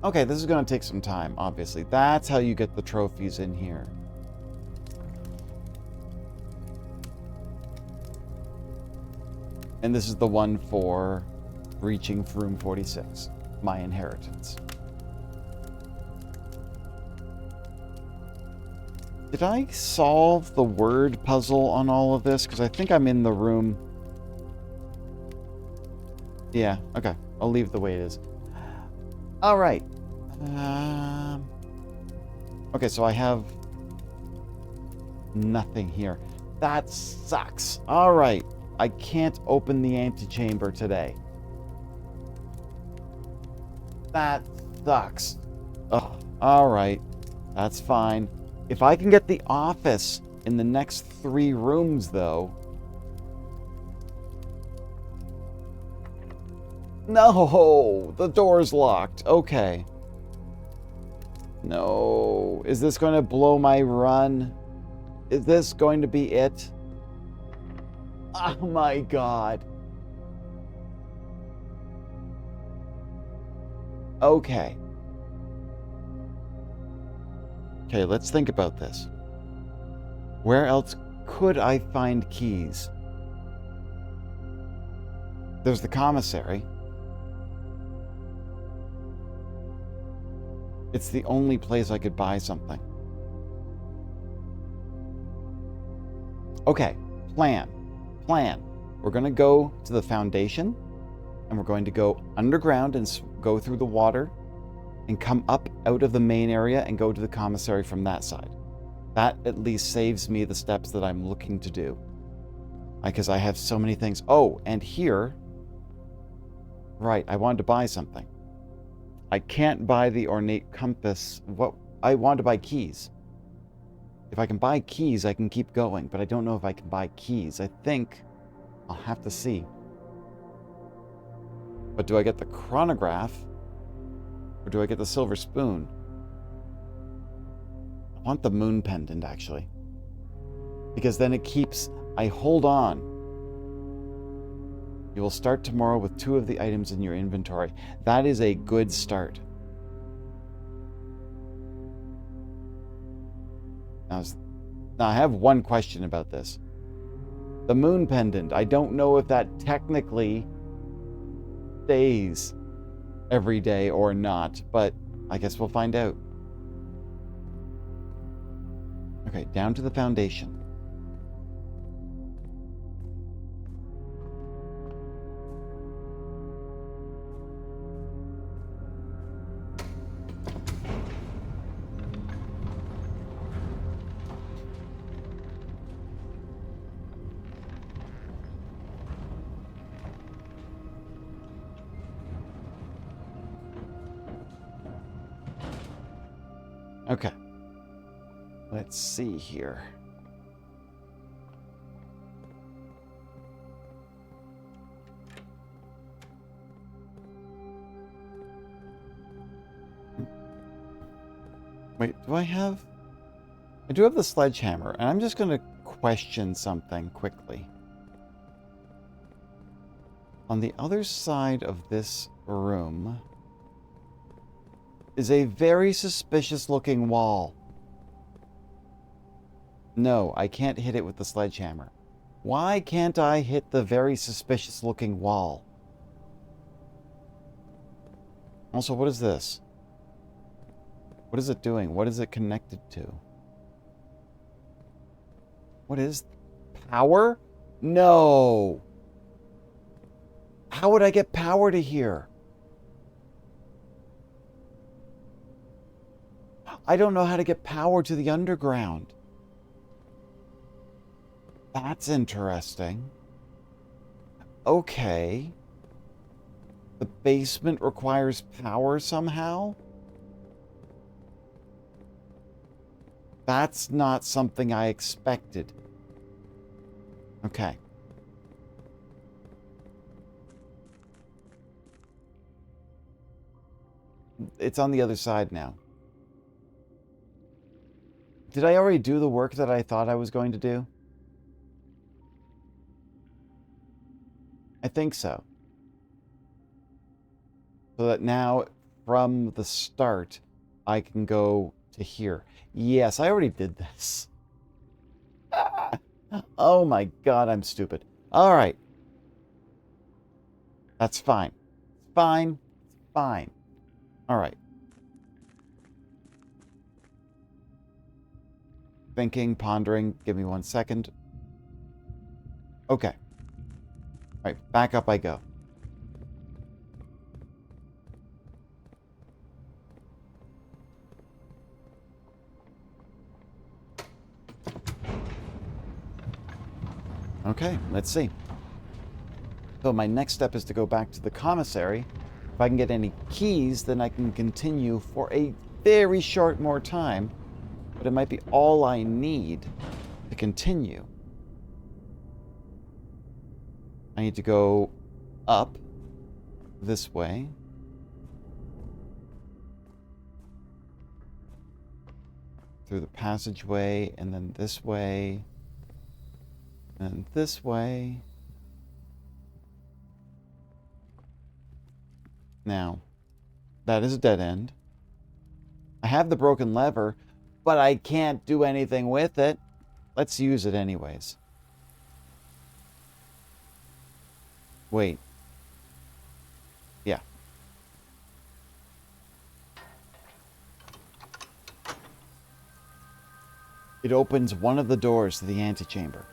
A: Okay, this is going to take some time, obviously. That's how you get the trophies in here. And this is the one for reaching room 46, my inheritance. Did I solve the word puzzle on all of this? Because I think I'm in the room. Yeah, okay. I'll leave it the way it is. All right. Okay, so I have nothing here. That sucks. All right. I can't open the antechamber today. That sucks. Oh, all right. That's fine. If I can get the office in the next 3 rooms, though... No! The door's locked. Okay. No. Is this going to blow my run? Is this going to be it? Oh my god. Okay. Okay, let's think about this. Where else could I find keys? There's the commissary. It's the only place I could buy something. Okay, plan. plan. We're going to go to the foundation, and we're going to go underground and go through the water and come up out of the main area and go to the commissary from that side. That at least saves me the steps that I'm looking to do. Because I have so many things. Oh, and here, right, I wanted to buy something. I can't buy the ornate compass. I want to buy keys. If I can buy keys, I can keep going, but I don't know if I can buy keys. I think I'll have to see. But do I get the chronograph, or do I get the silver spoon? I want the moon pendant, actually. Because then it keeps... I hold on. You will start tomorrow with 2 of the items in your inventory. That is a good start. Now I have one question about this. The moon pendant, I don't know if that technically stays every day or not, but I guess we'll find out. Okay, down to the foundation. Okay. Let's see here. Wait, do I have... I do have the sledgehammer, and I'm just going to question something quickly. On the other side of this room is a very suspicious looking wall. No, I can't hit it with the sledgehammer. Why can't I hit the very suspicious looking wall? Also, what is this? What is it doing? What is it connected to? What is... power? No! How would I get power to here? I don't know how to get power to the underground. That's interesting. Okay. The basement requires power somehow? That's not something I expected. Okay. It's on the other side now. Did I already do the work that I thought I was going to do? I think so. So that now, from the start, I can go to here. Yes, I already did this. Oh my god, I'm stupid. Alright. That's fine. It's fine. It's fine. Alright. Thinking, pondering. Give me 1 second. Okay. Alright, back up I go. Okay, let's see. So my next step is to go back to the commissary. If I can get any keys, then I can continue for a very short more time. But it might be all I need to continue. I need to go up this way. Through the passageway, and then this way. And this way. Now, that is a dead end. I have the broken lever, but I can't do anything with it. Let's use it anyways. Wait. Yeah. It opens one of the doors to the antechamber.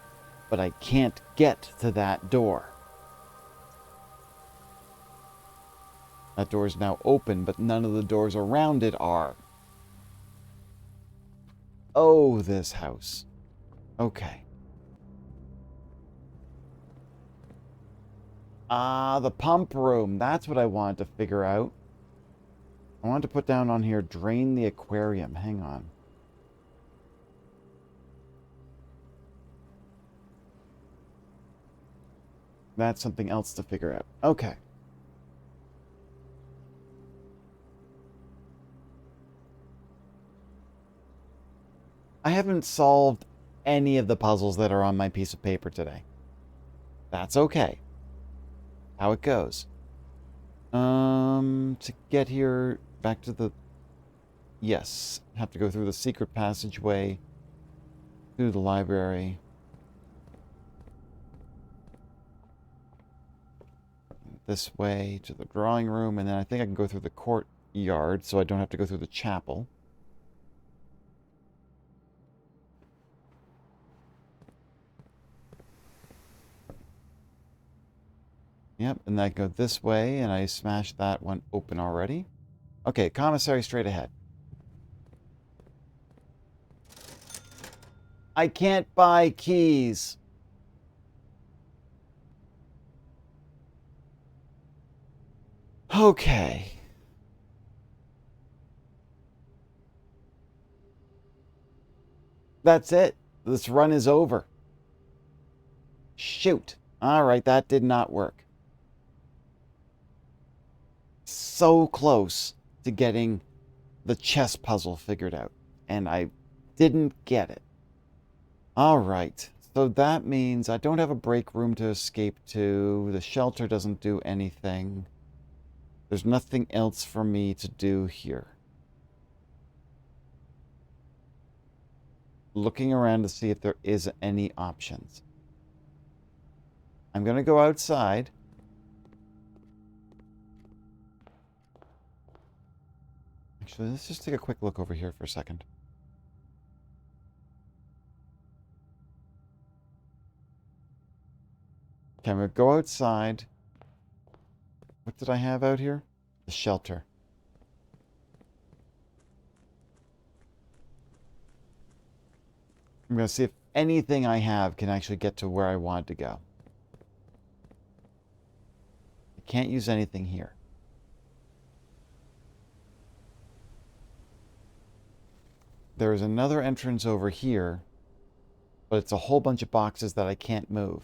A: but I can't get to that door. That door is now open, but none of the doors around it are. Oh, this house. Okay. Ah, the pump room. That's what I wanted to figure out. I wanted to put down on here, drain the aquarium. Hang on. That's something else to figure out. Okay. I haven't solved any of the puzzles that are on my piece of paper today. That's okay. How it goes. To get here, back to the... Yes, have to go through the secret passageway, through the library. This way to the drawing room, and then I think I can go through the courtyard, so I don't have to go through the chapel. Yep, and then I go this way, and I smashed that one open already. Okay, commissary straight ahead. I can't buy keys. Okay. That's it. This run is over. Shoot. All right, that did not work. So close to getting the chess puzzle figured out, and I didn't get it. All right. So that means I don't have a break room to escape to. The shelter doesn't do anything. There's nothing else for me to do here. Looking around to see if there is any options. I'm going to go outside. Actually, let's just take a quick look over here for a second. Okay, I'm going to go outside. What did I have out here? The shelter. I'm going to see if anything I have can actually get to where I want to go. I can't use anything here. There is another entrance over here, but it's a whole bunch of boxes that I can't move.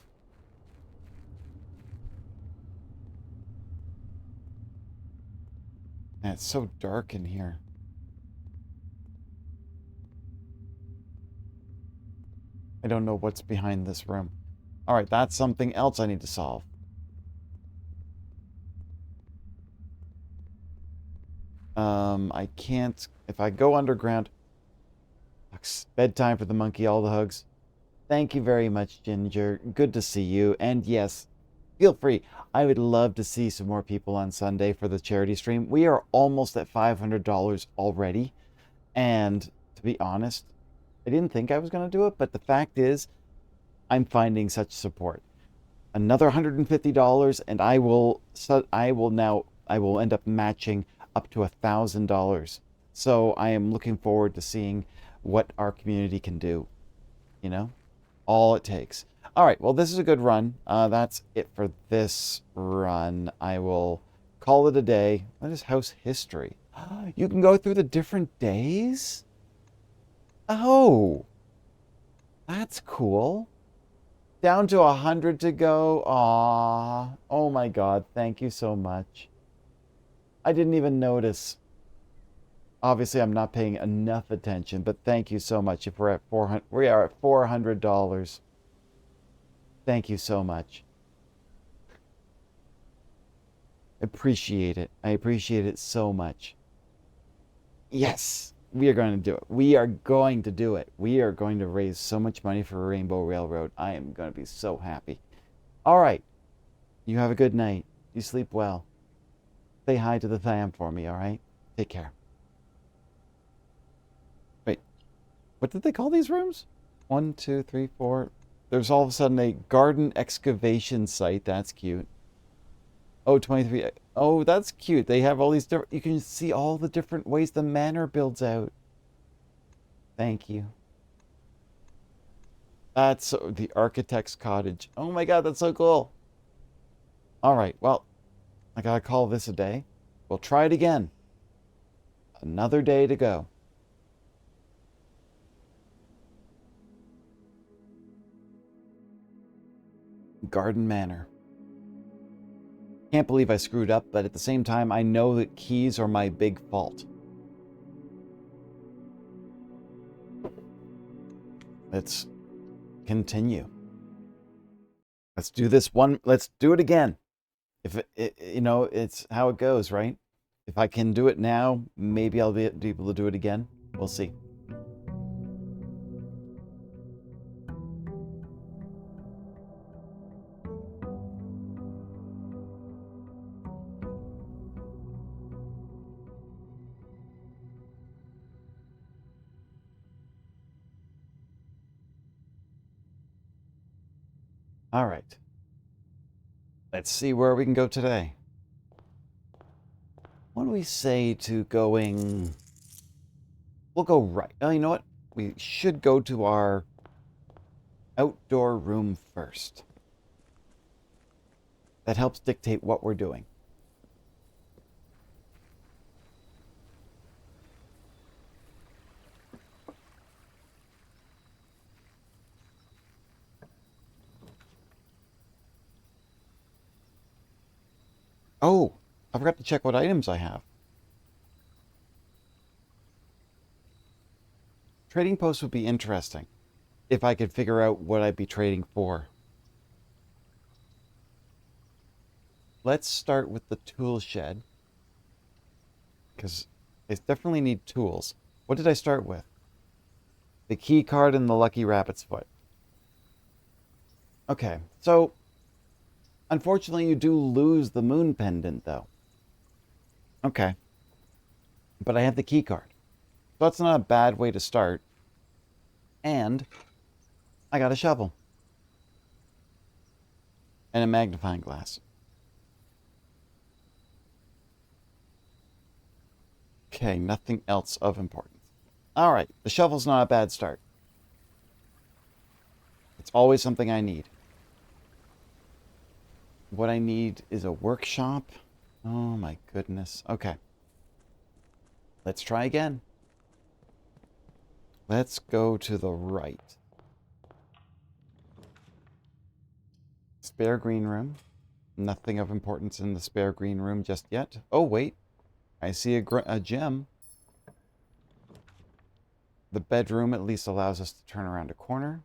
A: And it's so dark in here. I don't know what's behind this room. All right, that's something else I need to solve. I can't... If I go underground... Bedtime for the monkey, all the hugs. Thank you very much, Ginger. Good to see you. And yes, feel free. I would love to see some more people on Sunday for the charity stream. We are almost at $500 already. And to be honest, I didn't think I was going to do it, but the fact is, I'm finding such support. Another $150, and I will end up matching up to $1,000. So I am looking forward to seeing what our community can do. You know, all it takes. All right, well, this is a good run. That's it for this run. I will call it a day. What is house history? You can go through the different days? Oh, that's cool. Down to 100 to go. Aw. Oh my God. Thank you so much. I didn't even notice. Obviously, I'm not paying enough attention, but thank you so much. If we're at 400, we are at $400. Thank you so much. Appreciate it. I appreciate it so much. Yes, we are going to do it. We are going to do it. We are going to raise so much money for Rainbow Railroad. I am going to be so happy. All right. You have a good night. You sleep well. Say hi to the fam for me, all right? Take care. Wait, what did they call these rooms? 1, 2, 3, 4. There's all of a sudden a garden excavation site. That's cute. Oh, 23. Oh, that's cute. They have all these different... You can see all the different ways the manor builds out. Thank you. That's the architect's cottage. Oh my god, that's so cool. All right, well, I gotta call this a day. We'll try it again. Another day to go. Garden Manor. Can't believe I screwed up, but at the same time, I know that keys are my big fault. Let's continue. Let's do this one. Let's do it again. If it's how it goes, right? If I can do it now, maybe I'll be able to do it again. We'll see. All right. Let's see where we can go today. What do we say to going... We'll go right. Oh, you know what? We should go to our outdoor room first. That helps dictate what we're doing. Oh, I forgot to check what items I have. Trading posts would be interesting if I could figure out what I'd be trading for. Let's start with the tool shed, because I definitely need tools. What did I start with? The key card and the lucky rabbit's foot. Okay, so unfortunately you do lose the moon pendant though. Okay, but I have the key card. So that's not a bad way to start. And I got a shovel and a magnifying glass. Okay, nothing else of importance. All right, the shovel's not a bad start. It's always something I need. What I need is a workshop. Oh my goodness. Okay. Let's try again. Let's go to the right. Spare green room. Nothing of importance in the spare green room just yet. Oh, wait. I see a gem. The bedroom at least allows us to turn around a corner.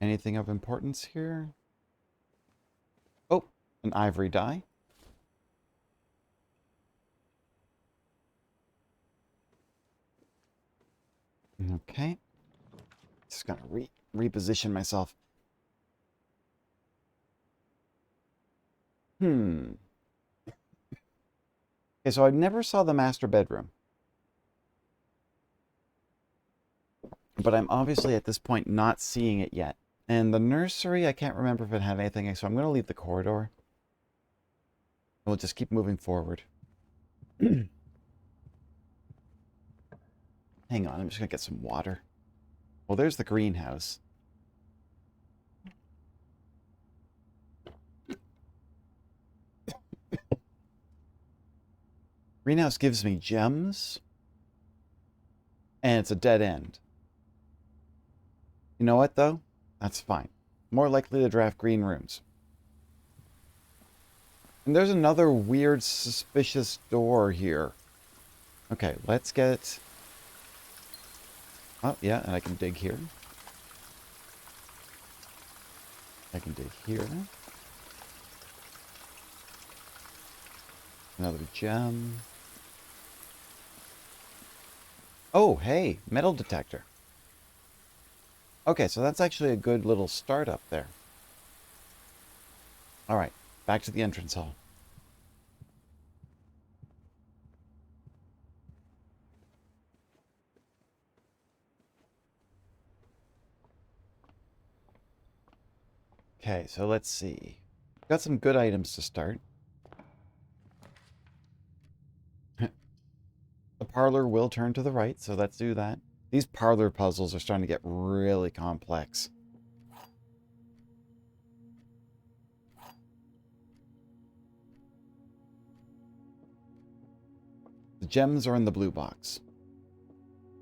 A: Anything of importance here? Oh, an ivory die. Okay. Just gonna reposition myself. Okay, so I never saw the master bedroom. But I'm obviously at this point not seeing it yet. And the nursery, I can't remember if it had anything, so I'm going to leave the corridor. We'll just keep moving forward. Hang on, I'm just going to get some water. Well, there's the greenhouse. Greenhouse gives me gems. And it's a dead end. You know what, though? That's fine. More likely to draft green rooms. And there's another weird, suspicious door here. Okay, let's get... Oh, yeah, and I can dig here. I can dig here. Another gem. Oh, hey, metal detector. Okay, so that's actually a good little start up there. All right, back to the entrance hall. Okay, so let's see. Got some good items to start. The parlor will turn to the right, so let's do that. These parlor puzzles are starting to get really complex. The gems are in the blue box.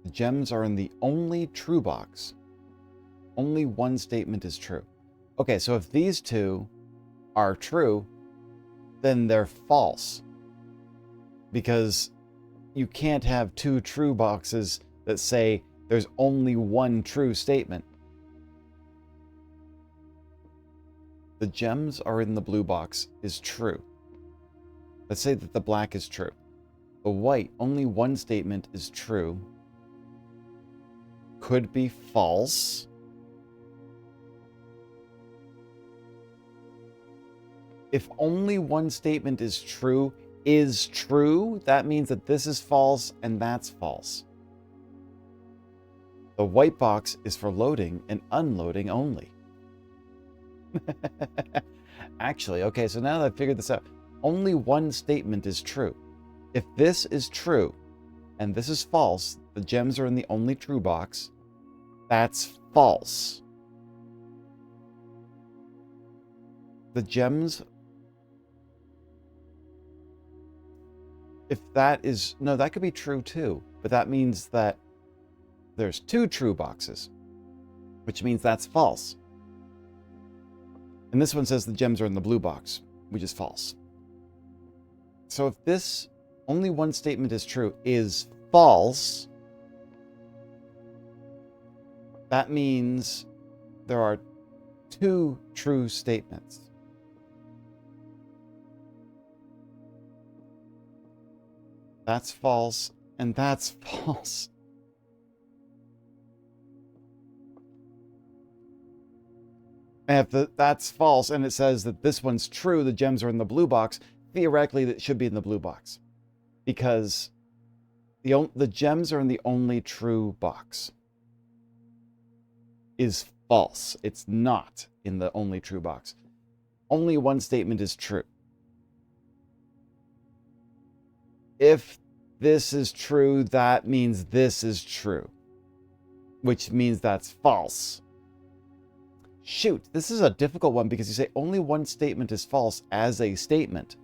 A: The gems are in the only true box. Only one statement is true. Okay, so if these two are true, then they're false. Because you can't have two true boxes that say there's only one true statement. The gems are in the blue box is true. Let's say that the black is true. The white, only one statement is true. Could be false. If only one statement is true, that means that this is false and that's false. The white box is for loading and unloading only. Actually, okay, so now that I've figured this out, only one statement is true. If this is true and this is false, the gems are in the only true box, that's false. The gems, if that is, no, that could be true too, but that means that there's two true boxes, which means that's false. And this one says the gems are in the blue box, which is false. So if this only one statement is true is false, that means there are two true statements. That's false, and that's false. And if that's false, and it says that this one's true, the gems are in the blue box, theoretically, that should be in the blue box. Because the gems are in the only true box. Is false. It's not in the only true box. Only one statement is true. If this is true, that means this is true, which means that's false. Shoot, this is a difficult one because you say only one statement is false as a statement.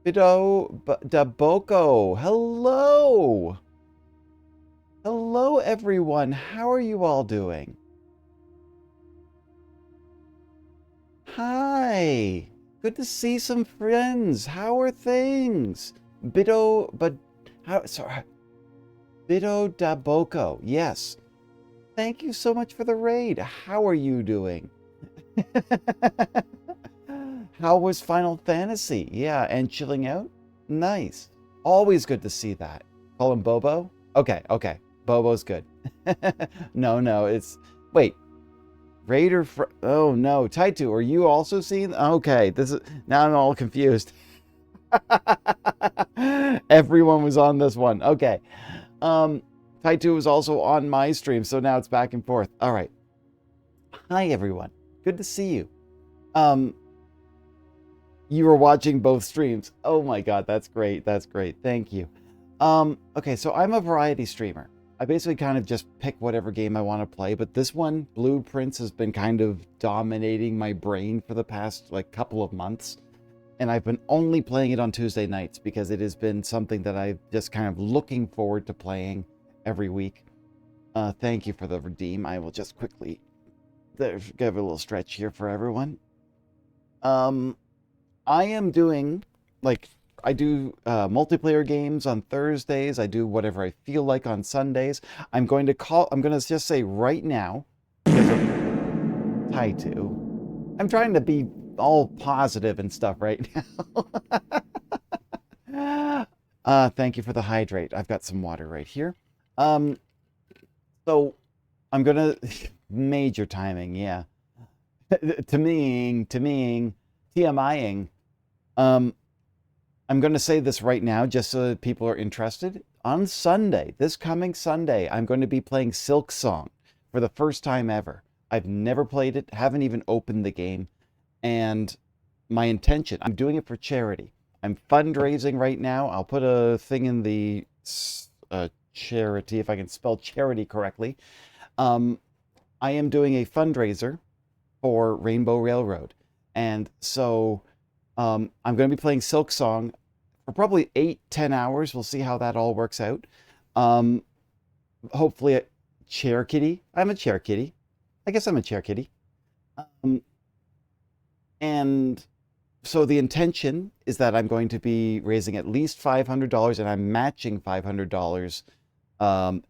A: Bido Daboko, hello! Hello, everyone. How are you all doing? Hi. Good to see some friends. How are things? Bido Daboko. Yes. Thank you so much for the raid. How are you doing? How was Final Fantasy? Yeah, and chilling out? Nice. Always good to see that. Call him Bobo? Okay. Bobo's good. No, it's... Wait. Raider... Oh, no. Taitu, are you also seeing... Okay, this is... Now I'm all confused. Everyone was on this one. Okay. Taitu was also on my stream, so now it's back and forth. All right. Hi, everyone. Good to see you. You were watching both streams. Oh my god, that's great. That's great. Thank you. Okay, so I'm a variety streamer. I basically kind of just pick whatever game I want to play, but this one, Blueprints, has been kind of dominating my brain for the past couple of months. And I've been only playing it on Tuesday nights because it has been something that I've just kind of looking forward to playing every week. Thank you for the redeem. I will just quickly give a little stretch here for everyone. I am doing, I do multiplayer games on Thursdays. I do whatever I feel like on Sundays. I'm going to just say right now, because of Taitu, I'm trying to be all positive and stuff right now. Thank you for the hydrate. I've got some water right here. So I'm going to, major timing, yeah. TMIing. I'm going to say this right now just so that people are interested. on Sunday, this coming Sunday, I'm going to be playing Silk Song for the first time ever. I've never played it, haven't even opened the game, and my intention, I'm doing it for charity. I'm fundraising right now. I'll put a thing in the charity, if I can spell charity correctly. Um, I am doing a fundraiser for Rainbow Railroad. And so I'm going to be playing Silk Song for probably 8-10 hours. We'll see how that all works out. Um, Hopefully, a chair kitty. I'm a chair kitty. I guess I'm a chair kitty. Um, and so the intention is that I'm going to be raising at least $500 and I'm matching $500.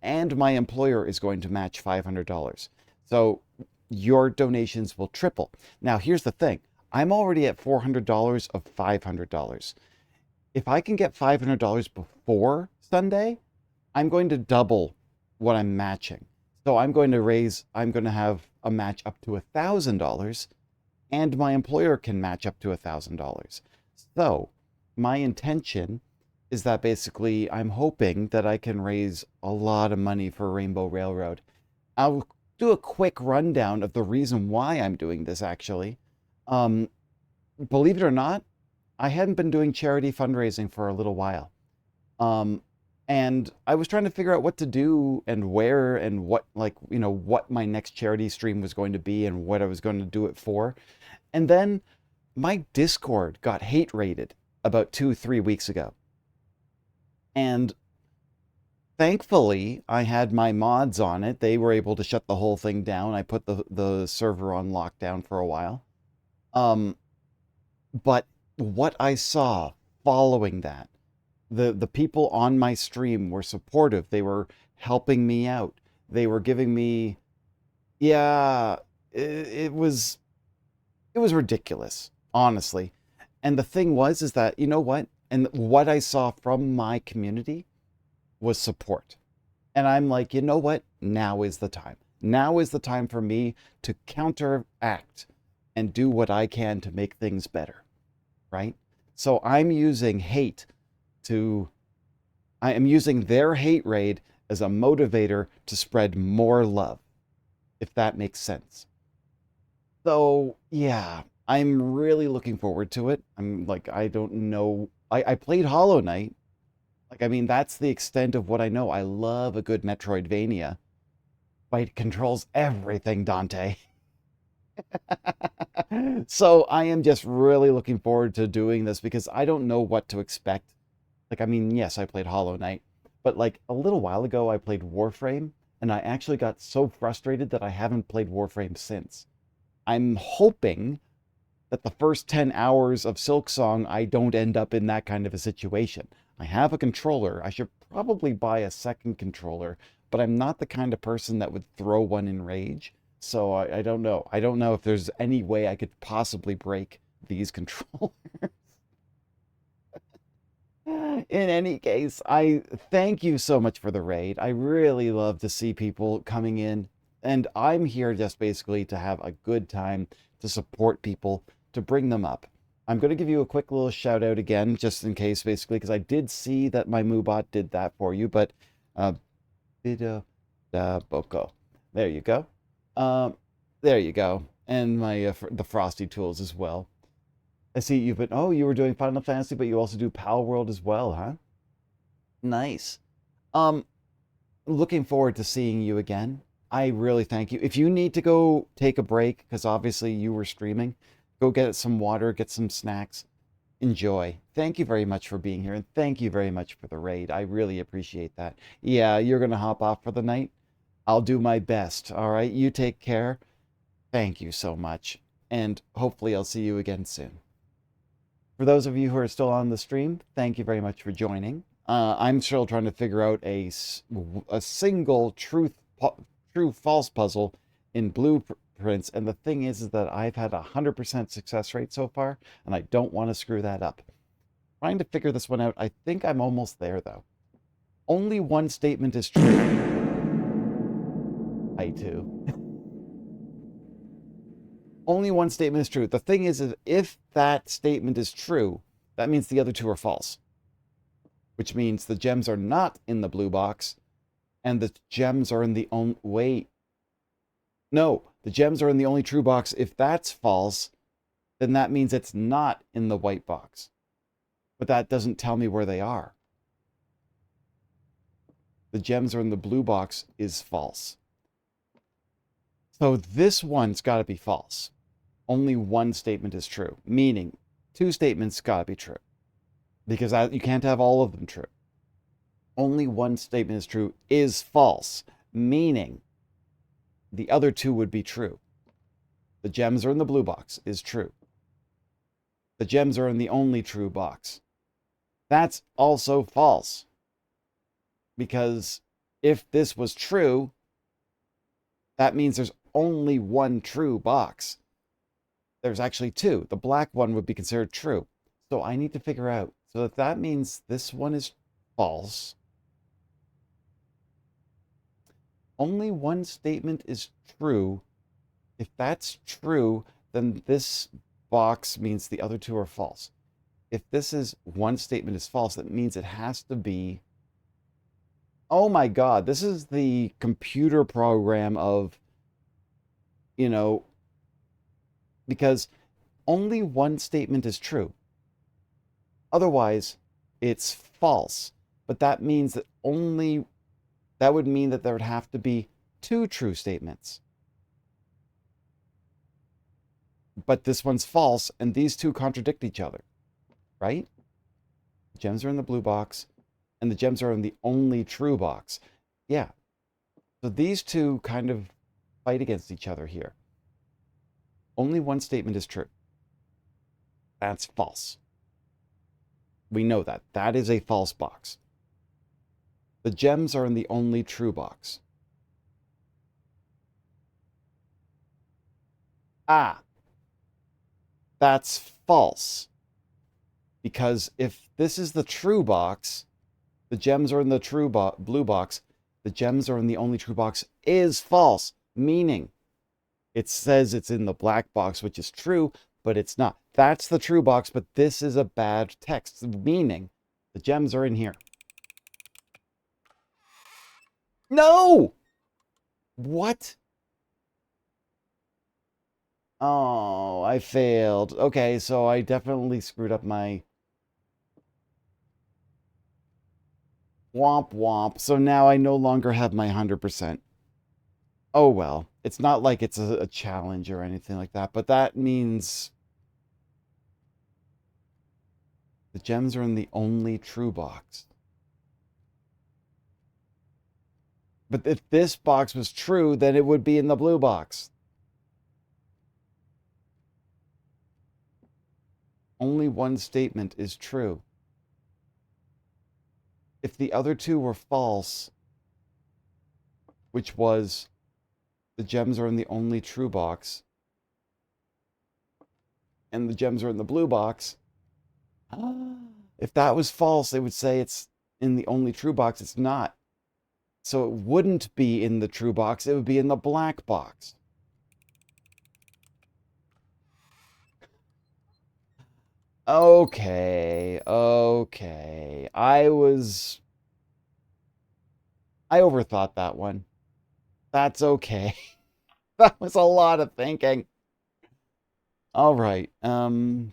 A: And my employer is going to match $500. So your donations will triple. Now, here's the thing. I'm already at $400 of $500. If I can get $500 before Sunday, I'm going to double what I'm matching. So I'm going to have a match up to $1,000 and my employer can match up to $1,000. So my intention is that basically I'm hoping that I can raise a lot of money for Rainbow Railroad. I'll do a quick rundown of the reason why I'm doing this actually. Um, Believe it or not, I hadn't been doing charity fundraising for a little while. Um, and I was trying to figure out what to do and where and what, like, what my next charity stream was going to be and what I was going to do it for. And then my Discord got hate rated about 2-3 weeks ago. And thankfully, I had my mods on it. They were able to shut the whole thing down. I put the server on lockdown for a while. Um, but what I saw following that, the people on my stream were supportive. They were helping me out. They were giving me, yeah, it was ridiculous, honestly. And the thing was, is that, you know what? And what I saw from my community was support. And I'm like, you know what? Now is the time. Now is the time for me to counteract and do what I can to make things better, right? So I'm using I am using their hate raid as a motivator to spread more love, if that makes sense. So, yeah, I'm really looking forward to it. I'm like, I don't know. I played Hollow Knight. Like, I mean, that's the extent of what I know. I love a good Metroidvania, but it controls everything, Dante. So I am just really looking forward to doing this because I don't know what to expect. Like, I mean, yes, I played Hollow Knight, but like a little while ago, I played Warframe, and I actually got so frustrated that I haven't played Warframe since. I'm hoping that the first 10 hours of Silk Song, I don't end up in that kind of a situation. I have a controller. I should probably buy a second controller, but I'm not the kind of person that would throw one in rage. So I don't know. I don't know if there's any way I could possibly break these controllers. In any case, I thank you so much for the raid. I really love to see people coming in, and I'm here just basically to have a good time, to support people, to bring them up. I'm going to give you a quick little shout out again, just in case, basically, because I did see that my Moobot did that for you, but Bido da Boko. There you go. Um, there you go. And my the Frosty tools as well. I see you've been, oh, you were doing Final Fantasy, but you also do Pal World as well, huh? Nice. Um, Looking forward to seeing you again. I really thank you. If you need to go take a break, because obviously you were streaming, go get some water, get some snacks. Enjoy. Thank you very much for being here, and thank you very much for the raid. I really appreciate that. Yeah, you're going to hop off for the night? I'll do my best. All right, you take care. Thank you so much, and hopefully I'll see you again soon. For those of you who are still on the stream, thank you very much for joining. I'm still trying to figure out a single true false puzzle in blueprints, and the thing is that I've had 100% success rate so far, and I don't want to screw that up. Trying to figure this one out. I think I'm almost there though. Only one statement is true. I too. Only one statement is true. The thing is if that statement is true, that means the other two are false. which means the gems are not in the blue box, and the gems are in the only... Wait. No, the gems are in the only true box. If that's false, then that means it's not in the white box. But that doesn't tell me where they are. The gems are in the blue box is false. So this one's got to be false. Only one statement is true, meaning two statements got to be true. Because you can't have all of them true. Only one statement is true is false, meaning the other two would be true. The gems are in the blue box is true. The gems are in the only true box. That's also false. Because if this was true, that means there's only one true box. There's actually two. The black one would be considered true. So I need to figure out. So if that means this one is false, only one statement is true. If that's true, then this box means the other two are false. If this is one statement is false, that means it has to be... Oh my God, this is the computer program of, because only one statement is true. Otherwise, it's false. But that means that that would mean that there would have to be two true statements. But this one's false, and these two contradict each other, right? The gems are in the blue box, and the gems are in the only true box. Yeah. So these two kind of fight against each other here. Only one statement is true. That's false. We know that. That is a false box. The gems are in the only true box. Ah. That's false. Because if this is the true box, the gems are in the true blue box, the gems are in the only true box is false. Meaning, it says it's in the black box, which is true, but it's not. That's the true box, but this is a bad text. Meaning, the gems are in here. No! What? Oh, I failed. Okay, so I definitely screwed up my... Womp womp. So now I no longer have my 100%. Oh well. It's not like it's a challenge or anything like that, but that means the gems are in the only true box. But if this box was true, then it would be in the blue box. Only one statement is true. If the other two were false, which was the gems are in the only true box, and the gems are in the blue box, if that was false, they would say it's in the only true box. It's not. So it wouldn't be in the true box. It would be in the black box. Okay. I overthought that one. That's okay. That was a lot of thinking. All right.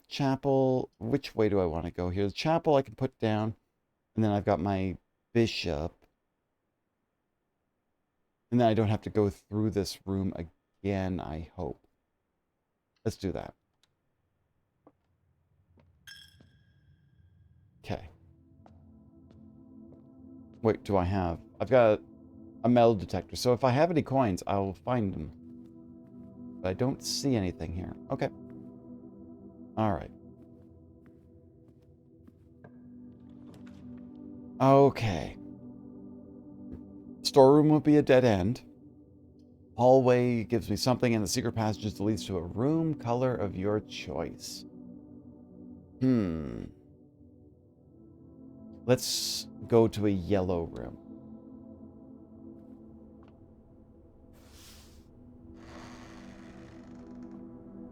A: Chapel. Which way do I want to go here? The chapel I can put down. And then I've got my bishop. And then I don't have to go through this room again, I hope. Let's do that. Okay. Wait, do I have... I've got a metal detector. So if I have any coins, I'll find them. But I don't see anything here. Okay. All right. Okay. Storeroom will be a dead end. Hallway gives me something, and the secret passage leads to a room color of your choice. Let's go to a yellow room.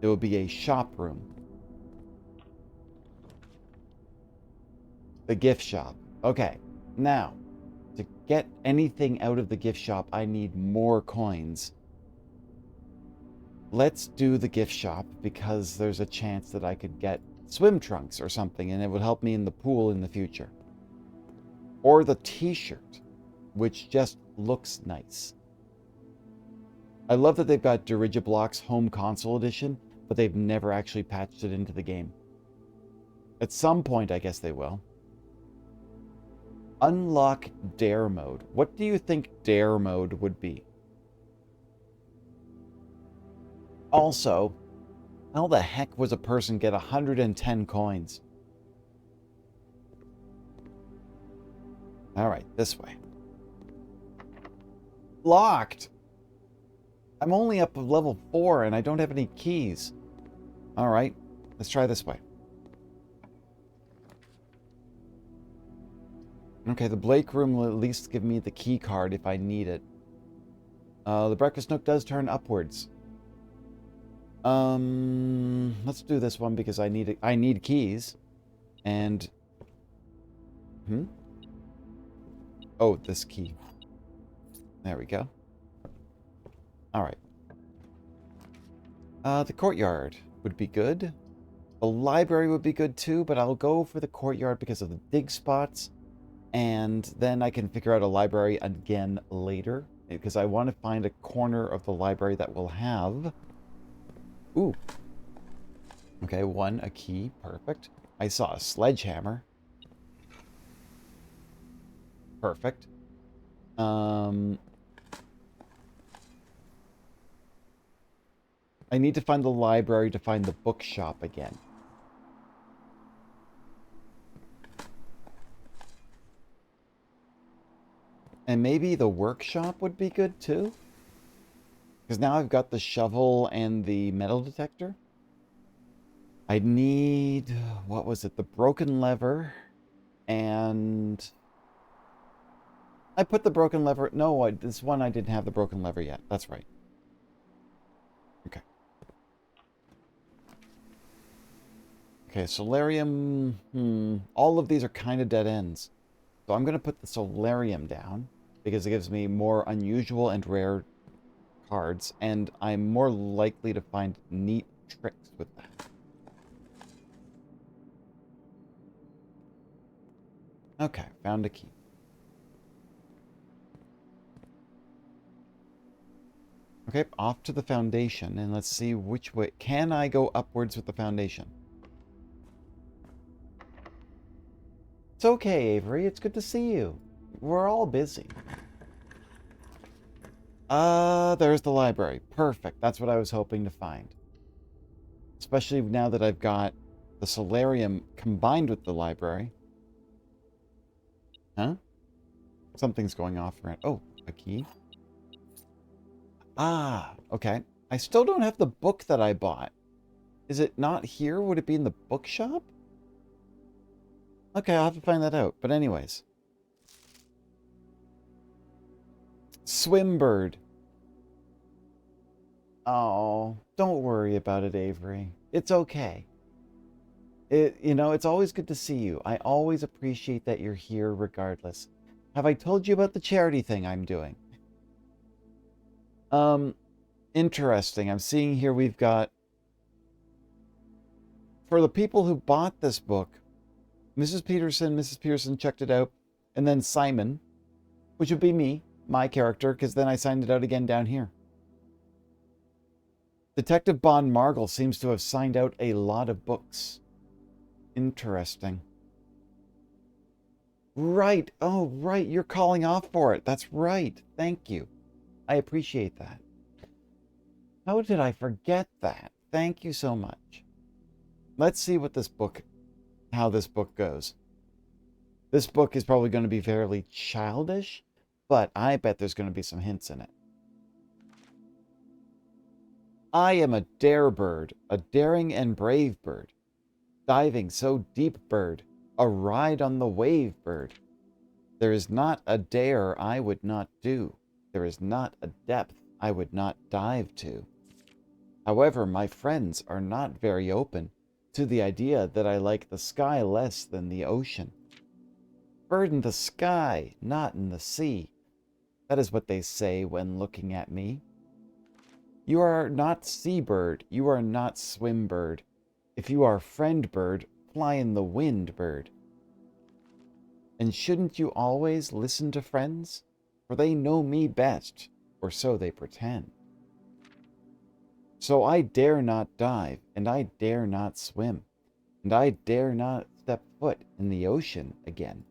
A: There will be a shop room. The gift shop. Okay, now, to get anything out of the gift shop, I need more coins. Let's do the gift shop because there's a chance that I could get swim trunks or something and it would help me in the pool in the future. Or the t-shirt, which just looks nice. I love that they've got Dirigiblock's Home Console Edition, but they've never actually patched it into the game. At some point, I guess they will. Unlock Dare Mode. What do you think Dare Mode would be? Also, how the heck was a person get 110 coins? Alright, this way. Locked! I'm only up to level 4 and I don't have any keys. Alright, let's try this way. Okay, the Blake room will at least give me the key card if I need it. The breakfast nook does turn upwards. Let's do this one because I need keys. And oh, this key. There we go. All right. The courtyard would be good. The library would be good too, but I'll go for the courtyard because of the dig spots. And then I can figure out a library again later because I want to find a corner of the library that will have... Ooh. Okay, a key. Perfect. I saw a sledgehammer. Perfect. I need to find the library to find the bookshop again. And maybe the workshop would be good too. Because now I've got the shovel and the metal detector. I need... What was it? The broken lever. And... I put the broken lever... No, this one I didn't have the broken lever yet. That's right. Okay. Okay, solarium... All of these are kind of dead ends. So I'm going to put the solarium down. Because it gives me more unusual and rare cards. And I'm more likely to find neat tricks with that. Okay, found a key. Okay, off to the foundation, and let's see which way... Can I go upwards with the foundation? It's okay, Avery. It's good to see you. We're all busy. There's the library. Perfect. That's what I was hoping to find. Especially now that I've got the solarium combined with the library. Huh? Something's going off around... Oh, a key. Ah, okay. I still don't have the book that I bought. Is it not here? Would it be in the bookshop? Okay, I'll have to find that out. But anyways. Swimbird. Oh, don't worry about it, Avery. It's okay. It's always good to see you. I always appreciate that you're here regardless. Have I told you about the charity thing I'm doing? Interesting. I'm seeing here we've got... For the people who bought this book, Mrs. Peterson checked it out, and then Simon, which would be me, my character, because then I signed it out again down here. Detective Bond Margle seems to have signed out a lot of books. Interesting. Right. Oh, right. You're calling off for it. That's right. Thank you. I appreciate that. How did I forget that? Thank you so much. Let's see what how this book goes. This book is probably going to be fairly childish, but I bet there's going to be some hints in it. I am a dare bird, a daring and brave bird. Diving so deep bird, a ride on the wave bird. There is not a dare I would not do. There is not a depth I would not dive to. However, my friends are not very open to the idea that I like the sky less than the ocean. bird in the sky, not in the sea. That is what they say when looking at me. You are not seabird, you are not swim bird. If you are friend bird, fly in the wind bird. And shouldn't you always listen to friends? For they know me best, or so they pretend. So I dare not dive, and I dare not swim, and I dare not step foot in the ocean again.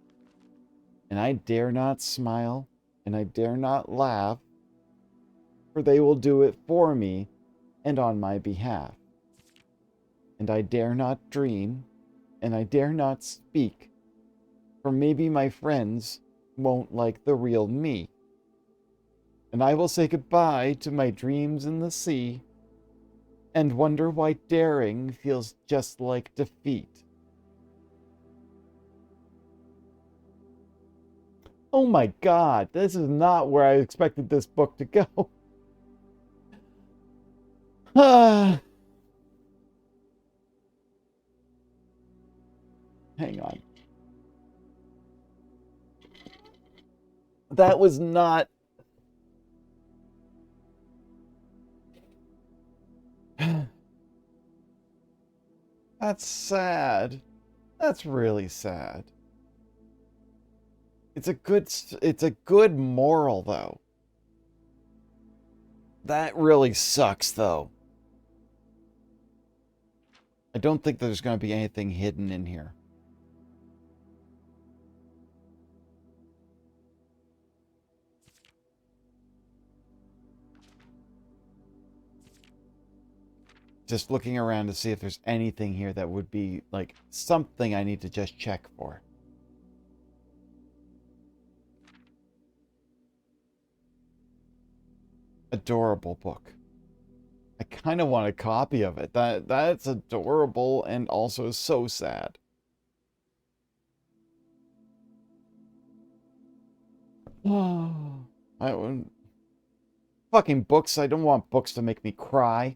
A: And I dare not smile, and I dare not laugh, for they will do it for me and on my behalf. And I dare not dream, and I dare not speak, for maybe my friends won't like the real me. And I will say goodbye to my dreams in the sea, and wonder why daring feels just like defeat. Oh my god, this is not where I expected this book to go. Hang on. That was not... That's sad. That's really sad. It's a good moral though. That really sucks though. I don't think there's going to be anything hidden in here. Just looking around to see if there's anything here that would be like something I need to just check for. Adorable book. I kind of want a copy of it. That's adorable and also so sad. I wouldn't... Fucking books. I don't want books to make me cry.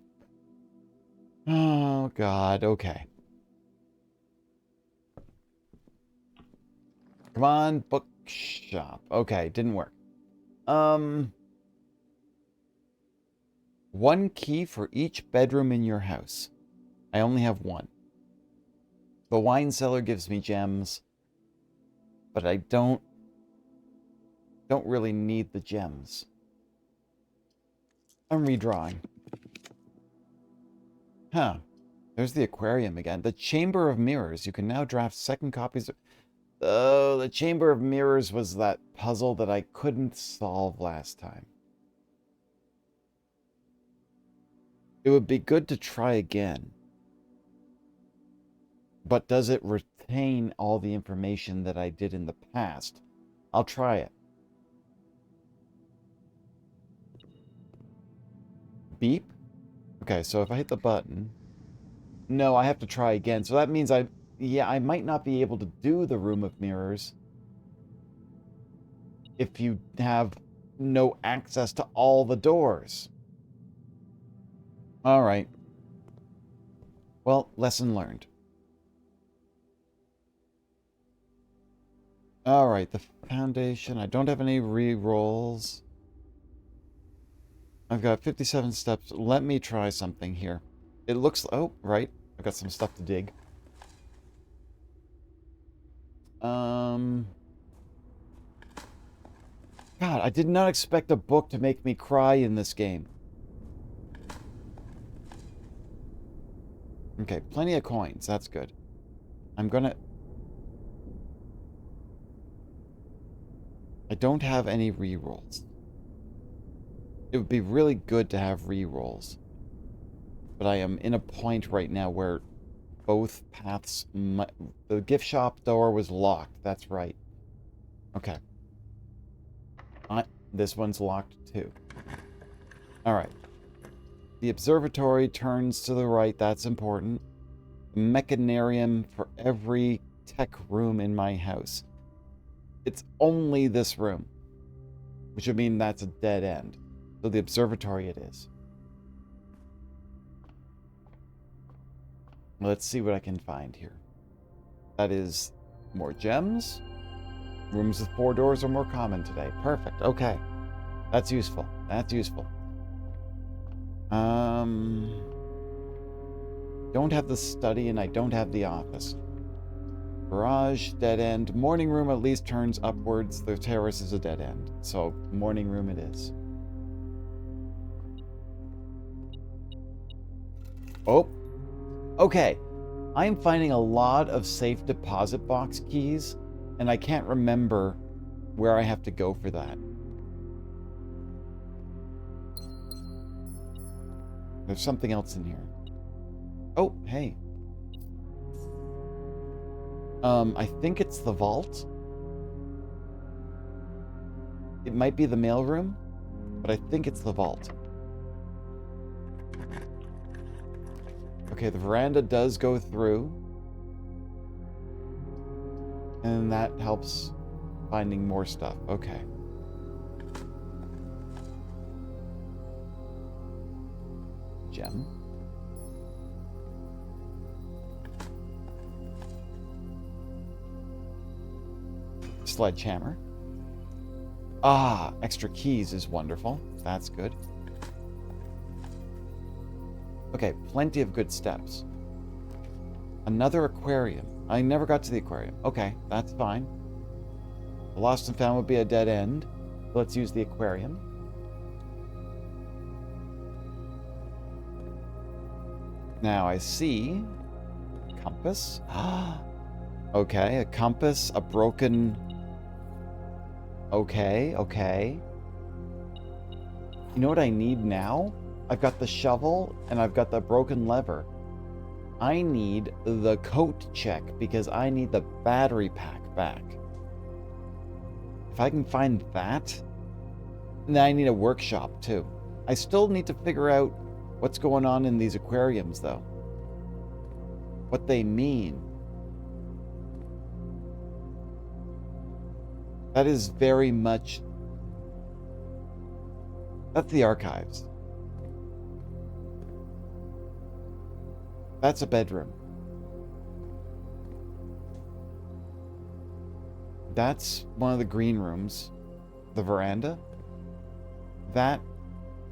A: Oh, God. Okay. Come on, bookshop. Okay, didn't work. One key for each bedroom in your house. I only have one. The wine cellar gives me gems, but I don't really need the gems. I'm redrawing. Huh. There's the aquarium again. The Chamber of Mirrors. You can now draft second copies of... Oh, the Chamber of Mirrors was that puzzle that I couldn't solve last time. It would be good to try again. But does it retain all the information that I did in the past? I'll try it. Beep? Okay, so if I hit the button... No, I have to try again. So that means I might not be able to do the Room of Mirrors if you have no access to all the doors. All right. Well, lesson learned. All right, the foundation. I don't have any re-rolls. I've got 57 steps. Let me try something here. It looks... Oh, right. I've got some stuff to dig. God, I did not expect a book to make me cry in this game. Okay, plenty of coins. That's good. I'm gonna... I don't have any re-rolls. It would be really good to have re-rolls. But I am in a point right now where both paths... The gift shop door was locked. That's right. Okay. This one's locked too. Alright. The observatory turns to the right. That's important. Mechanarium for every tech room in my house. It's only this room. Which would mean that's a dead end. So the observatory it is. Let's see what I can find here. That is more gems. Rooms with 4 doors are more common today. Perfect. Okay. That's useful. That's useful. Don't have the study and I don't have the office. Garage, dead end. Morning room at least turns upwards. The terrace is a dead end. So, morning room it is. Oh. Okay. I'm finding a lot of safe deposit box keys, and I can't remember where I have to go for that. There's something else in here. Oh, hey. I think it's the vault. It might be the mailroom, but I think it's the vault. Okay, the veranda does go through. And that helps finding more stuff. Okay. Gem. Sledgehammer. Ah, extra keys is wonderful. That's good. Okay, plenty of good steps. Another aquarium. I never got to the aquarium. Okay, that's fine. The lost and found would be a dead end. Let's use the aquarium. Now I see compass. Okay, a compass, a broken... Okay. You know what I need now? I've got the shovel and I've got the broken lever. I need the coat check because I need the battery pack back. If I can find that, then I need a workshop too. I still need to figure out what's going on in these aquariums though. What they mean. That is very much... That's the archives. That's a bedroom. That's one of the green rooms. The veranda. That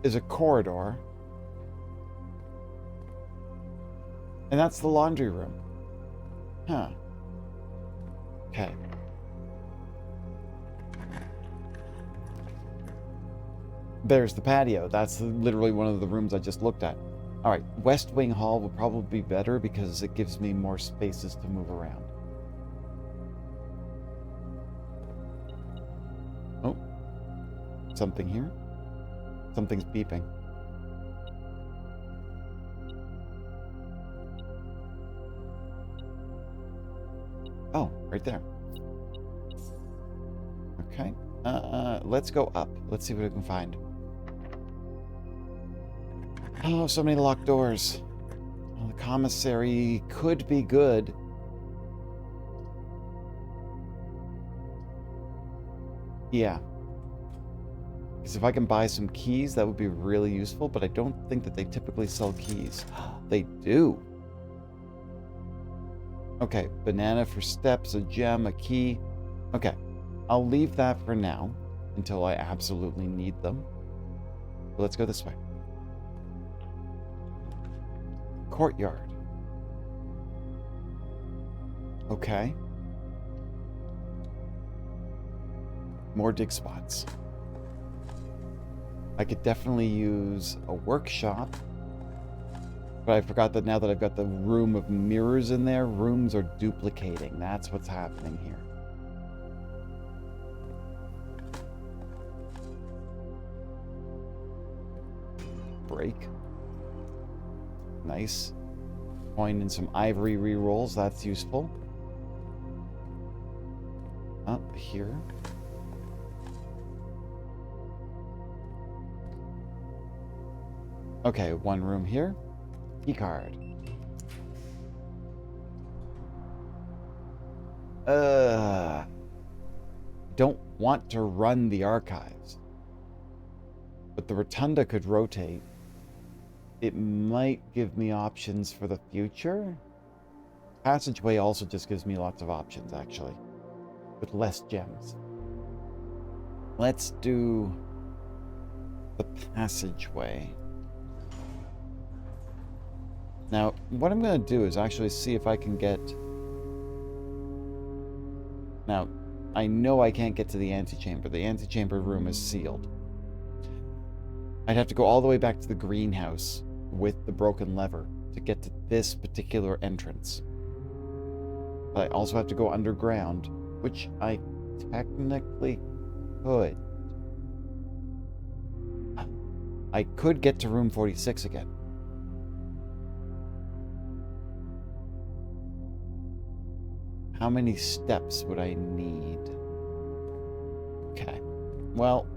A: is a corridor. And that's the laundry room. Huh. Okay. There's the patio. That's literally one of the rooms I just looked at. All right, West Wing Hall will probably be better because it gives me more spaces to move around. Oh, something here. Something's beeping. Oh, right there. Okay. Let's go up. Let's see what we can find. Oh, so many locked doors. Well, the commissary could be good. Yeah. Because if I can buy some keys, that would be really useful, but I don't think that they typically sell keys. They do. Okay, banana for steps, a gem, a key. Okay, I'll leave that for now until I absolutely need them. But let's go this way. Courtyard. Okay. More dig spots. I could definitely use a workshop. But I forgot that now that I've got the room of mirrors in there, rooms are duplicating. That's what's happening here. Break. Nice. Coin and some ivory rerolls. That's useful. Up here. Okay, one room here. Key card. Don't want to run the archives. But the rotunda could rotate. It might give me options for the future. Passageway also just gives me lots of options, actually. with less gems. Let's do the passageway. Now, what I'm going to do is actually see if I can get... Now, I know I can't get to the antechamber. The antechamber room is sealed. I'd have to go all the way back to the greenhouse with the broken lever to get to this particular entrance. But I also have to go underground, which I technically could. I could get to room 46 again. How many steps would I need? Okay. Well,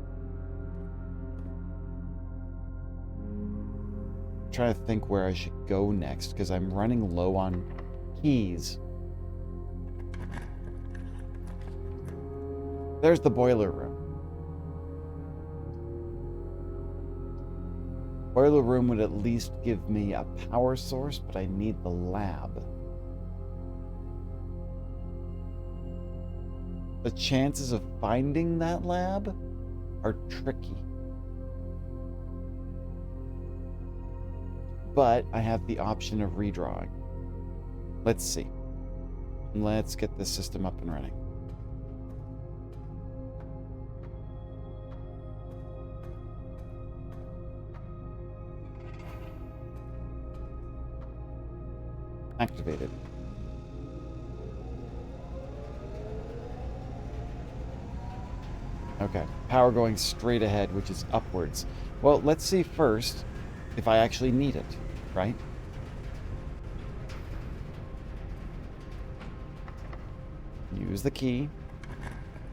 A: I'm trying to think where I should go next because I'm running low on keys. There's the boiler room. Boiler room would at least give me a power source, but I need the lab. The chances of finding that lab are tricky. But I have the option of redrawing. Let's see. Let's get this system up and running. Activated. Okay, power going straight ahead, which is upwards. Well, let's see first if I actually need it, right? Use the key.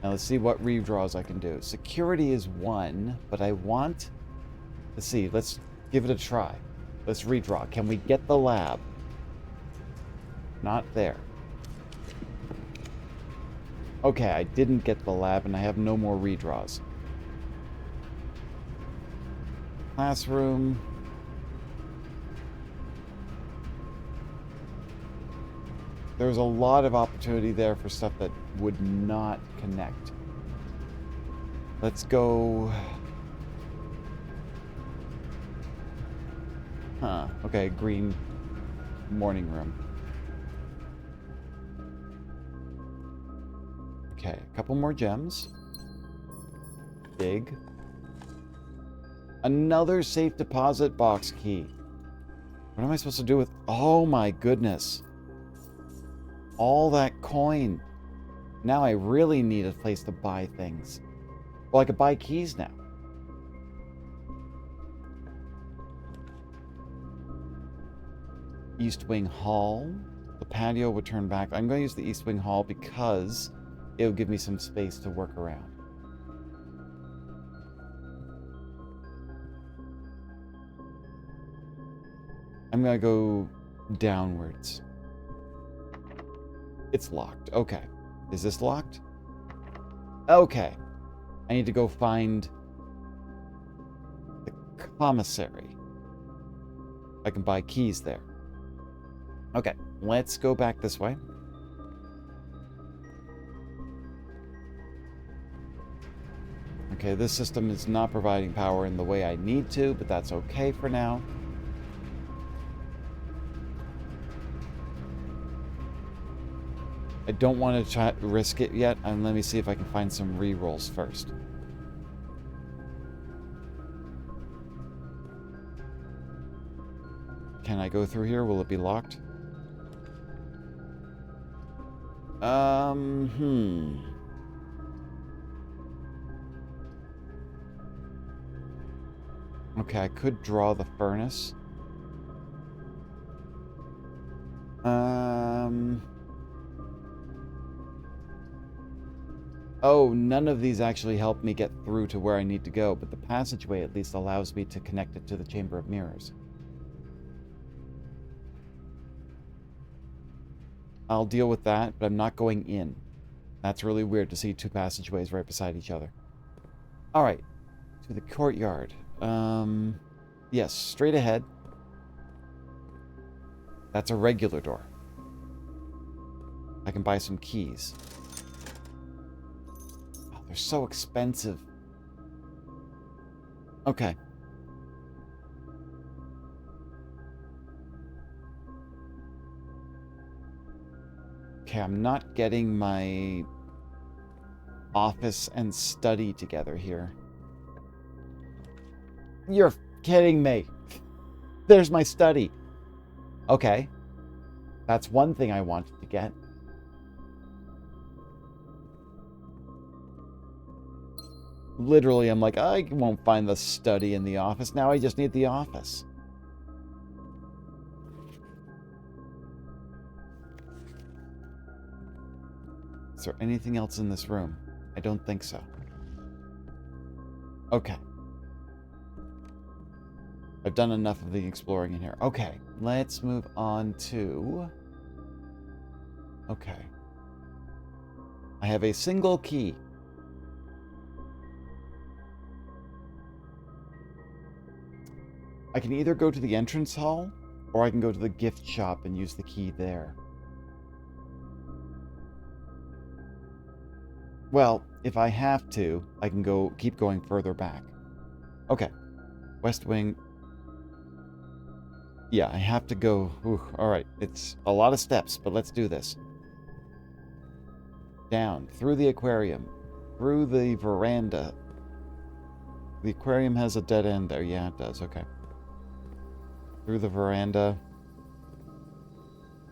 A: Now let's see what redraws I can do. Security is 1, but I want... Let's see, let's give it a try. Let's redraw. Can we get the lab? Not there. Okay, I didn't get the lab, and I have no more redraws. Classroom. There's a lot of opportunity there for stuff that would not connect. Let's go... Huh, okay, green morning room. Okay, a couple more gems. Dig. Another safe deposit box key. What am I supposed to do with... Oh my goodness. All that coin. Now I really need a place to buy things. Well, I could buy keys now. East Wing Hall. The patio would turn back. I'm going to use the East Wing Hall because it'll give me some space to work around. I'm going to go downwards. It's locked. Okay. Is this locked? Okay. I need to go find the commissary. I can buy keys there. Okay. Let's go back this way. Okay, this system is not providing power in the way I need to, but that's okay for now. I don't want to try risk it yet, and let me see if I can find some re-rolls first. Can I go through here? Will it be locked? Okay, I could draw the furnace. Oh, none of these actually help me get through to where I need to go, but the passageway at least allows me to connect it to the Chamber of Mirrors. I'll deal with that, but I'm not going in. That's really weird to see two passageways right beside each other. Alright, to the courtyard. Yes, straight ahead. That's a regular door. I can buy some keys. They're so expensive. Okay. Okay, I'm not getting my office and study together here. You're kidding me. There's my study. Okay. That's one thing I wanted to get. Literally, I'm like, I won't find the study in the office. Now I just need the office. Is there anything else in this room? I don't think so. Okay. I've done enough of the exploring in here. Okay, let's move on to... Okay. I have a single key. I can either go to the entrance hall, or I can go to the gift shop and use the key there. Well, if I have to, I can keep going further back. Okay. West Wing. Yeah, I have to go. Alright, it's a lot of steps, but let's do this. Down, through the aquarium, through the veranda. The aquarium has a dead end there. Yeah, it does. Okay. Through the veranda.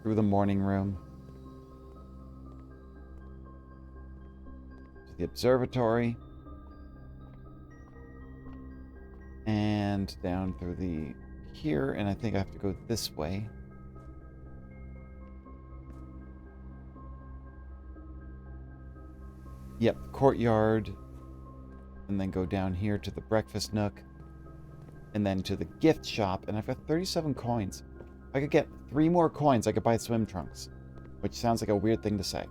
A: Through the morning room. To the observatory. And down through the... here, and I think I have to go this way. Yep, courtyard. And then go down here to the breakfast nook. And then to the gift shop. And I've got 37 coins. If I could get 3 more coins, I could buy swim trunks. Which sounds like a weird thing to say.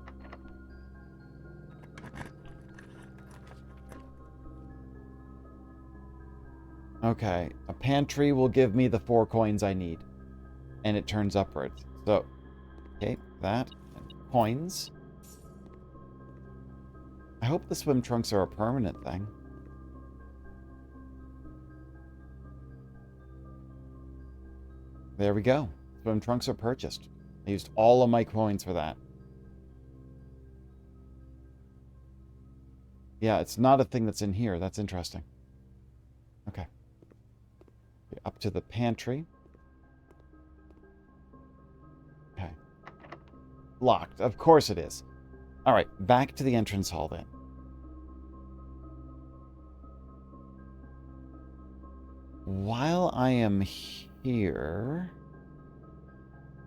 A: Okay, a pantry will give me the 4 coins I need. And it turns upwards. So, okay, that. And coins. I hope the swim trunks are a permanent thing. There we go. Swim trunks are purchased. I used all of my coins for that. Yeah, it's not a thing that's in here. That's interesting. Okay. Up to the pantry. Okay. Locked. Of course it is. All right, back to the entrance hall then. While I am here,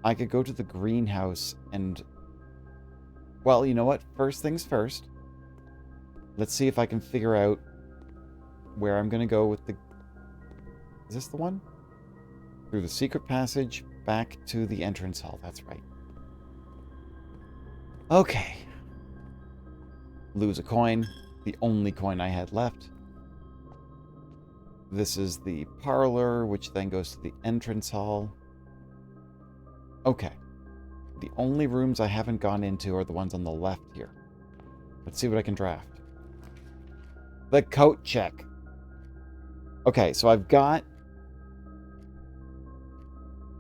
A: I could go to the greenhouse and... Well, you know what? First things first. Let's see if I can figure out where I'm going to go with the... Is this the one? Through the secret passage, back to the entrance hall. That's right. Okay. Lose a coin. The only coin I had left. This is the parlor, which then goes to the entrance hall. Okay. The only rooms I haven't gone into are the ones on the left here. Let's see what I can draft. The coat check. Okay, so I've got...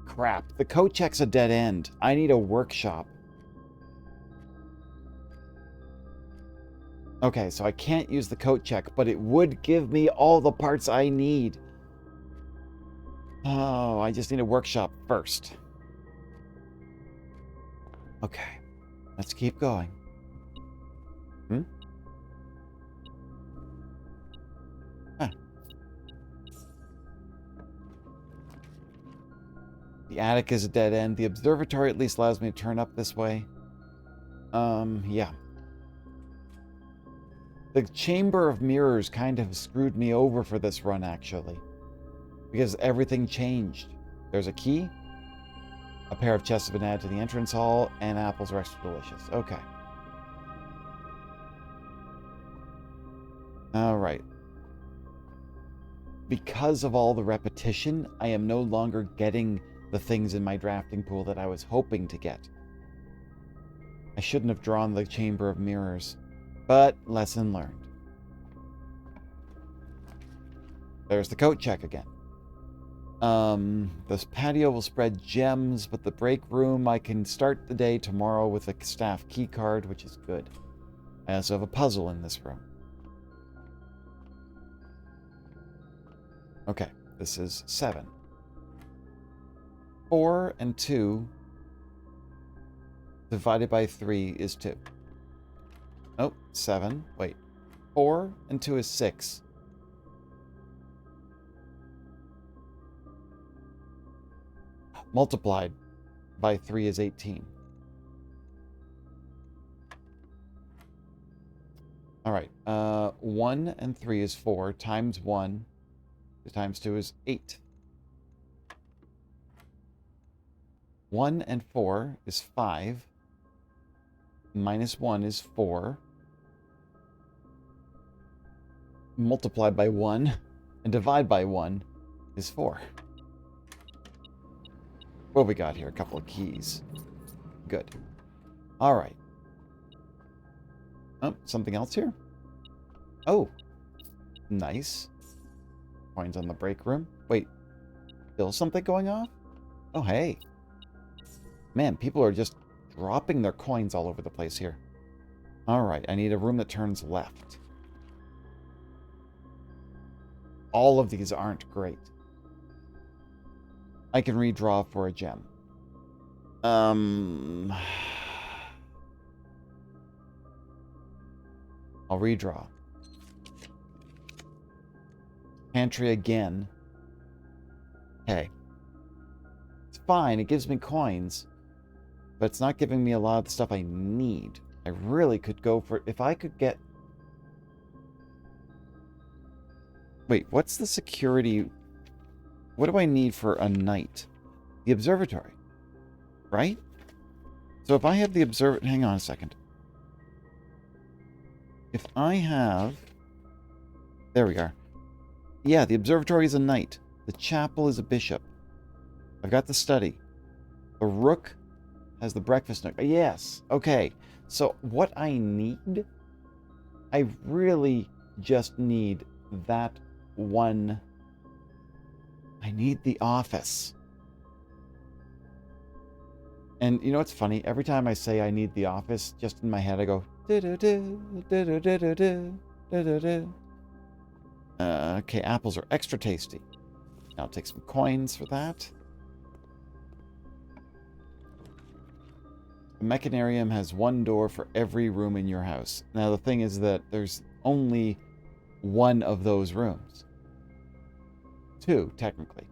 A: Crap. The coat check's a dead end. I need a workshop. Okay, so I can't use the coat check, but it would give me all the parts I need. Oh, I just need a workshop first. Okay, let's keep going. Huh. The attic is a dead end. The observatory at least allows me to turn up this way. Yeah. The Chamber of Mirrors kind of screwed me over for this run, actually. Because everything changed. There's a key. A pair of chests have been added to the entrance hall. And apples are extra delicious. Okay. Alright. Because of all the repetition, I am no longer getting the things in my drafting pool that I was hoping to get. I shouldn't have drawn the Chamber of Mirrors. But, lesson learned. There's the coat check again. This patio will spread gems, but the break room, I can start the day tomorrow with a staff key card, which is good. I also have a puzzle in this room. Okay, this is 7. 4 and 2 divided by 3 is 2. Oh, 7. Wait. 4 and 2 is 6. Multiplied by 3 is 18. All right. 1 and 3 is 4 times 1 times 2 is 8. 1 and 4 is 5. Minus 1 is 4. Multiplied by 1 and divide by 1 is 4. What we got here? A couple of keys. Good. All right. Oh, something else here? Oh. Nice. Coins on the break room. Wait. Still something going off? Oh, hey. Man, people are just dropping their coins all over the place here. All right. I need a room that turns left. All of these aren't great. I can redraw for a gem. I'll redraw. Pantry again. Hey. It's fine. It gives me coins. But it's not giving me a lot of the stuff I need. I really could go for... If I could get... Wait, what's the security... What do I need for a night? The observatory. Right? So if I have the observatory... Hang on a second. If I have... There we are. Yeah, the observatory is a knight. The chapel is a bishop. I've got the study. The rook has the breakfast nook. Yes. Okay. So what I need... I really just need that one... I need the office. And you know what's funny? Every time I say I need the office, just in my head I go... Okay, apples are extra tasty. I'll take some coins for that. The mechanarium has one door for every room in your house. Now the thing is that there's only one of those rooms. 2, technically.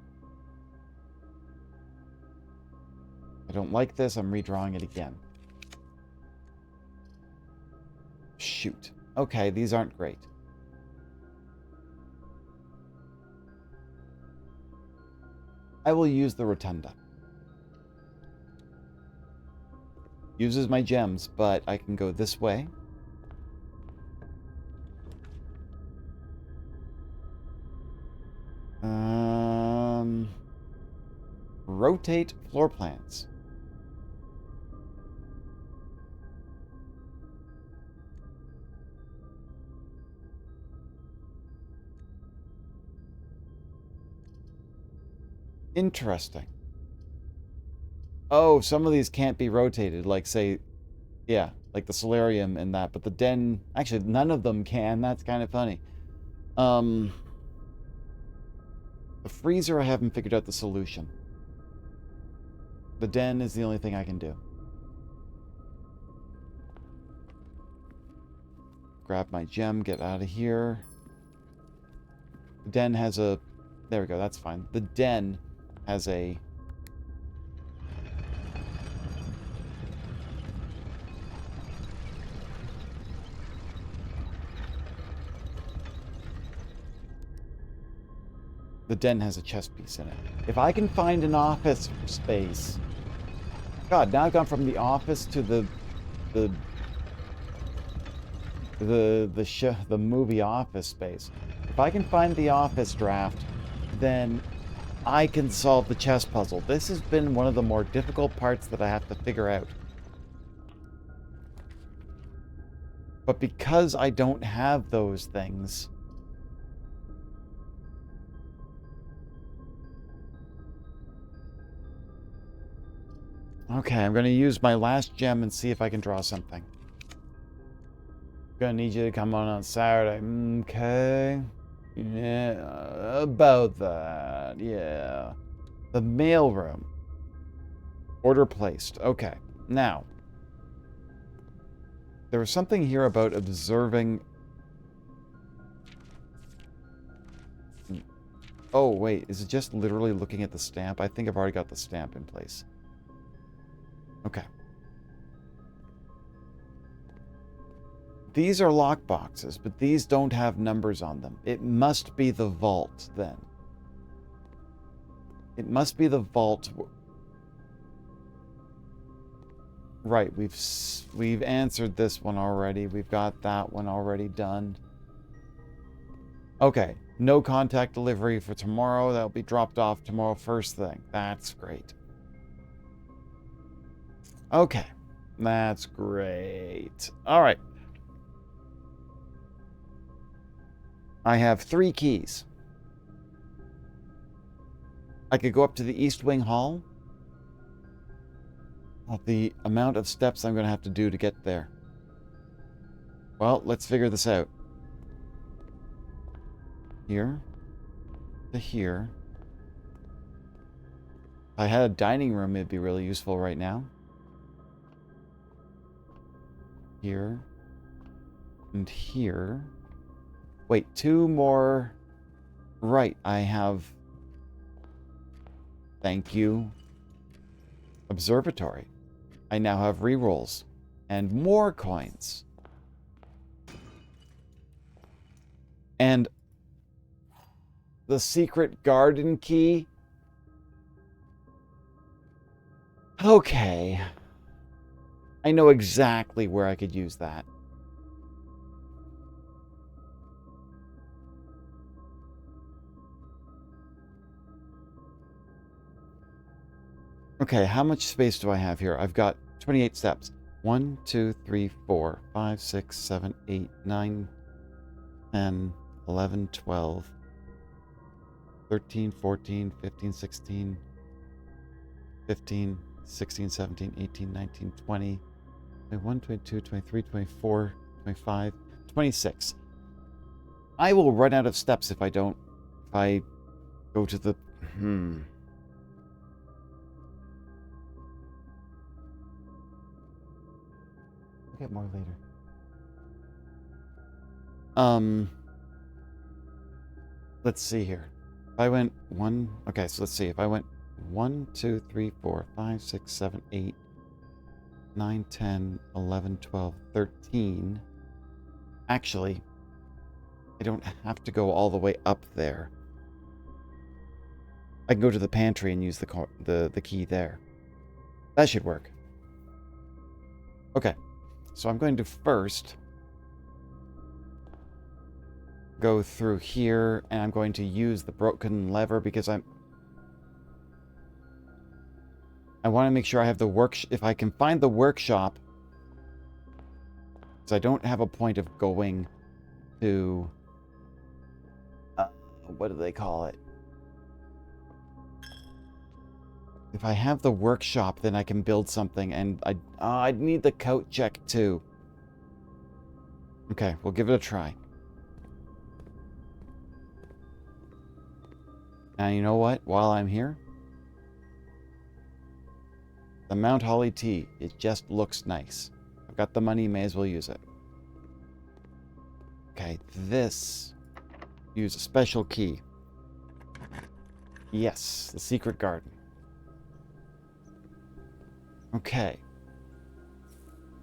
A: I don't like this. I'm redrawing it again. Shoot. Okay, these aren't great. I will use the rotunda. Uses my gems, but I can go this way. Rotate floor plans. Interesting. Oh, some of these can't be rotated, like say, yeah, like the solarium and that, but the den, actually none of them can. That's kind of funny. The freezer, I haven't figured out the solution. The den is the only thing I can do. Grab my gem, get out of here. The den has a... There we go, that's fine. The den has a... The den has a chess piece in it. If I can find an office space... God, now I've gone from the office to the movie Office Space. If I can find the office draft, then I can solve the chess puzzle. This has been one of the more difficult parts that I have to figure out. But because I don't have those things, Okay, I'm going to use my last gem and see if I can draw something. Gonna need you to come on Saturday. Okay. Yeah, about that. Yeah. The mailroom. Order placed. Okay. Now, there was something here about observing... Oh, wait. Is it just literally looking at the stamp? I think I've already got the stamp in place. Okay. These are lock boxes, but these don't have numbers on them. It must be the vault, then. It must be the vault. Right, we've answered this one already. We've got that one already done. Okay, no contact delivery for tomorrow. That'll be dropped off tomorrow first thing. That's great. Okay, that's great. All right. I have 3 keys. I could go up to the East Wing Hall. The amount of steps I'm going to have to do to get there. Well, let's figure this out. Here to here. If I had a dining room, it'd be really useful right now. Here and here. Wait, 2 more. Right, I have... Thank you. Observatory. I now have rerolls. And more coins. And the secret garden key. Okay. I know exactly where I could use that. Okay, how much space do I have here? I've got 28 steps. 1, 2, 3, 4, 5, 6, 7, 8, 9, 10, 11, 12, 13, 14, 15, 16, 15, 16, 17, 18, 19, 20, 21, 22, 23, 24, 25, 26. I will run out of steps if I don't... If I go to the... I'll get more later. Let's see here. If I went 1... Okay, so let's see. If I went 1, 2, 3, 4, 5, 6, 7, 8, 9, 10, 11, 12, 13... Actually, I don't have to go all the way up there. I can go to the pantry and use the key there. That should work. Okay, so I'm going to first go through here, and I'm going to use the broken lever because I want to make sure I have the if I can find the workshop, because I don't have a point of going to what do they call it? If I have the workshop, then I can build something, and I'd need the coat check too. Okay, we'll give it a try. Now, you know what? While I'm here, the Mount Holly tea, it just looks nice. I've got the money, may as well use it. Okay, this. Use a special key. Yes, the secret garden. Okay.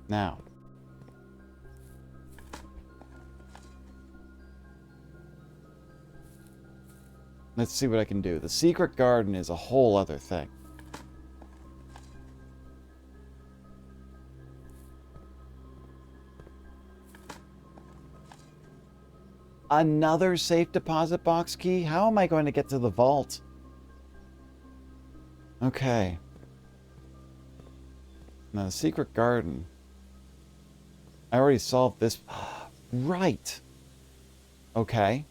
A: Now. Let's see what I can do. The secret garden is a whole other thing. Another safe deposit box key? How am I going to get to the vault? Okay. Now, the secret garden. I already solved this. Right. Okay.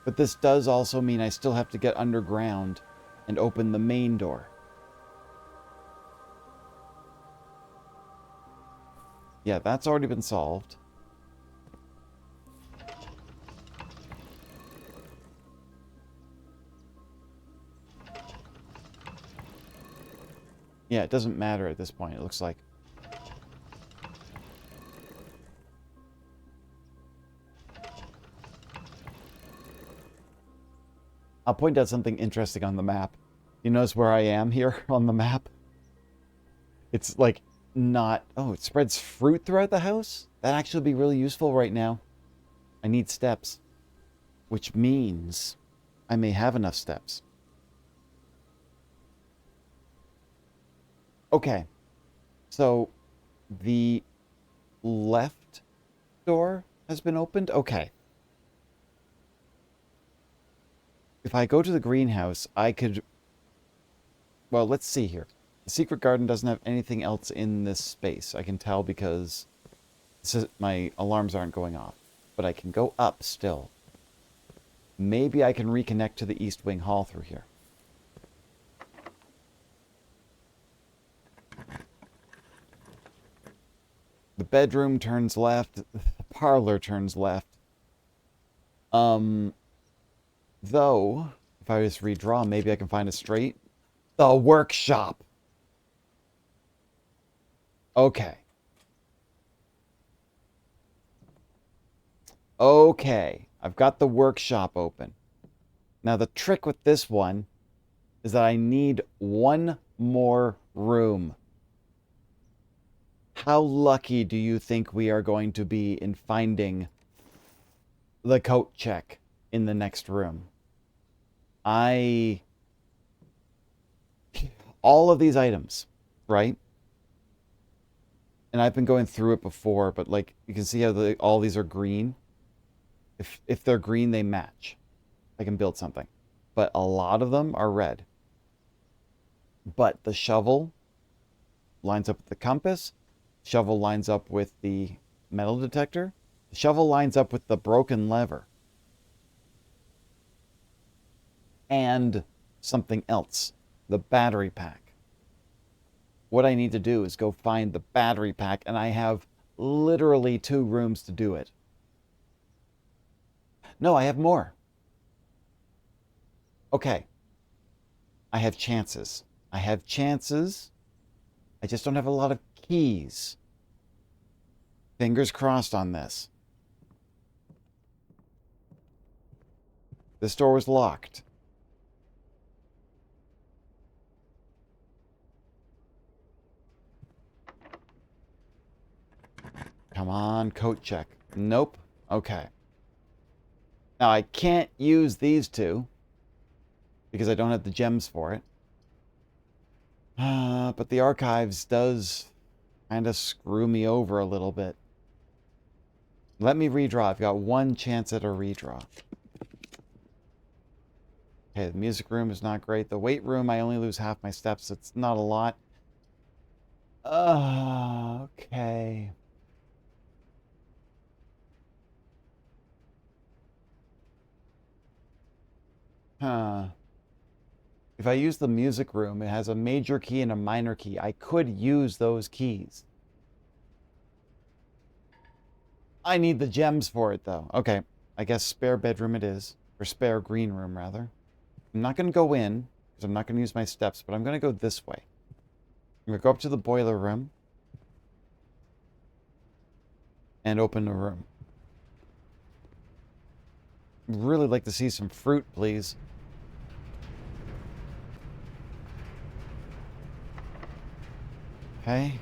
A: But this does also mean I still have to get underground and open the main door. Yeah, that's already been solved. Yeah, it doesn't matter at this point, it looks like. I'll point out something interesting on the map. You notice where I am here on the map? It's like not... Oh, it spreads fruit throughout the house? That'd actually be really useful right now. I need steps. Which means I may have enough steps. Okay. So the left door has been opened? Okay. If I go to the greenhouse, I could... Well, let's see here. The secret garden doesn't have anything else in this space. I can tell because my alarms aren't going off. But I can go up still. Maybe I can reconnect to the East Wing Hall through here. The bedroom turns left. The parlor turns left. Though, if I just redraw, maybe I can find a straight. The workshop. Okay. Okay. I've got the workshop open. Now, the trick with this one is that I need one more room. How lucky do you think we are going to be in finding the coat check in the next room? All of these items, right? And I've been going through it before, but like you can see how all these are green. If they're green, they match. I can build something. But a lot of them are red. But the shovel lines up with the compass. Shovel lines up with the metal detector. The shovel lines up with the broken lever. And something else. The battery pack. What I need to do is go find the battery pack, and I have literally 2 rooms to do it. No, I have more. Okay. I have chances. I have chances. I just don't have a lot of keys. Fingers crossed on this. This door was locked. Come on, coat check. Nope. Okay. Now, I can't use these 2 because I don't have the gems for it. But the archives does kind of screw me over a little bit. Let me redraw. I've got 1 chance at a redraw. Okay, the music room is not great. The weight room, I only lose half my steps. It's not a lot. Okay. Huh. If I use the music room, it has a major key and a minor key. I could use those keys. I need the gems for it, though. Okay, I guess spare bedroom it is. Or spare green room, rather. I'm not going to go in, because I'm not going to use my steps, but I'm going to go this way. I'm going to go up to the boiler room. And open a room. Really like to see some fruit, please. Okay.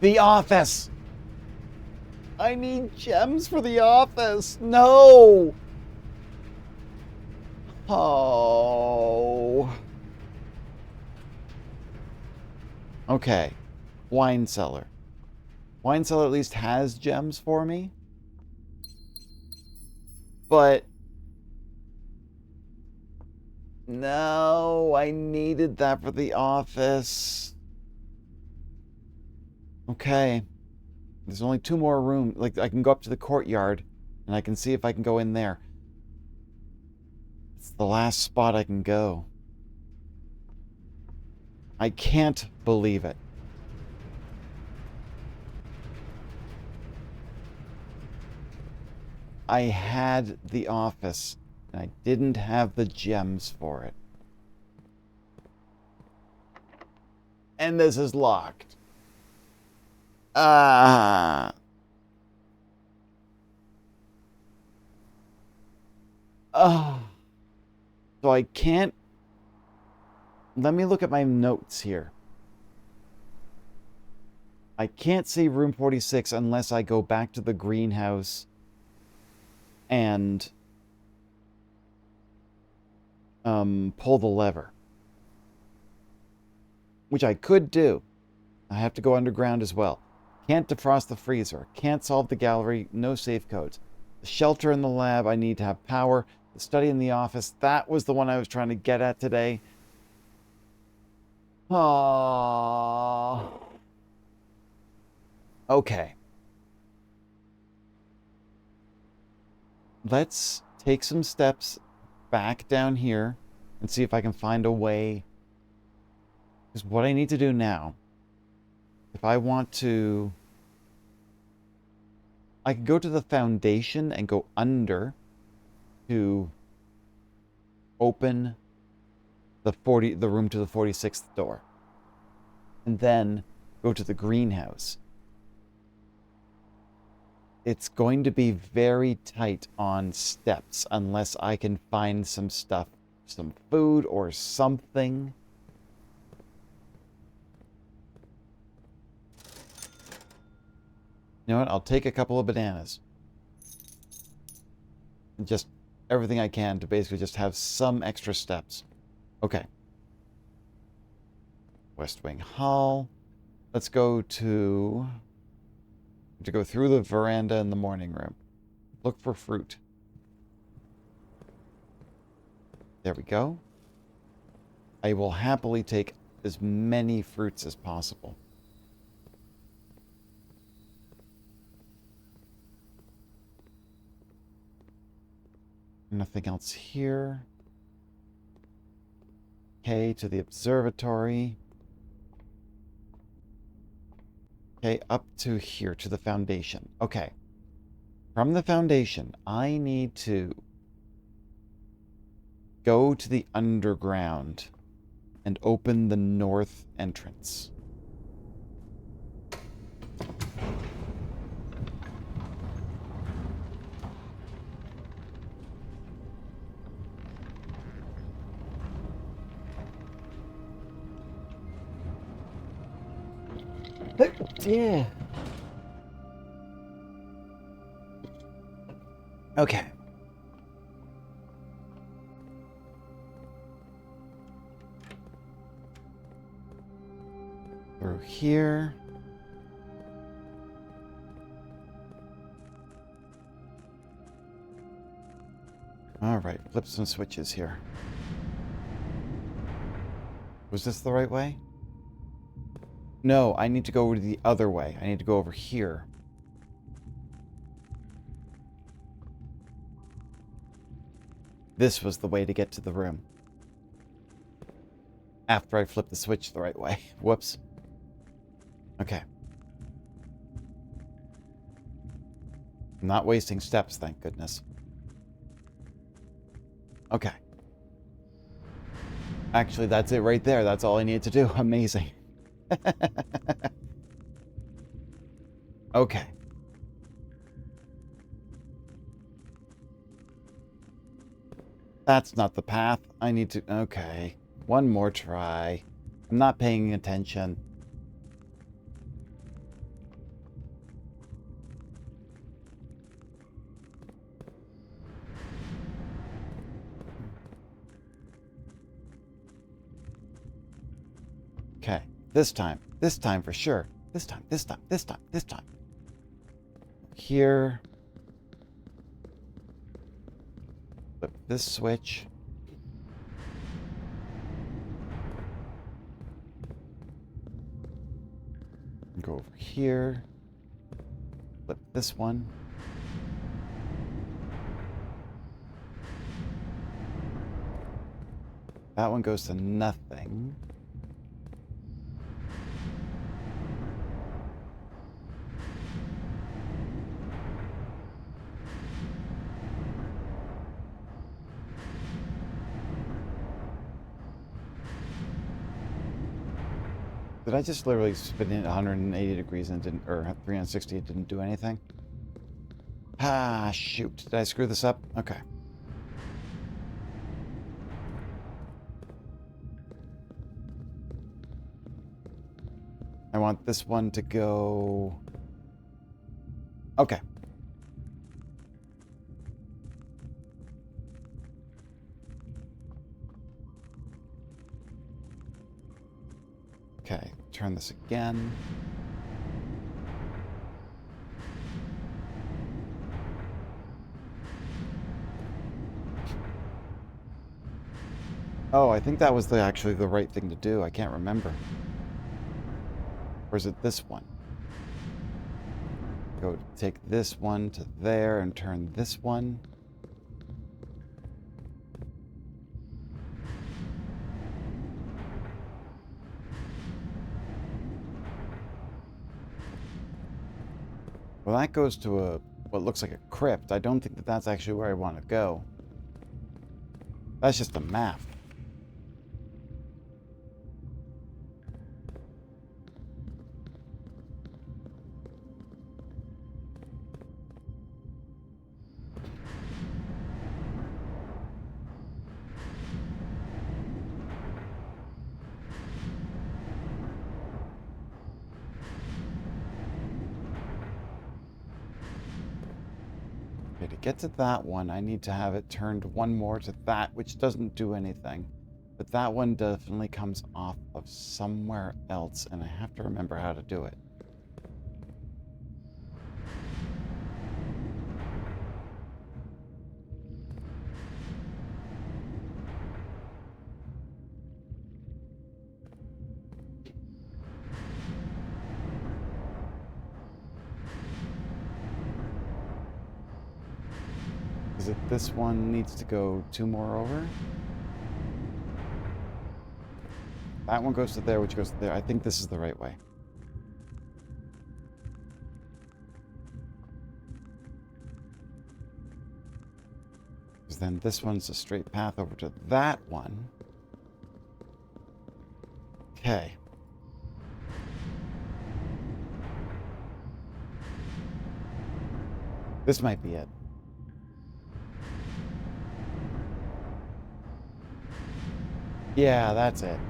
A: The office! I need gems for the office! No! Oh. Okay. Wine cellar. Wine cellar at least has gems for me. But... no, I needed that for the office. Okay. There's only 2 more rooms. Like, I can go up to the courtyard, and I can see if I can go in there. It's the last spot I can go. I can't believe it. I had the office, and I didn't have the gems for it. And this is locked. Ah. So I can't... Let me look at my notes here. I can't see room 46 unless I go back to the greenhouse and pull the lever. Which I could do. I have to go underground as well. Can't defrost the freezer. Can't solve the gallery. No safe codes. The shelter in the lab, I need to have power. The study in the office, that was the one I was trying to get at today. Aww. Okay. Let's take some steps back down here and see if I can find a way. Because what I need to do now, if I want to... I can go to the foundation and go under to open the room to the 46th door. And then go to the greenhouse. It's going to be very tight on steps unless I can find some stuff, some food or something. You know what? I'll take a couple of bananas. Just everything I can to basically just have some extra steps. Okay. West Wing Hall. Let's go to go through the veranda in the morning room. Look for fruit. There we go. I will happily take as many fruits as possible. Nothing else here. Okay, to the observatory. Okay, up to here, to the foundation. Okay. From the foundation, I need to go to the underground and open the north entrance. Yeah. Okay. Through here. All right, flip some switches here. Was this the right way? No, I need to go the other way. I need to go over here. This was the way to get to the room. After I flipped the switch the right way. Whoops. Okay. I'm not wasting steps, thank goodness. Okay. Actually, that's it right there. That's all I needed to do. Amazing. Okay. That's not the path. I need to... Okay. One more try. I'm not paying attention. Okay. This time. This time for sure. This time. This time. This time. This time. Here. Flip this switch. Go over here. Flip this one. That one goes to nothing. Did I just literally spin it 180 degrees and didn't, or 360, it didn't do anything? Ah, shoot. Did I screw this up? Okay. I want this one to go... Okay. Okay, turn this again. Oh, I think that was actually the right thing to do. I can't remember. Or is it this one? Go take this one to there and turn this one. Well, that goes to what looks like a crypt. I don't think that that's actually where I want to go. That's just a map. Okay, to get to that one, I need to have it turned one more to that, which doesn't do anything. But that one definitely comes off of somewhere else, and I have to remember how to do it. Is it this one needs to go 2 more over? That one goes to there, which goes to there. I think this is the right way. Because then this one's a straight path over to that one. Okay. This might be it. Yeah, that's it.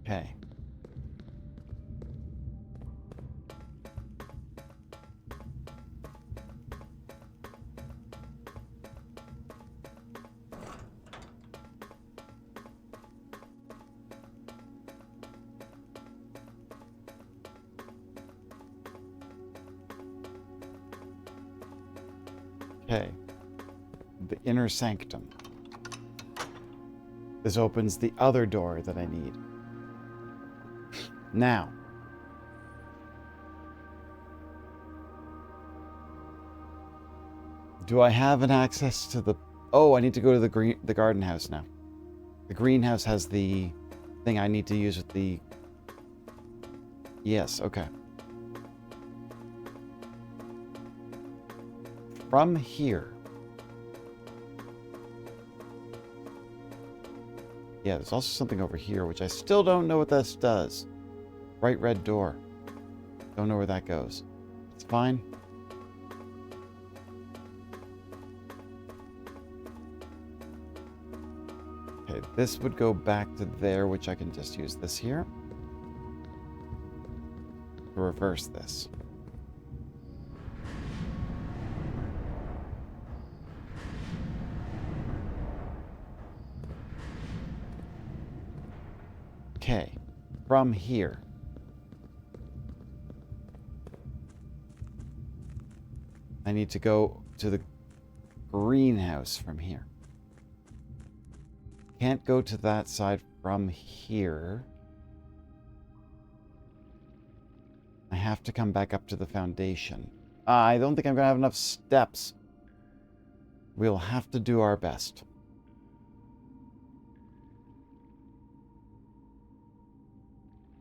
A: Okay. Okay. The inner sanctum. This opens the other door that I need. Now. Do I have an access to the... Oh, I need to go to the garden house now. The greenhouse has the thing I need to use with the... Yes, okay. From here. Yeah, there's also something over here, which I still don't know what this does. Bright red door. Don't know where that goes. It's fine. Okay, this would go back to there, which I can just use this here to reverse this. Okay, from here. I need to go to the greenhouse from here. Can't go to that side from here. I have to come back up to the foundation. I don't think I'm going to have enough steps. We'll have to do our best.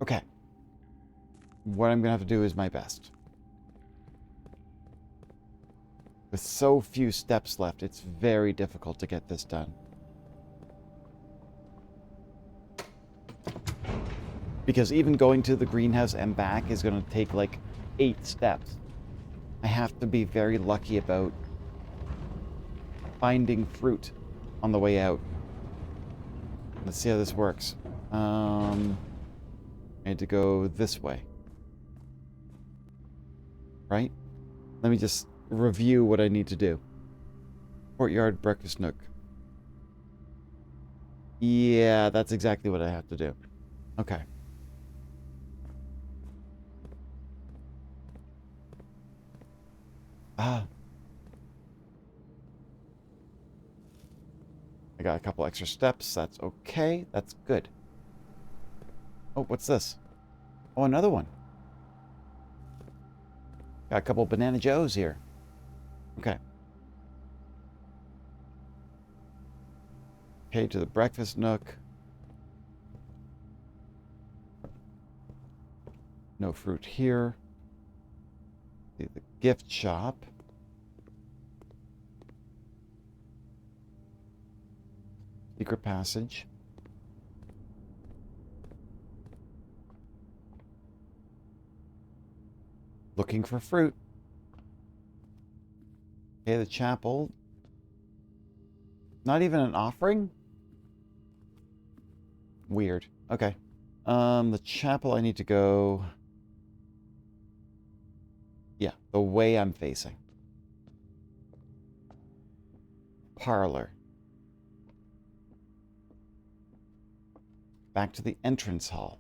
A: Okay. What I'm going to have to do is my best. With so few steps left, it's very difficult to get this done. Because even going to the greenhouse and back is going to take like 8 steps. I have to be very lucky about finding fruit on the way out. Let's see how this works. I need to go this way. Right? Let me just review what I need to do. Courtyard, breakfast nook. Yeah, that's exactly what I have to do. Okay. I got a couple extra steps. That's okay. That's good. Oh, what's this? Oh, another one. Got a couple Banana Joes here. Okay. Okay, to the breakfast nook. No fruit here. The gift shop. Secret passage. Looking for fruit. Okay, the chapel. Not even an offering? Weird. Okay. The chapel I need to go... Yeah, the way I'm facing. Parlor. Back to the entrance hall.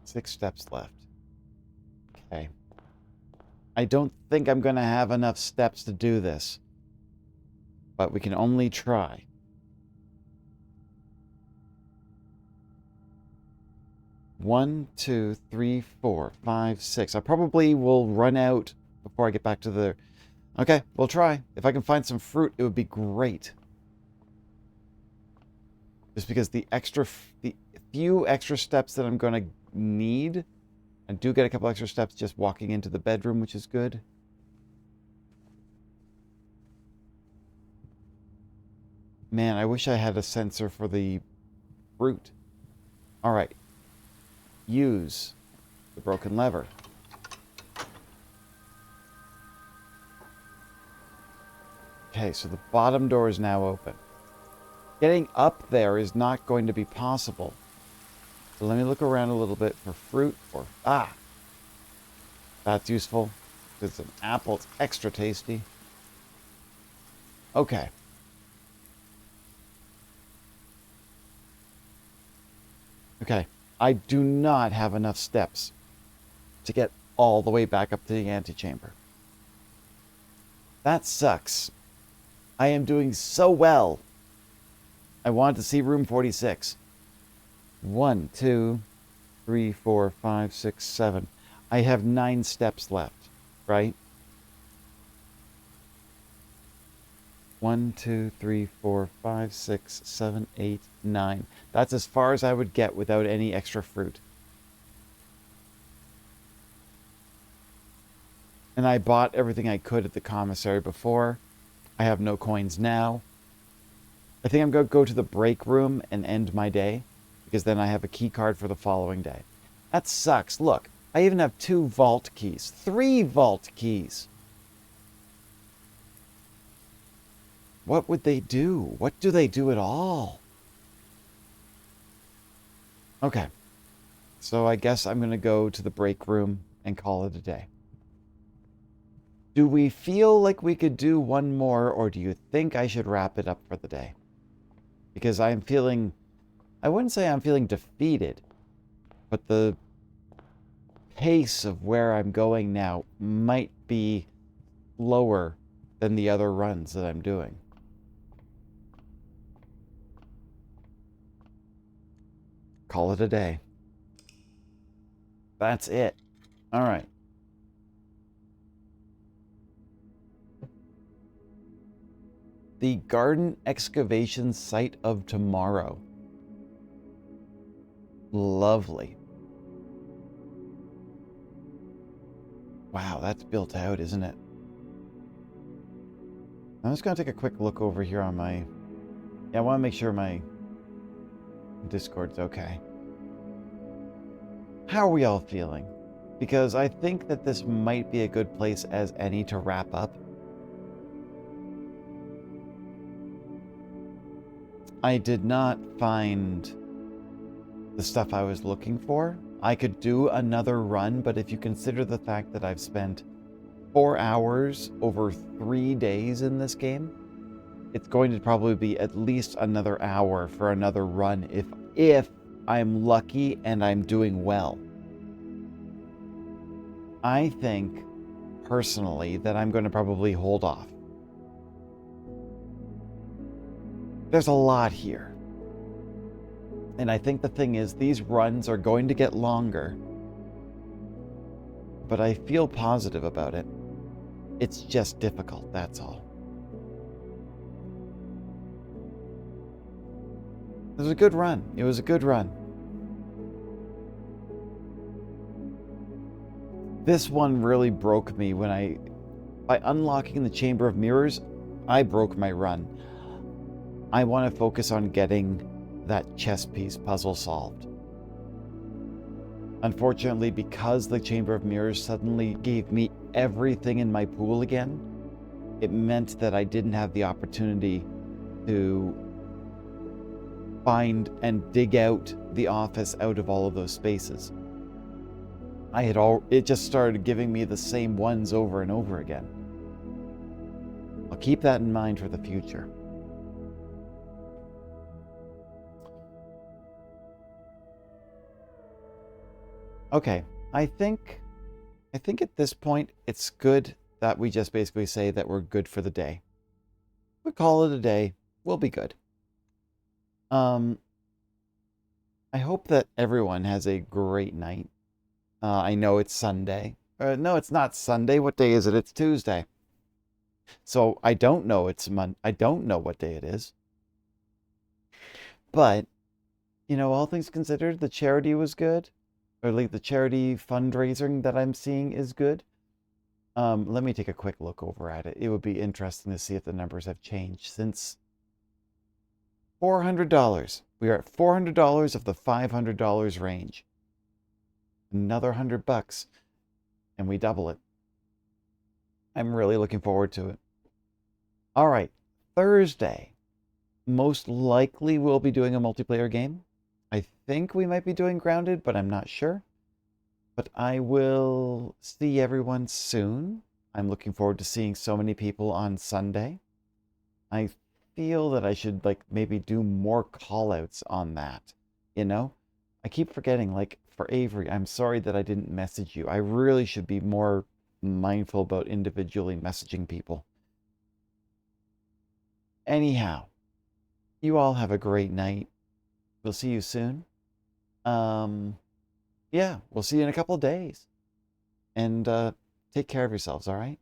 A: 6 steps left. Okay. I don't think I'm going to have enough steps to do this. But we can only try. One, two, three, 4, 5, 6. I probably will run out before I get back to the... Okay, we'll try. If I can find some fruit, it would be great. Just because the few extra steps that I'm going to need, I do get a couple extra steps just walking into the bedroom, which is good. Man, I wish I had a sensor for the fruit. All right. Use the broken lever. Okay, so the bottom door is now open. Getting up there is not going to be possible. So let me look around a little bit for fruit or... Ah! That's useful. It's an apple. It's extra tasty. Okay. Okay. I do not have enough steps to get all the way back up to the antechamber. That sucks. I am doing so well. I wanted to see room 46. 1, 2, 3, 4, 5, 6, 7. I have 9 steps left, right? 1, 2, 3, 4, 5, 6, 7, 8, 9. That's as far as I would get without any extra fruit. And I bought everything I could at the commissary before. I have no coins now. I think I'm going to go to the break room and end my day, because then I have a key card for the following day. That sucks. Look, I even have 2 vault keys. 3 vault keys. What would they do? What do they do at all? Okay. So I guess I'm going to go to the break room and call it a day. Do we feel like we could do one more, or do you think I should wrap it up for the day? Because I'm feeling... I wouldn't say I'm feeling defeated, but the pace of where I'm going now might be lower than the other runs that I'm doing. Call it a day. That's it. All right. The garden excavation site of tomorrow. Lovely. Wow, that's built out, isn't it? I'm just going to take a quick look over here on my... Yeah, I want to make sure my Discord's okay. How are we all feeling? Because I think that this might be a good place as any to wrap up. I did not find the stuff I was looking for. I could do another run, but if you consider the fact that I've spent 4 hours over 3 days in this game, it's going to probably be at least another hour for another run if I'm lucky and I'm doing well. I think, personally, that I'm going to probably hold off. There's a lot here. And I think the thing is, these runs are going to get longer. But I feel positive about it. It's just difficult, that's all. It was a good run. It was a good run. This one really broke me when by unlocking the Chamber of Mirrors, I broke my run. I want to focus on getting that chess piece puzzle solved. Unfortunately, because the Chamber of Mirrors suddenly gave me everything in my pool again, it meant that I didn't have the opportunity to find and dig out the office out of all of those spaces. It just started giving me the same ones over and over again. I'll keep that in mind for the future. Okay, I think at this point it's good that we just basically say that we're good for the day. We call it a day. We'll be good. I hope that everyone has a great night. I know it's Sunday. No, it's not Sunday. What day is it? It's Tuesday. So I don't know I don't know what day it is. But, all things considered, the charity was good. Or like the charity fundraising that I'm seeing is good. Let me take a quick look over at it. It would be interesting to see if the numbers have changed since $400. We are at $400 of the $500 range. Another $100 and we double it. I'm really looking forward to it. All right, Thursday. Most likely we'll be doing a multiplayer game. I think we might be doing Grounded, but I'm not sure. But I will see everyone soon. I'm looking forward to seeing so many people on Sunday. I feel that I should maybe do more call-outs on that, I keep forgetting, for Avery, I'm sorry that I didn't message you. I really should be more mindful about individually messaging people. Anyhow, you all have a great night. We'll see you soon. Yeah, we'll see you in a couple of days. And take care of yourselves, all right?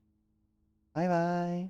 A: Bye-bye.